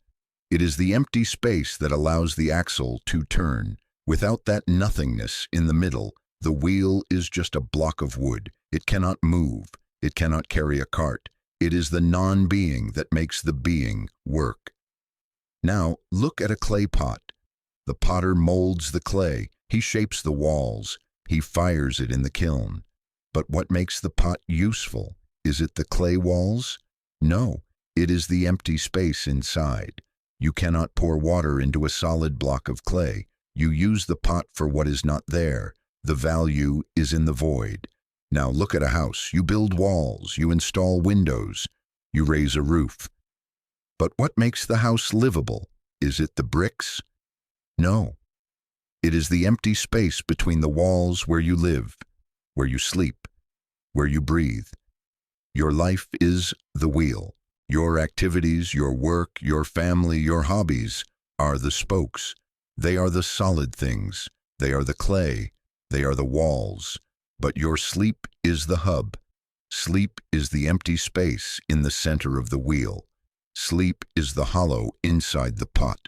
It is the empty space that allows the axle to turn. Without that nothingness in the middle, the wheel is just a block of wood. It cannot move. It cannot carry a cart. It is the non-being that makes the being work. Now, look at a clay pot. The potter molds the clay. He shapes the walls. He fires it in the kiln. But what makes the pot useful? Is it the clay walls? No, it is the empty space inside. You cannot pour water into a solid block of clay. You use the pot for what is not there. The value is in the void. Now look at a house. You build walls. You install windows. You raise a roof. But what makes the house livable? Is it the bricks? No. It is the empty space between the walls where you live, where you sleep, where you breathe. Your life is the wheel. Your activities, your work, your family, your hobbies are the spokes. They are the solid things. They are the clay. They are the walls. But your sleep is the hub. Sleep is the empty space in the center of the wheel. Sleep is the hollow inside the pot.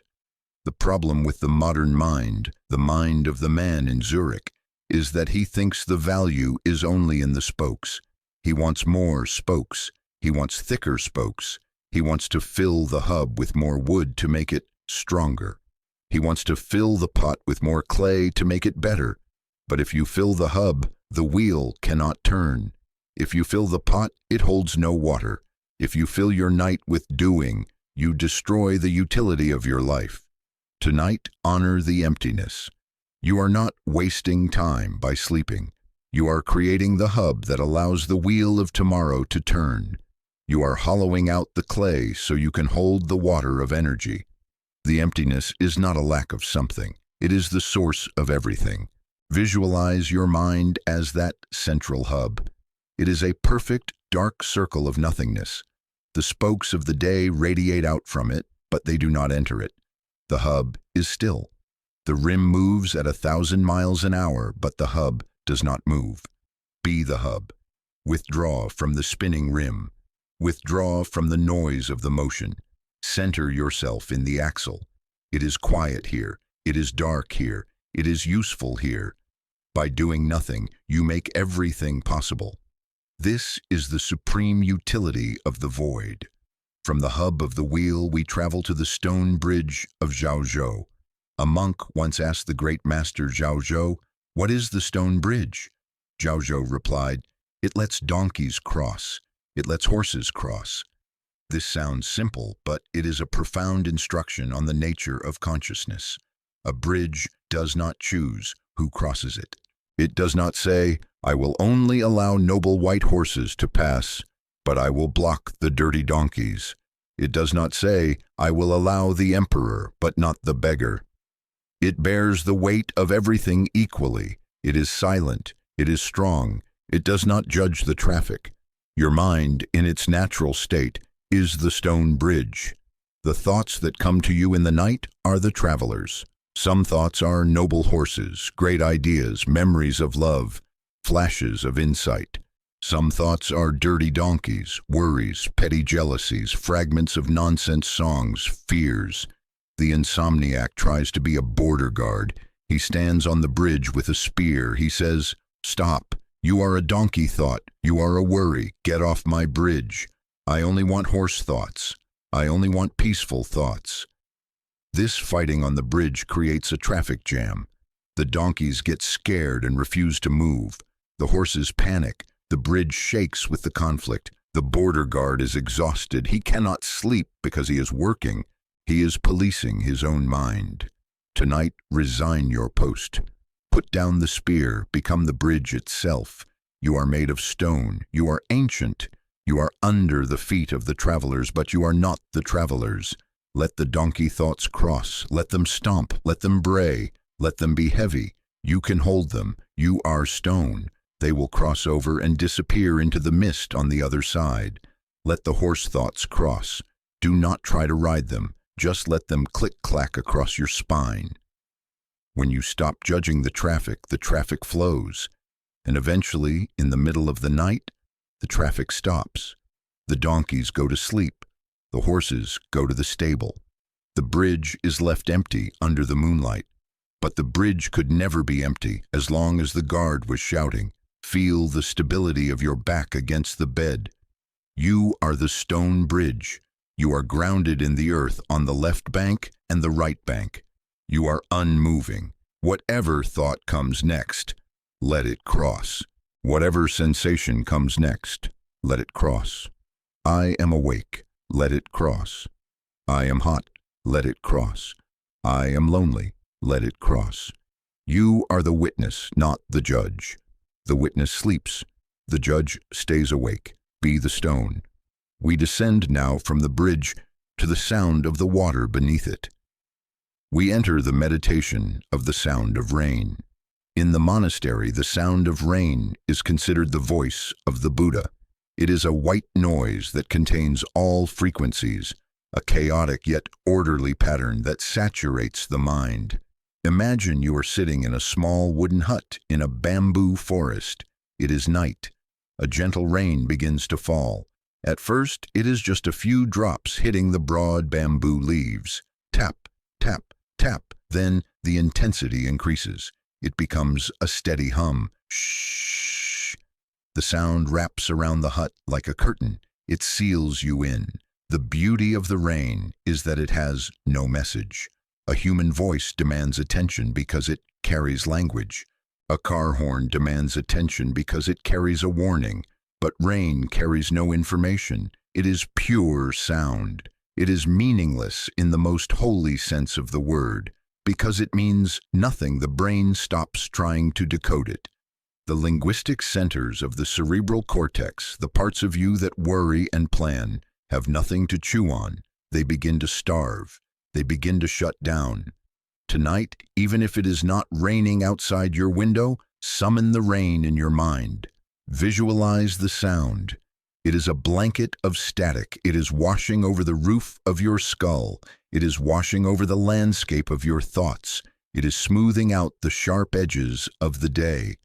The problem with the modern mind, the mind of the man in Zurich, is that he thinks the value is only in the spokes. He wants more spokes. He wants thicker spokes. He wants to fill the hub with more wood to make it stronger. He wants to fill the pot with more clay to make it better. But if you fill the hub, the wheel cannot turn. If you fill the pot, it holds no water. If you fill your night with doing, you destroy the utility of your life. Tonight, honor the emptiness. You are not wasting time by sleeping. You are creating the hub that allows the wheel of tomorrow to turn. You are hollowing out the clay so you can hold the water of energy. The emptiness is not a lack of something. It is the source of everything. Visualize your mind as that central hub. It is a perfect, dark circle of nothingness. The spokes of the day radiate out from it, but they do not enter it. The hub is still. The rim moves at 1,000 miles an hour, but the hub does not move. Be the hub. Withdraw from the spinning rim. Withdraw from the noise of the motion. Center yourself in the axle. It is quiet here. It is dark here. It is useful here. By doing nothing, you make everything possible. This is the supreme utility of the void. From the hub of the wheel, we travel to the stone bridge of Zhaozhou. A monk once asked the great master Zhaozhou, "What is the stone bridge?" Zhaozhou replied, "It lets donkeys cross. It lets horses cross." This sounds simple, but it is a profound instruction on the nature of consciousness. A bridge does not choose who crosses it. It does not say, "I will only allow noble white horses to pass, but I will block the dirty donkeys." It does not say, "I will allow the emperor, but not the beggar." It bears the weight of everything equally. It is silent. It is strong. It does not judge the traffic. Your mind, in its natural state, is the stone bridge. The thoughts that come to you in the night are the travelers. Some thoughts are noble horses, great ideas, memories of love, flashes of insight. Some thoughts are dirty donkeys, worries, petty jealousies, fragments of nonsense songs, fears. The insomniac tries to be a border guard. He stands on the bridge with a spear. He says, "Stop. You are a donkey thought. You are a worry. Get off my bridge. I only want horse thoughts. I only want peaceful thoughts." This fighting on the bridge creates a traffic jam. The donkeys get scared and refuse to move. The horses panic. The bridge shakes with the conflict. The border guard is exhausted. He cannot sleep because he is working. He is policing his own mind. Tonight, resign your post. Put down the spear. Become the bridge itself. You are made of stone. You are ancient. You are under the feet of the travelers, but you are not the travelers. Let the donkey thoughts cross. Let them stomp. Let them bray. Let them be heavy. You can hold them. You are stone. They will cross over and disappear into the mist on the other side. Let the horse thoughts cross. Do not try to ride them. Just let them click-clack across your spine. When you stop judging the traffic flows. And eventually, in the middle of the night, the traffic stops. The donkeys go to sleep. The horses go to the stable. The bridge is left empty under the moonlight. But the bridge could never be empty as long as the guard was shouting. Feel the stability of your back against the bed. You are the stone bridge. You are grounded in the earth on the left bank and the right bank. You are unmoving. Whatever thought comes next, let it cross. Whatever sensation comes next, let it cross. I am awake. Let it cross. I am hot. Let it cross. I am lonely. Let it cross. You are the witness, not the judge. The witness sleeps. The judge stays awake. Be the stone. We descend now from the bridge to the sound of the water beneath it. We enter the meditation of the sound of rain. In the monastery, the sound of rain is considered the voice of the Buddha. It is a white noise that contains all frequencies, a chaotic yet orderly pattern that saturates the mind. Imagine you are sitting in a small wooden hut in a bamboo forest. It is night. A gentle rain begins to fall. At first, it is just a few drops hitting the broad bamboo leaves. Tap, tap, tap. Then the intensity increases. It becomes a steady hum. Shh. The sound wraps around the hut like a curtain. It seals you in. The beauty of the rain is that it has no message. A human voice demands attention because it carries language. A car horn demands attention because it carries a warning. But rain carries no information. It is pure sound. It is meaningless in the most holy sense of the word. Because it means nothing, the brain stops trying to decode it. The linguistic centers of the cerebral cortex, the parts of you that worry and plan, have nothing to chew on. They begin to starve. They begin to shut down. Tonight, even if it is not raining outside your window, summon the rain in your mind. Visualize the sound. It is a blanket of static. It is washing over the roof of your skull. It is washing over the landscape of your thoughts. It is smoothing out the sharp edges of the day.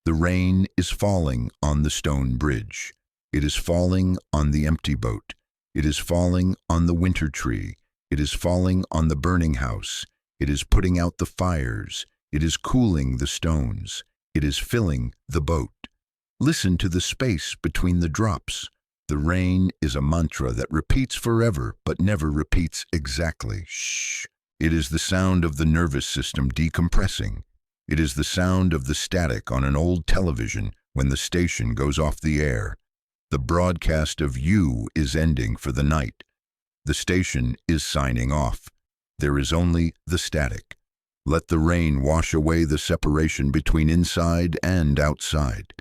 The rain is falling on the stone bridge. It is falling on the empty boat. It is falling on the winter tree. It is falling on the burning house. It is putting out the fires. It is cooling the stones. It is filling the boat. Listen to the space between the drops. The rain is a mantra that repeats forever but never repeats exactly. Shh. It is the sound of the nervous system decompressing. It is the sound of the static on an old television when the station goes off the air. The broadcast of you is ending for the night. The station is signing off. There is only the static. Let the rain wash away the separation between inside and outside.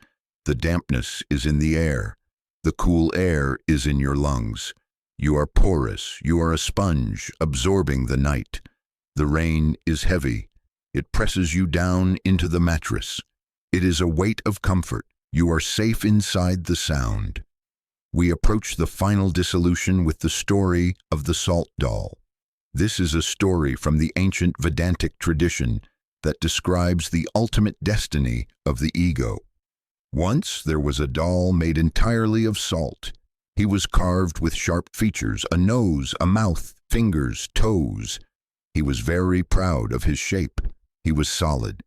The dampness is in the air. The cool air is in your lungs. You are porous. You are a sponge absorbing the night. The rain is heavy. It presses you down into the mattress. It is a weight of comfort. You are safe inside the sound. We approach the final dissolution with the story of the salt doll. This is a story from the ancient Vedantic tradition that describes the ultimate destiny of the ego. Once there was a doll made entirely of salt. He was carved with sharp features, a nose, a mouth, fingers, toes. He was very proud of his shape. He was solid.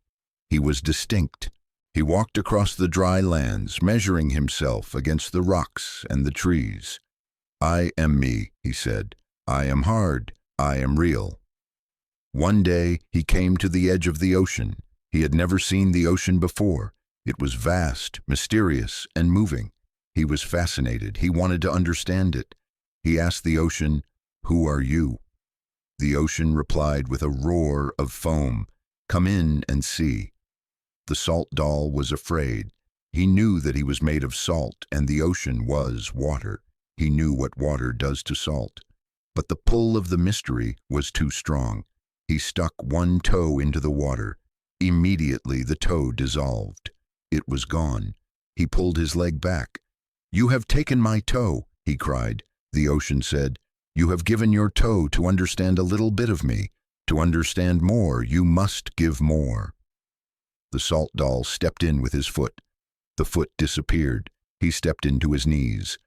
He was distinct. He walked across the dry lands, measuring himself against the rocks and the trees. "I am me," he said. "I am hard. I am real." One day he came to the edge of the ocean. He had never seen the ocean before. It was vast, mysterious, and moving. He was fascinated. He wanted to understand it. He asked the ocean, "Who are you?" The ocean replied with a roar of foam, "Come in and see." The salt doll was afraid. He knew that he was made of salt, and the ocean was water. He knew what water does to salt. But the pull of the mystery was too strong. He stuck one toe into the water. Immediately the toe dissolved. It was gone. He pulled his leg back. "You have taken my toe," he cried. The ocean said, "You have given your toe to understand a little bit of me. To understand more, you must give more." The salt doll stepped in with his foot. The foot disappeared. He stepped into his knees.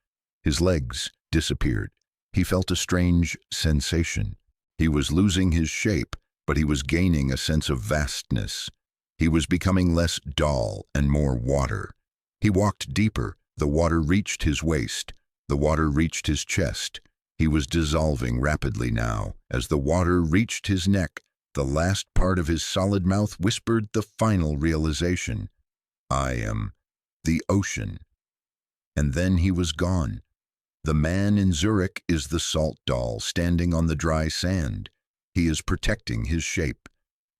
His legs disappeared. He felt a strange sensation. He was losing his shape, but he was gaining a sense of vastness. He was becoming less doll and more water. He walked deeper. The water reached his waist. The water reached his chest. He was dissolving rapidly now. As the water reached his neck, the last part of his solid mouth whispered the final realization. "I am the ocean." And then he was gone. The man in Zurich is the salt doll standing on the dry sand. He is protecting his shape.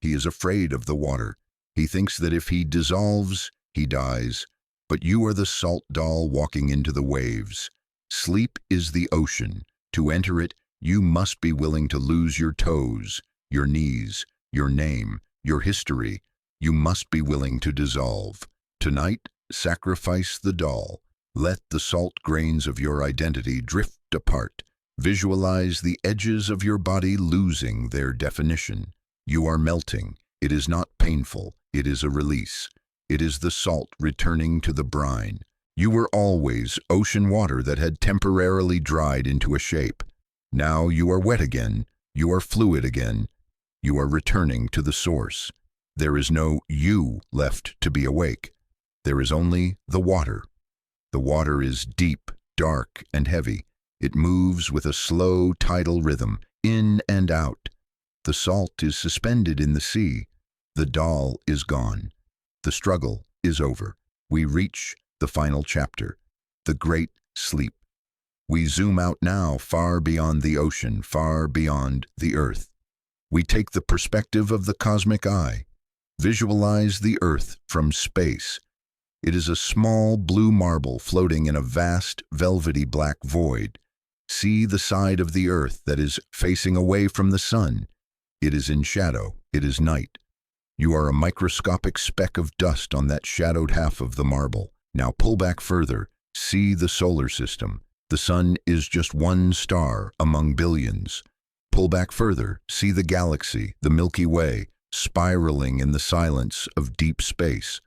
He is afraid of the water. He thinks that if he dissolves, he dies. But you are the salt doll walking into the waves. Sleep is the ocean. To enter it, you must be willing to lose your toes, your knees, your name, your history. You must be willing to dissolve. Tonight, sacrifice the doll. Let the salt grains of your identity drift apart. Visualize the edges of your body losing their definition. You are melting. It is not painful. It is a release. It is the salt returning to the brine. You were always ocean water that had temporarily dried into a shape. Now you are wet again. You are fluid again. You are returning to the source. There is no you left to be awake. There is only the water. The water is deep, dark, and heavy. It moves with a slow tidal rhythm, in and out. The salt is suspended in the sea. The doll is gone. The struggle is over. We reach the final chapter, the great sleep. We zoom out now far beyond the ocean, far beyond the earth. We take the perspective of the cosmic eye. Visualize the earth from space. It is a small blue marble floating in a vast, velvety black void. See the side of the earth that is facing away from the sun. It is in shadow. It is night. You are a microscopic speck of dust on that shadowed half of the marble. Now pull back further. See the solar system. The sun is just one star among billions. Pull back further. See the galaxy, the Milky Way, spiraling in the silence of deep space.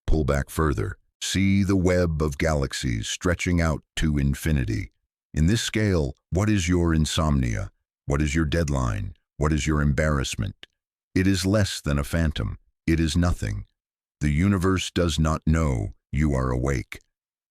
Pull back further. See the web of galaxies stretching out to infinity. In this scale, what is your insomnia? What is your deadline? What is your embarrassment? It is less than a phantom. It is nothing. The universe does not know you are awake.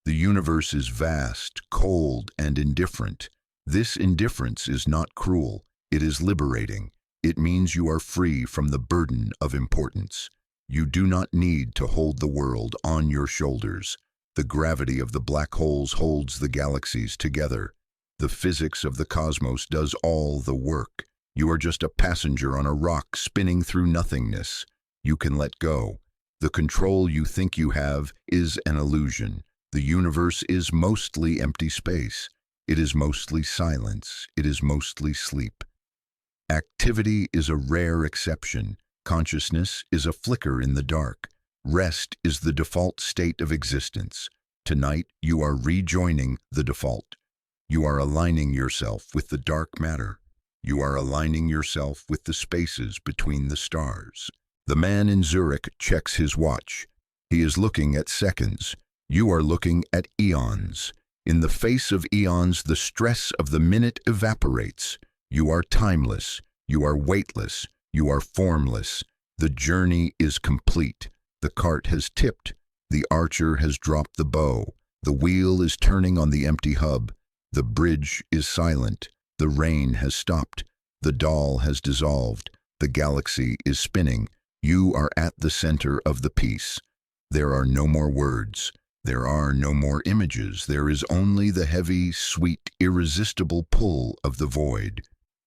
The universe is vast, cold, and indifferent. This indifference is not cruel. It is liberating. It means you are free from the burden of importance. You do not need to hold the world on your shoulders. The gravity of the black holes holds the galaxies together. The physics of the cosmos does all the work. You are just a passenger on a rock spinning through nothingness. You can let go. The control you think you have is an illusion. The universe is mostly empty space. It is mostly silence. It is mostly sleep. Activity is a rare exception. Consciousness is a flicker in the dark. Rest is the default state of existence. Tonight, you are rejoining the default. You are aligning yourself with the dark matter. You are aligning yourself with the spaces between the stars. The man in Zurich checks his watch. He is looking at seconds. You are looking at eons. In the face of eons, the stress of the minute evaporates. You are timeless. You are weightless. You are formless. The journey is complete. The cart has tipped. The archer has dropped the bow. The wheel is turning on the empty hub. The bridge is silent. The rain has stopped. The doll has dissolved. The galaxy is spinning. You are at the center of the piece. There are no more words. There are no more images. There is only the heavy, sweet, irresistible pull of the void.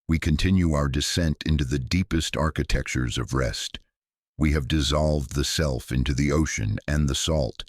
We continue our descent into the deepest architectures of rest. We have dissolved the self into the ocean and the salt.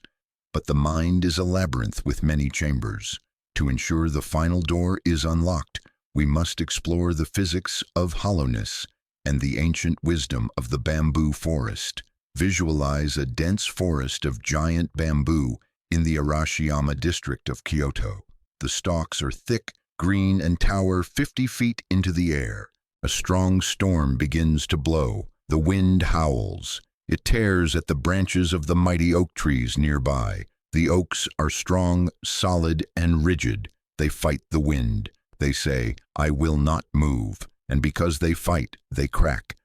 But the mind is a labyrinth with many chambers. To ensure the final door is unlocked, we must explore the physics of hollowness and the ancient wisdom of the bamboo forest. Visualize a dense forest of giant bamboo in the Arashiyama district of Kyoto. The stalks are thick, green, and tower 50 feet into the air. A strong storm begins to blow. The wind howls. It tears at the branches of the mighty oak trees nearby. The oaks are strong, solid, and rigid. They fight the wind. They say, "I will not move." And because they fight, they crack.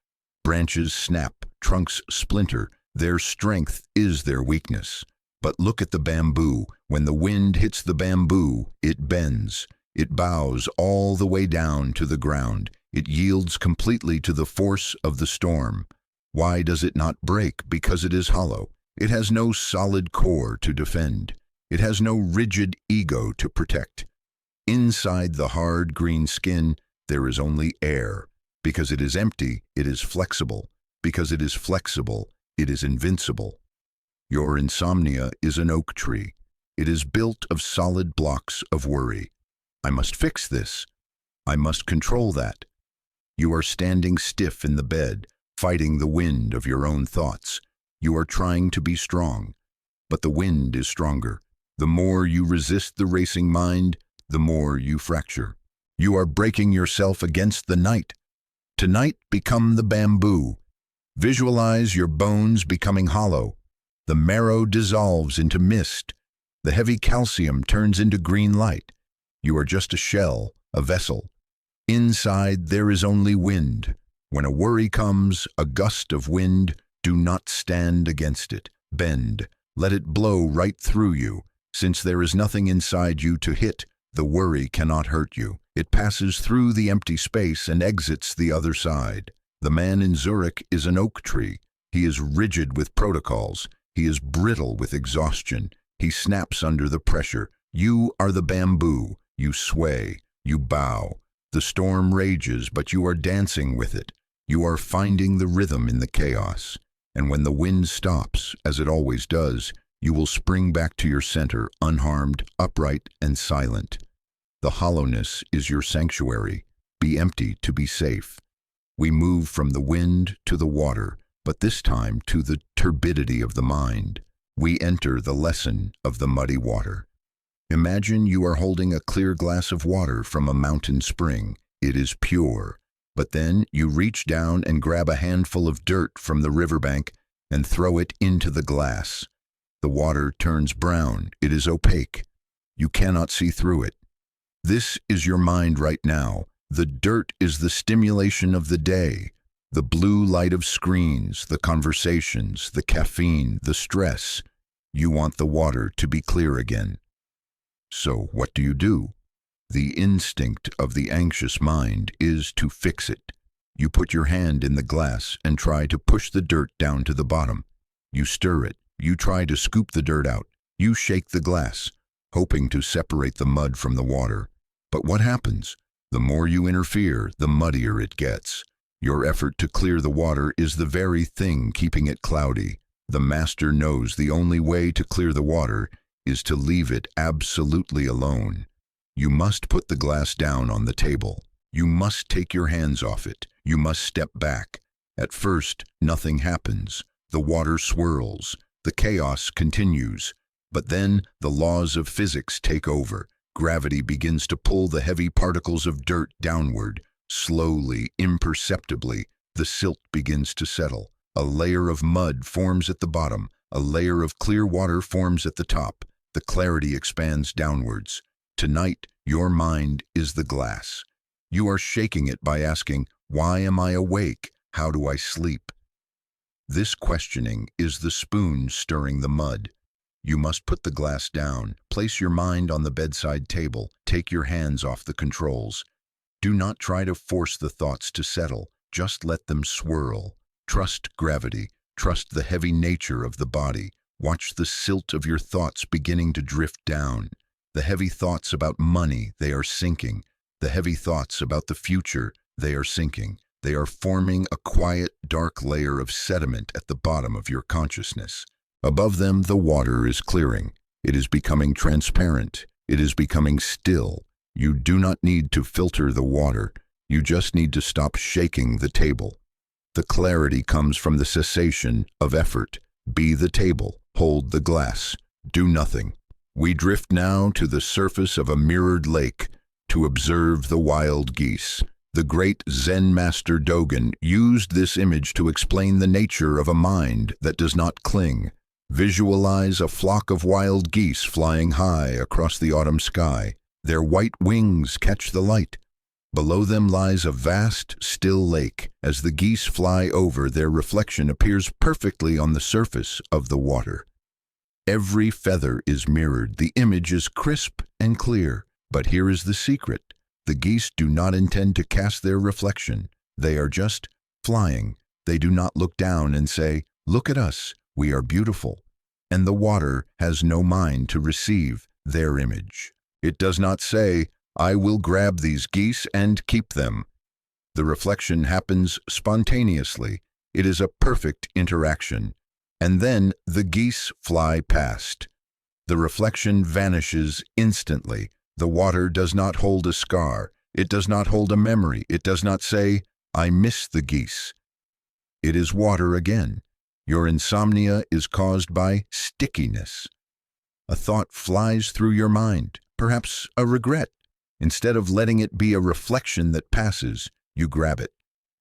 Branches snap, trunks splinter. Their strength is their weakness. But look at the bamboo. When the wind hits the bamboo, it bends. It bows all the way down to the ground. It yields completely to the force of the storm. Why does it not break? Because it is hollow. It has no solid core to defend. It has no rigid ego to protect. Inside the hard green skin, there is only air. Because it is empty, it is flexible. Because it is flexible, it is invincible. Your insomnia is an oak tree. It is built of solid blocks of worry. I must fix this. I must control that. You are standing stiff in the bed, fighting the wind of your own thoughts. You are trying to be strong, but the wind is stronger. The more you resist the racing mind, the more you fracture. You are breaking yourself against the night. Tonight, become the bamboo. Visualize your bones becoming hollow. The marrow dissolves into mist. The heavy calcium turns into green light. You are just a shell, a vessel. Inside, there is only wind. When a worry comes, a gust of wind, do not stand against it. Bend. Let it blow right through you. Since there is nothing inside you to hit, the worry cannot hurt you. It passes through the empty space and exits the other side. The man in Zurich is an oak tree. He is rigid with protocols. He is brittle with exhaustion. He snaps under the pressure. You are the bamboo. You sway. You bow. The storm rages, but you are dancing with it. You are finding the rhythm in the chaos. And when the wind stops, as it always does, you will spring back to your center, unharmed, upright, and silent. The hollowness is your sanctuary. Be empty to be safe. We move from the wind to the water, but this time to the turbidity of the mind. We enter the lesson of the muddy water. Imagine you are holding a clear glass of water from a mountain spring. It is pure. But then you reach down and grab a handful of dirt from the riverbank and throw it into the glass. The water turns brown. It is opaque. You cannot see through it. This is your mind right now. The dirt is the stimulation of the day. The blue light of screens, the conversations, the caffeine, the stress. You want the water to be clear again. So what do? The instinct of the anxious mind is to fix it. You put your hand in the glass and try to push the dirt down to the bottom. You stir it. You try to scoop the dirt out. You shake the glass, hoping to separate the mud from the water. But what happens? The more you interfere, the muddier it gets. Your effort to clear the water is the very thing keeping it cloudy. The master knows the only way to clear the water is to leave it absolutely alone. You must put the glass down on the table. You must take your hands off it. You must step back. At first, nothing happens. The water swirls. The chaos continues. But then the laws of physics take over. Gravity begins to pull the heavy particles of dirt downward. Slowly, imperceptibly, the silt begins to settle. A layer of mud forms at the bottom. A layer of clear water forms at the top. The clarity expands downwards. Tonight, your mind is the glass. You are shaking it by asking, why am I awake? How do I sleep? This questioning is the spoon stirring the mud. You must put the glass down, place your mind on the bedside table, take your hands off the controls. Do not try to force the thoughts to settle, just let them swirl. Trust gravity, trust the heavy nature of the body. Watch the silt of your thoughts beginning to drift down. The heavy thoughts about money, they are sinking. The heavy thoughts about the future, they are sinking. They are forming a quiet, dark layer of sediment at the bottom of your consciousness. Above them, the water is clearing. It is becoming transparent. It is becoming still. You do not need to filter the water. You just need to stop shaking the table. The clarity comes from the cessation of effort. Be the table. Hold the glass. Do nothing. We drift now to the surface of a mirrored lake to observe the wild geese. The great Zen master Dogen used this image to explain the nature of a mind that does not cling. Visualize a flock of wild geese flying high across the autumn sky. Their white wings catch the light. Below them lies a vast, still lake. As the geese fly over, their reflection appears perfectly on the surface of the water. Every feather is mirrored. The image is crisp and clear. But here is the secret. The geese do not intend to cast their reflection. They are just flying. They do not look down and say, "Look at us, we are beautiful." And the water has no mind to receive their image. It does not say, "I will grab these geese and keep them." The reflection happens spontaneously. It is a perfect interaction. And then the geese fly past. The reflection vanishes instantly. The water does not hold a scar. It does not hold a memory. It does not say, "I miss the geese." It is water again. Your insomnia is caused by stickiness. A thought flies through your mind, perhaps a regret. Instead of letting it be a reflection that passes, you grab it.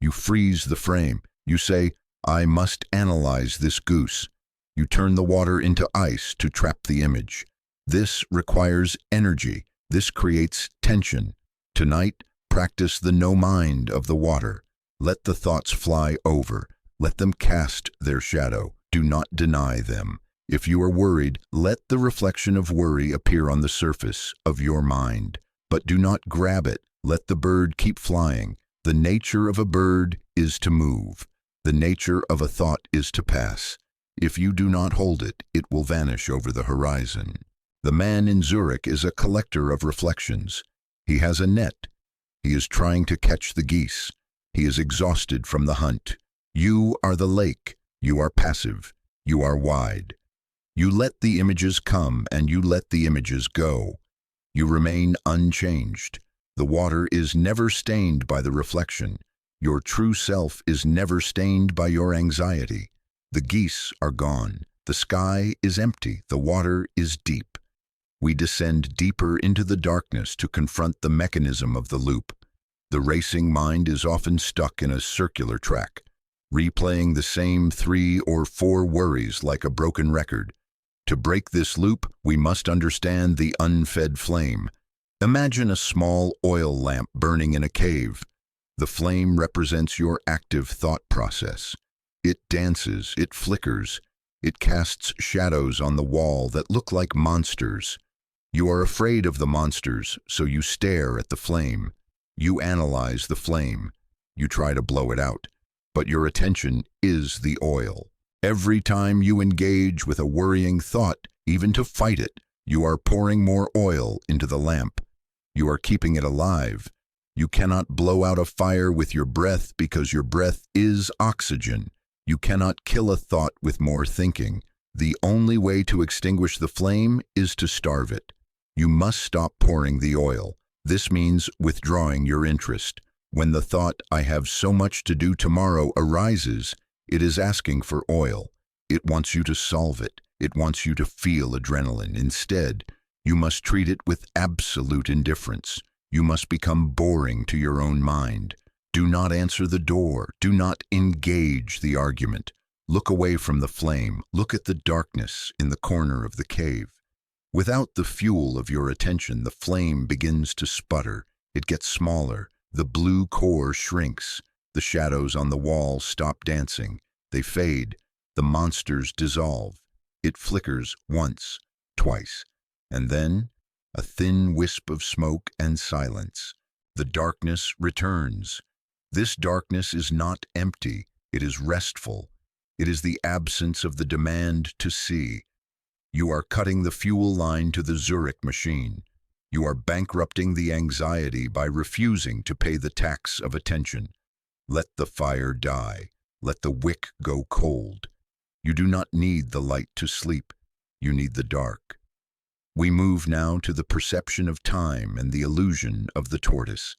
You freeze the frame. You say, "I must analyze this goose." You turn the water into ice to trap the image. This requires energy. This creates tension. Tonight, practice the no mind of the water. Let the thoughts fly over. Let them cast their shadow. Do not deny them. If you are worried, let the reflection of worry appear on the surface of your mind. But do not grab it. Let the bird keep flying. The nature of a bird is to move. The nature of a thought is to pass. If you do not hold it, it will vanish over the horizon. The man in Zurich is a collector of reflections. He has a net. He is trying to catch the geese. He is exhausted from the hunt. You are the lake. You are passive. You are wide. You let the images come and you let the images go. You remain unchanged. The water is never stained by the reflection. Your true self is never stained by your anxiety. The geese are gone. The sky is empty. The water is deep. We descend deeper into the darkness to confront the mechanism of the loop. The racing mind is often stuck in a circular track, replaying the same 3 or 4 worries like a broken record. To break this loop, we must understand the unfed flame. Imagine a small oil lamp burning in a cave. The flame represents your active thought process. It dances, it flickers, it casts shadows on the wall that look like monsters. You are afraid of the monsters, so you stare at the flame. You analyze the flame. You try to blow it out, but your attention is the oil. Every time you engage with a worrying thought, even to fight it, you are pouring more oil into the lamp. You are keeping it alive. You cannot blow out a fire with your breath because your breath is oxygen. You cannot kill a thought with more thinking. The only way to extinguish the flame is to starve it. You must stop pouring the oil. This means withdrawing your interest. When the thought, "I have so much to do tomorrow," arises, it is asking for oil. It wants you to solve it. It wants you to feel adrenaline. Instead, you must treat it with absolute indifference. You must become boring to your own mind. Do not answer the door. Do not engage the argument. Look away from the flame. Look at the darkness in the corner of the cave. Without the fuel of your attention, the flame begins to sputter. It gets smaller. The blue core shrinks. The shadows on the wall stop dancing. They fade. The monsters dissolve. It flickers once, twice, and then a thin wisp of smoke and silence. The darkness returns. This darkness is not empty. It is restful. It is the absence of the demand to see. You are cutting the fuel line to the Zurich machine. You are bankrupting the anxiety by refusing to pay the tax of attention. Let the fire die. Let the wick go cold. You do not need the light to sleep. You need the dark. We move now to the perception of time and the illusion of the tortoise.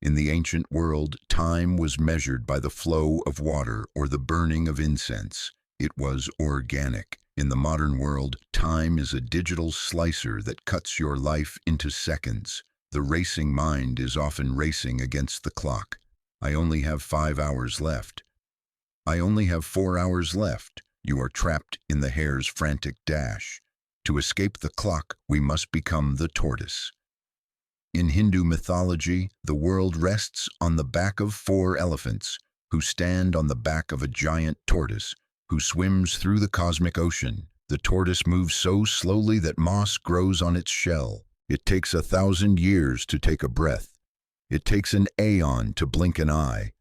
In the ancient world, time was measured by the flow of water or the burning of incense. It was organic. In the modern world, time is a digital slicer that cuts your life into seconds. The racing mind is often racing against the clock. I only have 5 hours left. I only have 4 hours left. You are trapped in the hare's frantic dash. To escape the clock, we must become the tortoise. In Hindu mythology, the world rests on the back of 4 elephants, who stand on the back of a giant tortoise, who swims through the cosmic ocean. The tortoise moves so slowly that moss grows on its shell. It takes 1,000 years to take a breath. It takes an aeon to blink an eye.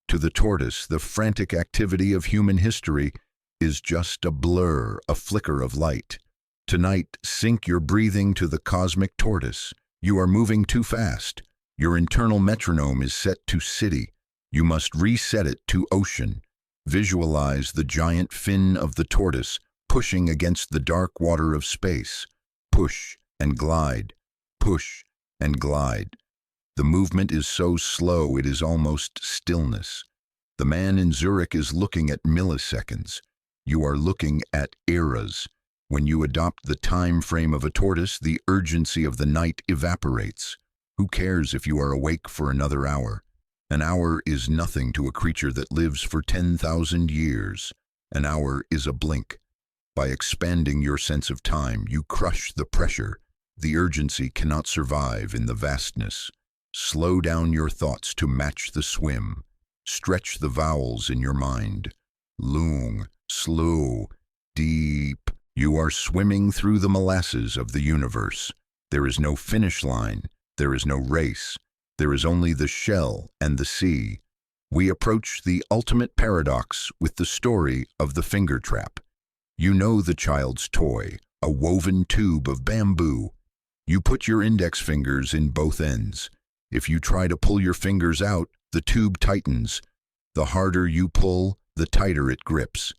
To the tortoise, the frantic activity of human history is just a blur, a flicker of light. Tonight, sync your breathing to the cosmic tortoise. You are moving too fast. Your internal metronome is set to city. You must reset it to ocean. Visualize the giant fin of the tortoise pushing against the dark water of space. Push and glide. Push and glide. The movement is so slow it is almost stillness. The man in Zurich is looking at milliseconds. You are looking at eras. When you adopt the time frame of a tortoise, the urgency of the night evaporates. Who cares if you are awake for another hour? An hour is nothing to a creature that lives for 10,000 years. An hour is a blink. By expanding your sense of time, you crush the pressure. The urgency cannot survive in the vastness. Slow down your thoughts to match the swim. Stretch the vowels in your mind. Lung, slow, deep. You are swimming through the molasses of the universe. There is no finish line. There is no race. There is only the shell and the sea. We approach the ultimate paradox with the story of the finger trap. You know the child's toy, a woven tube of bamboo. You put your index fingers in both ends. If you try to pull your fingers out, the tube tightens. The harder you pull, the tighter it grips.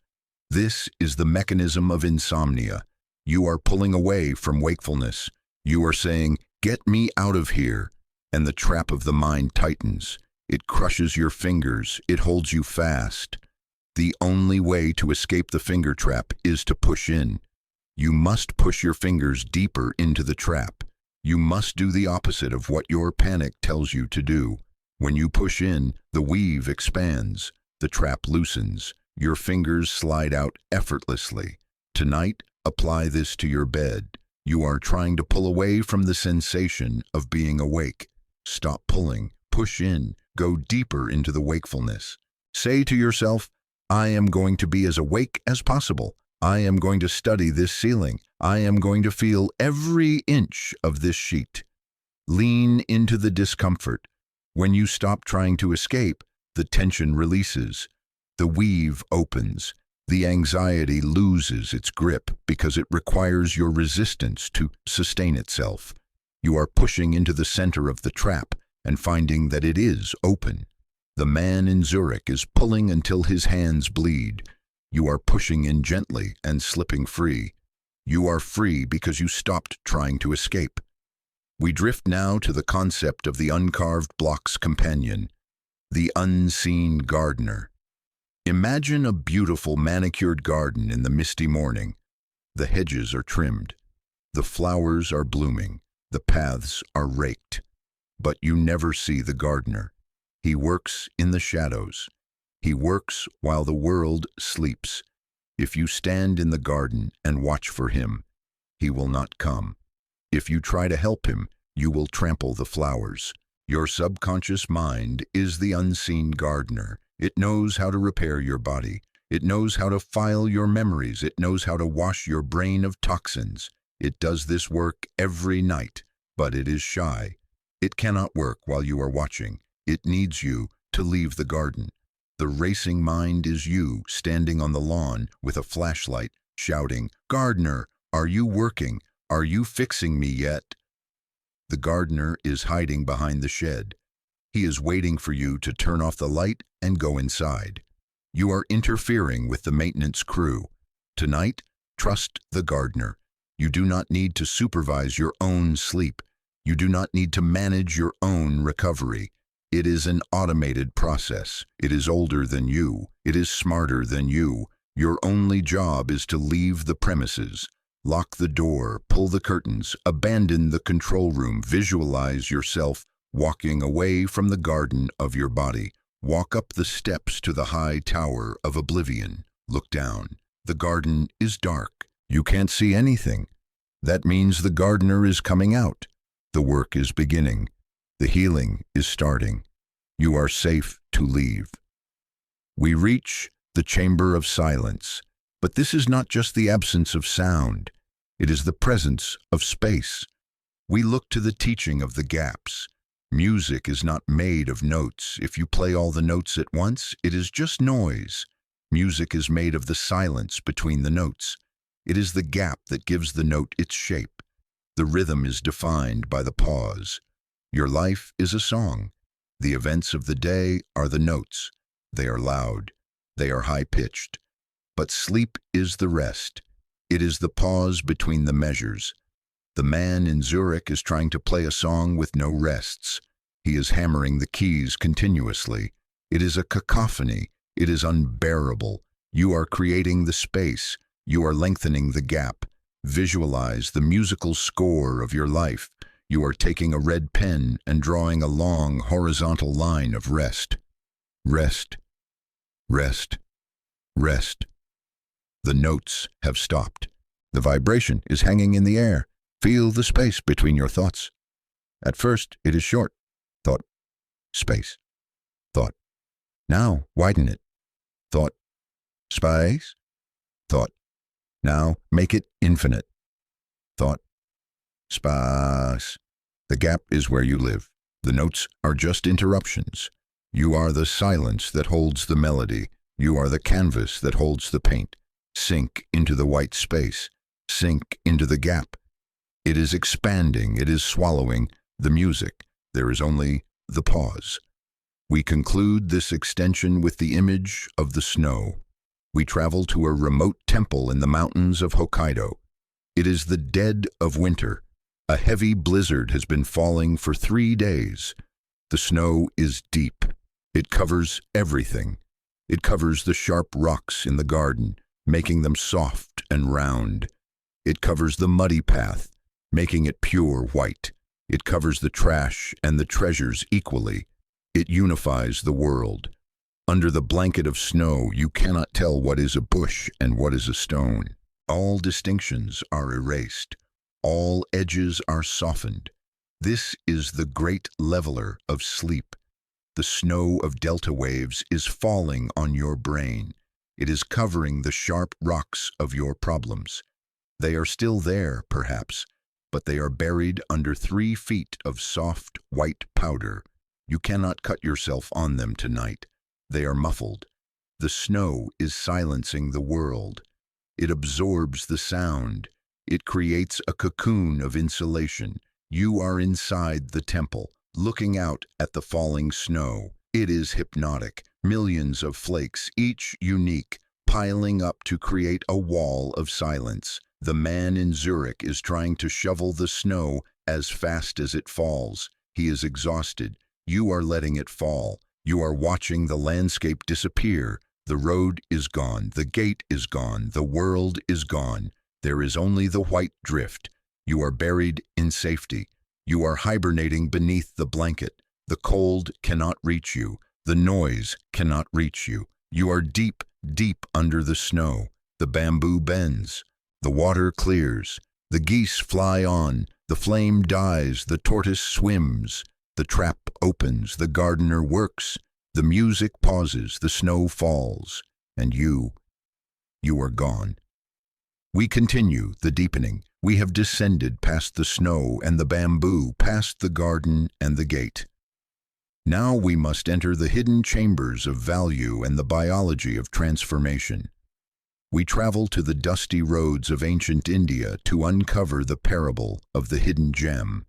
This is the mechanism of insomnia. You are pulling away from wakefulness. You are saying, "Get me out of here." And the trap of the mind tightens. It crushes your fingers. It holds you fast. The only way to escape the finger trap is to push in. You must push your fingers deeper into the trap. You must do the opposite of what your panic tells you to do. When you push in, the weave expands, the trap loosens, your fingers slide out effortlessly. Tonight, apply this to your bed. You are trying to pull away from the sensation of being awake. Stop pulling, push in, go deeper into the wakefulness. Say to yourself, I am going to be as awake as possible. I am going to study this ceiling. I am going to feel every inch of this sheet. Lean into the discomfort. When you stop trying to escape, the tension releases. The weave opens. The anxiety loses its grip because it requires your resistance to sustain itself. You are pushing into the center of the trap and finding that it is open. The man in Zurich is pulling until his hands bleed. You are pushing in gently and slipping free. You are free because you stopped trying to escape. We drift now to the concept of the uncarved block's companion, the unseen gardener. Imagine a beautiful manicured garden in the misty morning. The hedges are trimmed. The flowers are blooming. The paths are raked. But you never see the gardener. He works in the shadows. He works while the world sleeps. If you stand in the garden and watch for him, he will not come. If you try to help him, you will trample the flowers. Your subconscious mind is the unseen gardener. It knows how to repair your body. It knows how to file your memories. It knows how to wash your brain of toxins. It does this work every night, but it is shy. It cannot work while you are watching. It needs you to leave the garden. The racing mind is you standing on the lawn with a flashlight, shouting, "Gardener, are you working? Are you fixing me yet?" The gardener is hiding behind the shed. He is waiting for you to turn off the light and go inside. You are interfering with the maintenance crew. Tonight, trust the gardener. You do not need to supervise your own sleep. You do not need to manage your own recovery. It is an automated process. It is older than you. It is smarter than you. Your only job is to leave the premises. Lock the door, pull the curtains, abandon the control room. Visualize yourself walking away from the garden of your body. Walk up the steps to the high tower of oblivion. Look down. The garden is dark. You can't see anything. That means the gardener is coming out. The work is beginning. The healing is starting. You are safe to leave. We reach the chamber of silence, but this is not just the absence of sound. It is the presence of space. We look to the teaching of the gaps. Music is not made of notes. If you play all the notes at once, it is just noise. Music is made of the silence between the notes. It is the gap that gives the note its shape. The rhythm is defined by the pause. Your life is a song. The events of the day are the notes. They are loud. They are high-pitched. But sleep is the rest. It is the pause between the measures. The man in Zurich is trying to play a song with no rests. He is hammering the keys continuously. It is a cacophony. It is unbearable. You are creating the space. You are lengthening the gap. Visualize the musical score of your life. You are taking a red pen and drawing a long horizontal line of rest. Rest. Rest. Rest. The notes have stopped. The vibration is hanging in the air. Feel the space between your thoughts. At first, it is short. Thought. Space. Thought. Now, widen it. Thought. Space. Thought. Now, make it infinite. Thought. Space. The gap is where you live. The notes are just interruptions. You are the silence that holds the melody. You are the canvas that holds the paint. Sink into the white space. Sink into the gap. It is expanding. It is swallowing the music. There is only the pause. We conclude this extension with the image of the snow. We travel to a remote temple in the mountains of Hokkaido. It is the dead of winter. A heavy blizzard has been falling for 3 days. The snow is deep. It covers everything. It covers the sharp rocks in the garden, making them soft and round. It covers the muddy path, making it pure white. It covers the trash and the treasures equally. It unifies the world. Under the blanket of snow, you cannot tell what is a bush and what is a stone. All distinctions are erased. All edges are softened. This is the great leveler of sleep. The snow of delta waves is falling on your brain. It is covering the sharp rocks of your problems. They are still there, perhaps, but they are buried under 3 feet of soft, white powder. You cannot cut yourself on them tonight. They are muffled. The snow is silencing the world. It absorbs the sound. It creates a cocoon of insulation. You are inside the temple, looking out at the falling snow. It is hypnotic. Millions of flakes, each unique, piling up to create a wall of silence. The man in Zurich is trying to shovel the snow as fast as it falls. He is exhausted. You are letting it fall. You are watching the landscape disappear. The road is gone. The gate is gone. The world is gone. There is only the white drift. You are buried in safety. You are hibernating beneath the blanket. The cold cannot reach you. The noise cannot reach you. You are deep, deep under the snow. The bamboo bends. The water clears. The geese fly on. The flame dies. The tortoise swims. The trap opens. The gardener works. The music pauses. The snow falls. And you are gone. We continue the deepening. We have descended past the snow and the bamboo, past the garden and the gate. Now we must enter the hidden chambers of value and the biology of transformation. We travel to the dusty roads of ancient India to uncover the parable of the hidden gem.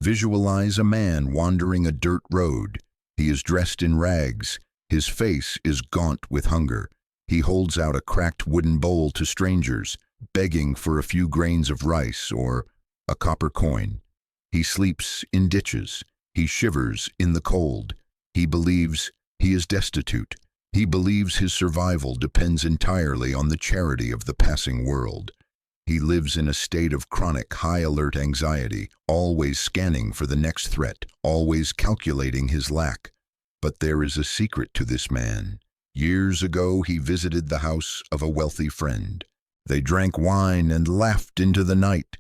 Visualize a man wandering a dirt road. He is dressed in rags. His face is gaunt with hunger. He holds out a cracked wooden bowl to strangers, begging for a few grains of rice or a copper coin. He sleeps in ditches. He shivers in the cold. He believes he is destitute. He believes his survival depends entirely on the charity of the passing world. He lives in a state of chronic high-alert anxiety, always scanning for the next threat, always calculating his lack. But there is a secret to this man. Years ago, he visited the house of a wealthy friend. They drank wine and laughed into the night.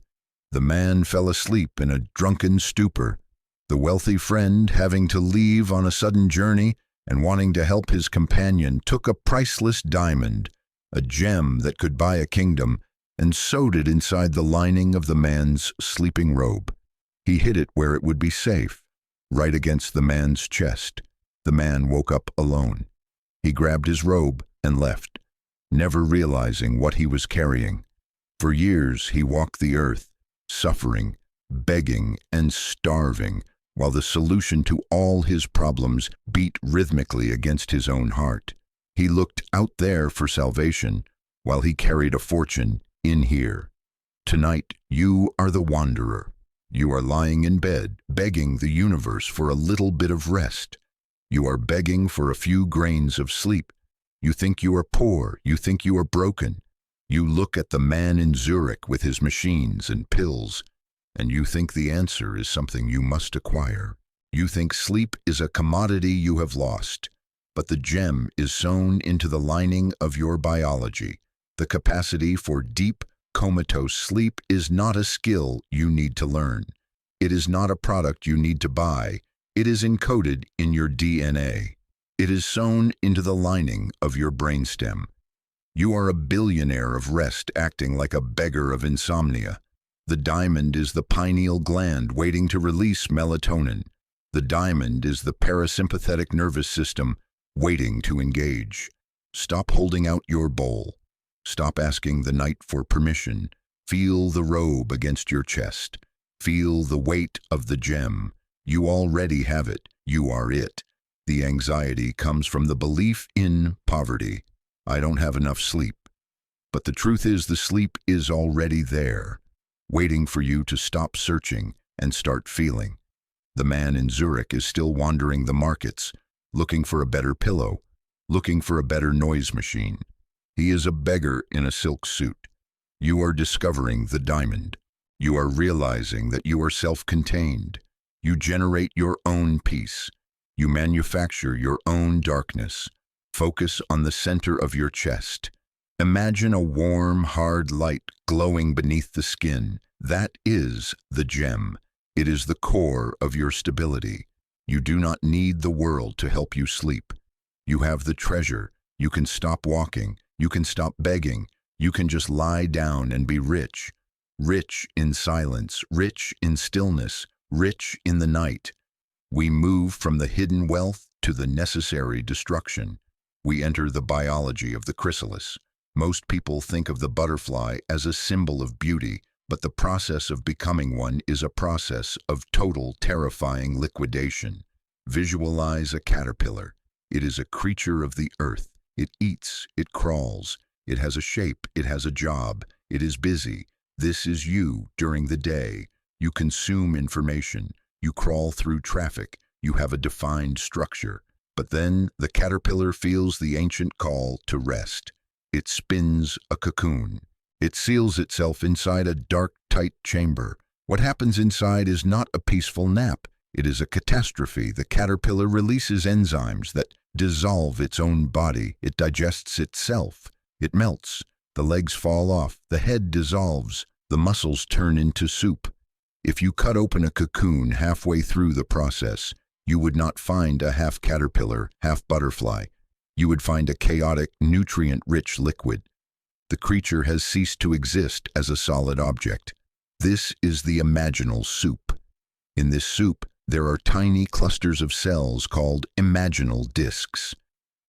The man fell asleep in a drunken stupor. The wealthy friend, having to leave on a sudden journey and wanting to help his companion, took a priceless diamond, a gem that could buy a kingdom, and sewed it inside the lining of the man's sleeping robe. He hid it where it would be safe, right against the man's chest. The man woke up alone. He grabbed his robe and left, never realizing what he was carrying. For years he walked the earth, suffering, begging, and starving, while the solution to all his problems beat rhythmically against his own heart. He looked out there for salvation, while he carried a fortune in here. Tonight, you are the wanderer. You are lying in bed, begging the universe for a little bit of rest. You are begging for a few grains of sleep. You think you are poor. You think you are broken. You look at the man in Zurich with his machines and pills, and you think the answer is something you must acquire. You think sleep is a commodity you have lost, but the gem is sewn into the lining of your biology. The capacity for deep, comatose sleep is not a skill you need to learn. It is not a product you need to buy. It is encoded in your DNA. It is sewn into the lining of your brainstem. You are a billionaire of rest acting like a beggar of insomnia. The diamond is the pineal gland waiting to release melatonin. The diamond is the parasympathetic nervous system waiting to engage. Stop holding out your bowl. Stop asking the night for permission. Feel the robe against your chest. Feel the weight of the gem. You already have it. You are it. The anxiety comes from the belief in poverty. I don't have enough sleep. But the truth is, the sleep is already there, waiting for you to stop searching and start feeling. The man in Zurich is still wandering the markets, looking for a better pillow, looking for a better noise machine. He is a beggar in a silk suit. You are discovering the diamond. You are realizing that you are self-contained. You generate your own peace. You manufacture your own darkness. Focus on the center of your chest. Imagine a warm, hard light glowing beneath the skin. That is the gem. It is the core of your stability. You do not need the world to help you sleep. You have the treasure. You can stop walking. You can stop begging. You can just lie down and be rich. Rich in silence, rich in stillness, rich in the night. We move from the hidden wealth to the necessary destruction. We enter the biology of the chrysalis. Most people think of the butterfly as a symbol of beauty, but the process of becoming one is a process of total, terrifying liquidation. Visualize a caterpillar. It is a creature of the earth. It eats, it crawls, it has a shape, it has a job, it is busy. This is you during the day. You consume information. You crawl through traffic. You have a defined structure. But then the caterpillar feels the ancient call to rest. It spins a cocoon. It seals itself inside a dark, tight chamber. What happens inside is not a peaceful nap. It is a catastrophe. The caterpillar releases enzymes that dissolve its own body. It digests itself. It melts. The legs fall off. The head dissolves. The muscles turn into soup. If you cut open a cocoon halfway through the process, you would not find a half caterpillar, half butterfly. You would find a chaotic, nutrient-rich liquid. The creature has ceased to exist as a solid object. This is the imaginal soup. In this soup, there are tiny clusters of cells called imaginal discs.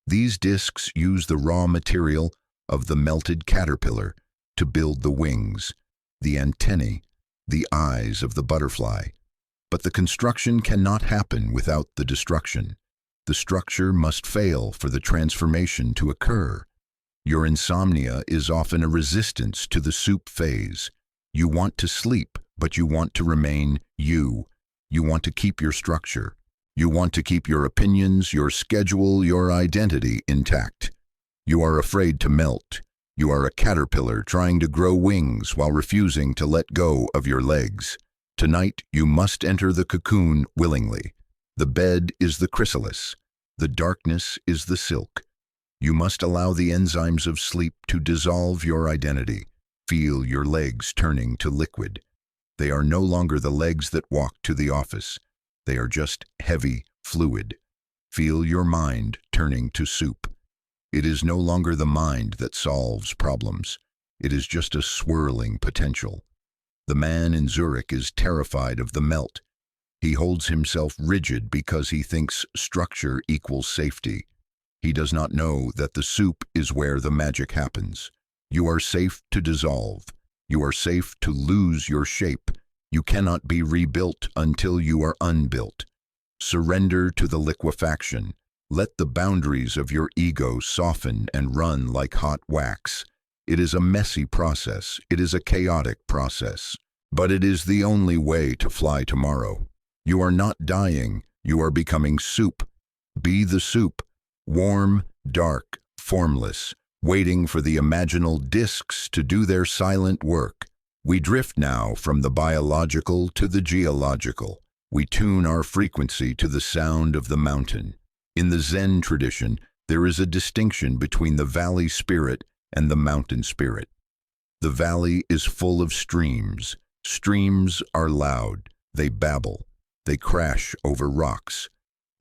These discs use the raw material of the melted caterpillar to build the wings, the antennae, the eyes of the butterfly. But the construction cannot happen without the destruction. The structure must fail for the transformation to occur. Your insomnia is often a resistance to the soup phase. You want to sleep, but you want to remain you. You want to keep your structure. You want to keep your opinions, your schedule, your identity intact. You are afraid to melt. You are a caterpillar trying to grow wings while refusing to let go of your legs. Tonight, you must enter the cocoon willingly. The bed is the chrysalis. The darkness is the silk. You must allow the enzymes of sleep to dissolve your identity. Feel your legs turning to liquid. They are no longer the legs that walk to the office. They are just heavy fluid. Feel your mind turning to soup. It is no longer the mind that solves problems. It is just a swirling potential. The man in Zurich is terrified of the melt. He holds himself rigid because he thinks structure equals safety. He does not know that the soup is where the magic happens. You are safe to dissolve. You are safe to lose your shape. You cannot be rebuilt until you are unbuilt. Surrender to the liquefaction. Let the boundaries of your ego soften and run like hot wax. It is a messy process. It is a chaotic process. But it is the only way to fly tomorrow. You are not dying. You are becoming soup. Be the soup. Warm, dark, formless, waiting for the imaginal discs to do their silent work. We drift now from the biological to the geological. We tune our frequency to the sound of the mountain. In the Zen tradition, there is a distinction between the valley spirit and the mountain spirit. The valley is full of streams. Streams are loud. They babble. They crash over rocks.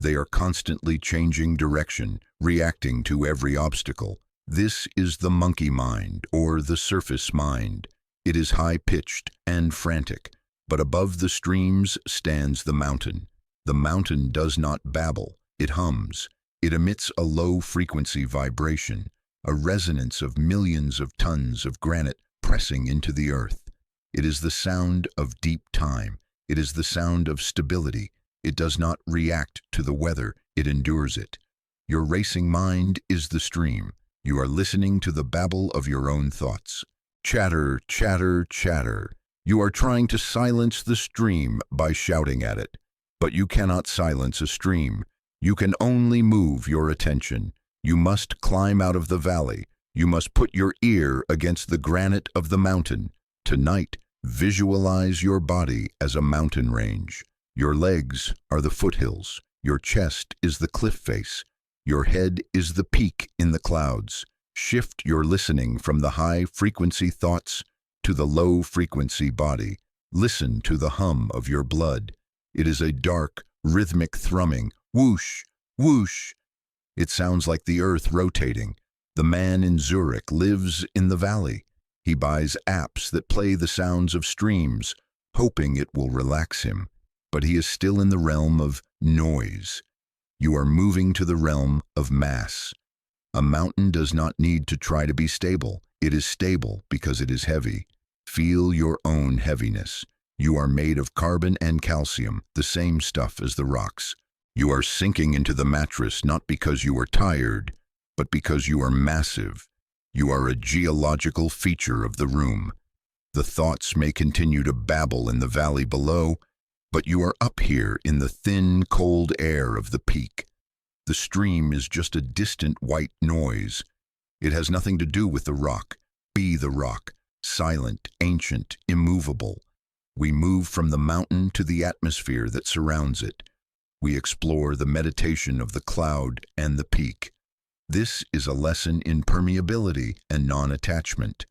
They are constantly changing direction, reacting to every obstacle. This is the monkey mind, or the surface mind. It is high-pitched and frantic, but above the streams stands the mountain. The mountain does not babble. It hums. It emits a low-frequency vibration, a resonance of millions of tons of granite pressing into the earth. It is the sound of deep time. It is the sound of stability. It does not react to the weather. It endures it. Your racing mind is the stream. You are listening to the babble of your own thoughts. Chatter, chatter, chatter. You are trying to silence the stream by shouting at it. But you cannot silence a stream. You can only move your attention. You must climb out of the valley. You must put your ear against the granite of the mountain. Tonight, visualize your body as a mountain range. Your legs are the foothills. Your chest is the cliff face. Your head is the peak in the clouds. Shift your listening from the high-frequency thoughts to the low-frequency body. Listen to the hum of your blood. It is a dark, rhythmic thrumming. Whoosh, whoosh. It sounds like the earth rotating. The man in Zurich lives in the valley. He buys apps that play the sounds of streams, hoping it will relax him. But he is still in the realm of noise. You are moving to the realm of mass. A mountain does not need to try to be stable. It is stable because it is heavy. Feel your own heaviness. You are made of carbon and calcium, the same stuff as the rocks. You are sinking into the mattress not because you are tired, but because you are massive. You are a geological feature of the room. The thoughts may continue to babble in the valley below, but you are up here in the thin, cold air of the peak. The stream is just a distant white noise. It has nothing to do with the rock. Be the rock, silent, ancient, immovable. We move from the mountain to the atmosphere that surrounds it. We explore the meditation of the cloud and the peak. This is a lesson in permeability and non-attachment.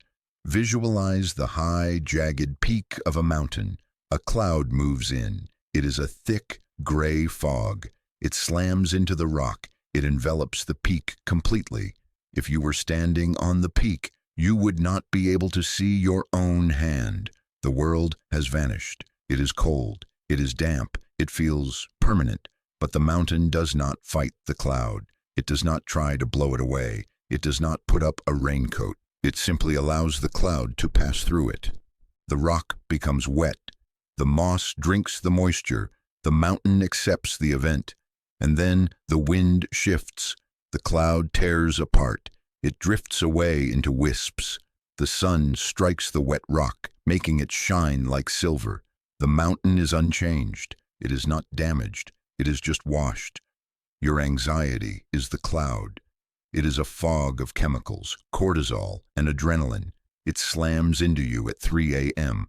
Visualize the high, jagged peak of a mountain. A cloud moves in. It is a thick, gray fog. It slams into the rock. It envelops the peak completely. If you were standing on the peak, you would not be able to see your own hand. The world has vanished. It is cold. It is damp. It feels permanent. But the mountain does not fight the cloud. It does not try to blow it away. It does not put up a raincoat. It simply allows the cloud to pass through it. The rock becomes wet. The moss drinks the moisture. The mountain accepts the event. And then the wind shifts. The cloud tears apart. It drifts away into wisps. The sun strikes the wet rock, making it shine like silver. The mountain is unchanged. It is not damaged. It is just washed. Your anxiety is the cloud. It is a fog of chemicals, cortisol and adrenaline. It slams into you at 3 a.m.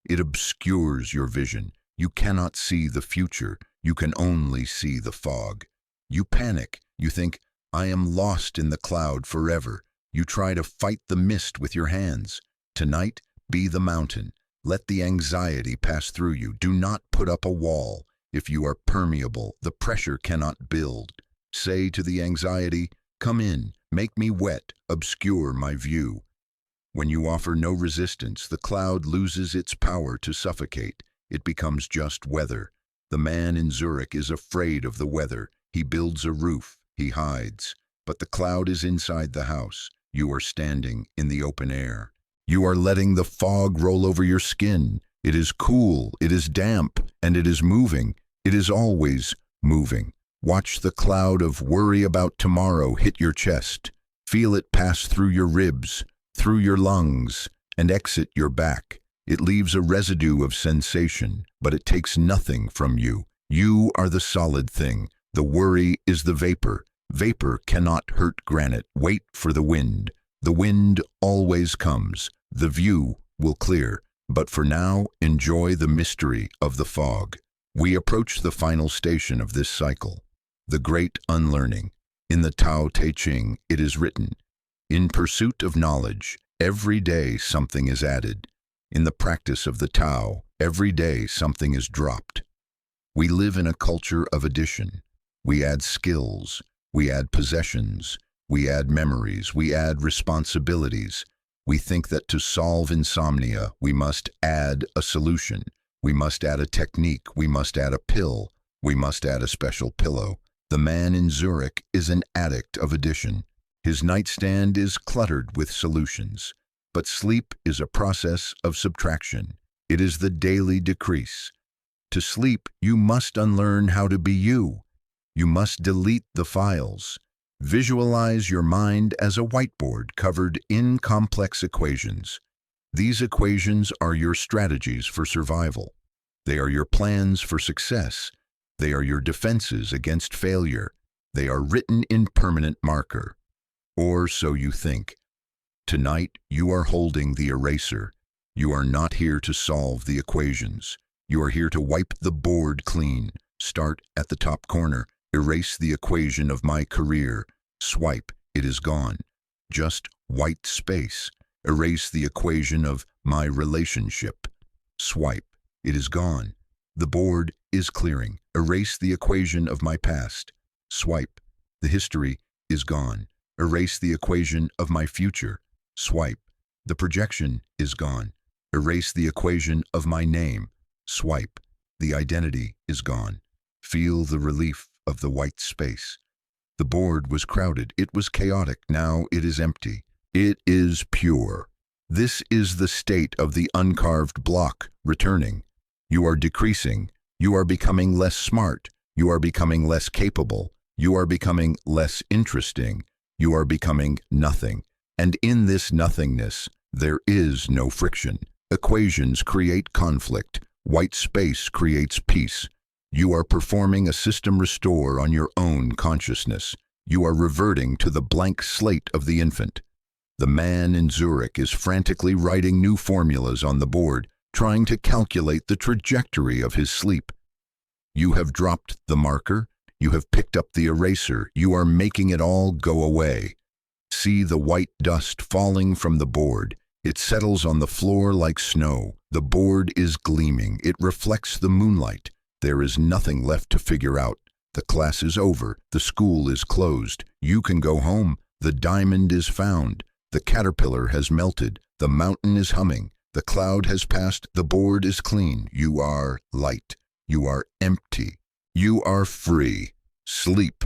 It obscures your vision. You cannot see the future. You can only see the fog. You panic. You think, I am lost in the cloud forever. You try to fight the mist with your hands. Tonight, be the mountain. Let the anxiety pass through you. Do not put up a wall. If you are permeable, the pressure cannot build. Say to the anxiety, come in, make me wet, obscure my view. When you offer no resistance, the cloud loses its power to suffocate. It becomes just weather. The man in Zurich is afraid of the weather. He builds a roof. He hides. But the cloud is inside the house. You are standing in the open air. You are letting the fog roll over your skin. It is cool, it is damp, and it is moving. It is always moving. Watch the cloud of worry about tomorrow hit your chest. Feel it pass through your ribs, through your lungs, and exit your back. It leaves a residue of sensation, but it takes nothing from you. You are the solid thing. The worry is the vapor. Vapor cannot hurt granite. Wait for the wind. The wind always comes. The view will clear. But for now, enjoy the mystery of the fog. We approach the final station of this cycle, the great unlearning. In the Tao Te Ching, it is written, in pursuit of knowledge, every day something is added. In the practice of the Tao, every day something is dropped. We live in a culture of addition. We add skills, we add possessions, we add memories, we add responsibilities. We think that to solve insomnia, we must add a solution. We must add a technique. We must add a pill. We must add a special pillow. The man in Zurich is an addict of addition. His nightstand is cluttered with solutions. But sleep is a process of subtraction. It is the daily decrease. To sleep, you must unlearn how to be you. You must delete the files. Visualize your mind as a whiteboard covered in complex equations. These equations are your strategies for survival. They are your plans for success. They are your defenses against failure. They are written in permanent marker. Or so you think. Tonight, you are holding the eraser. You are not here to solve the equations. You are here to wipe the board clean. Start at the top corner. Erase the equation of my career. Swipe, it is gone. Just white space. Erase the equation of my relationship. Swipe, it is gone. The board is clearing. Erase the equation of my past. Swipe, the history is gone. Erase the equation of my future. Swipe, the projection is gone. Erase the equation of my name. Swipe, the identity is gone. Feel the relief of the white space. The board was crowded. It was chaotic. Now it is empty. It is pure. This is the state of the uncarved block returning. You are decreasing. You are becoming less smart. You are becoming less capable. You are becoming less interesting. You are becoming nothing. And in this nothingness, there is no friction. Equations create conflict. White space creates peace. You are performing a system restore on your own consciousness. You are reverting to the blank slate of the infant. The man in Zurich is frantically writing new formulas on the board, trying to calculate the trajectory of his sleep. You have dropped the marker. You have picked up the eraser. You are making it all go away. See the white dust falling from the board. It settles on the floor like snow. The board is gleaming. It reflects the moonlight. There is nothing left to figure out. The class is over. The school is closed. You can go home. The diamond is found. The caterpillar has melted. The mountain is humming. The cloud has passed. The board is clean. You are light. You are empty. You are free. Sleep.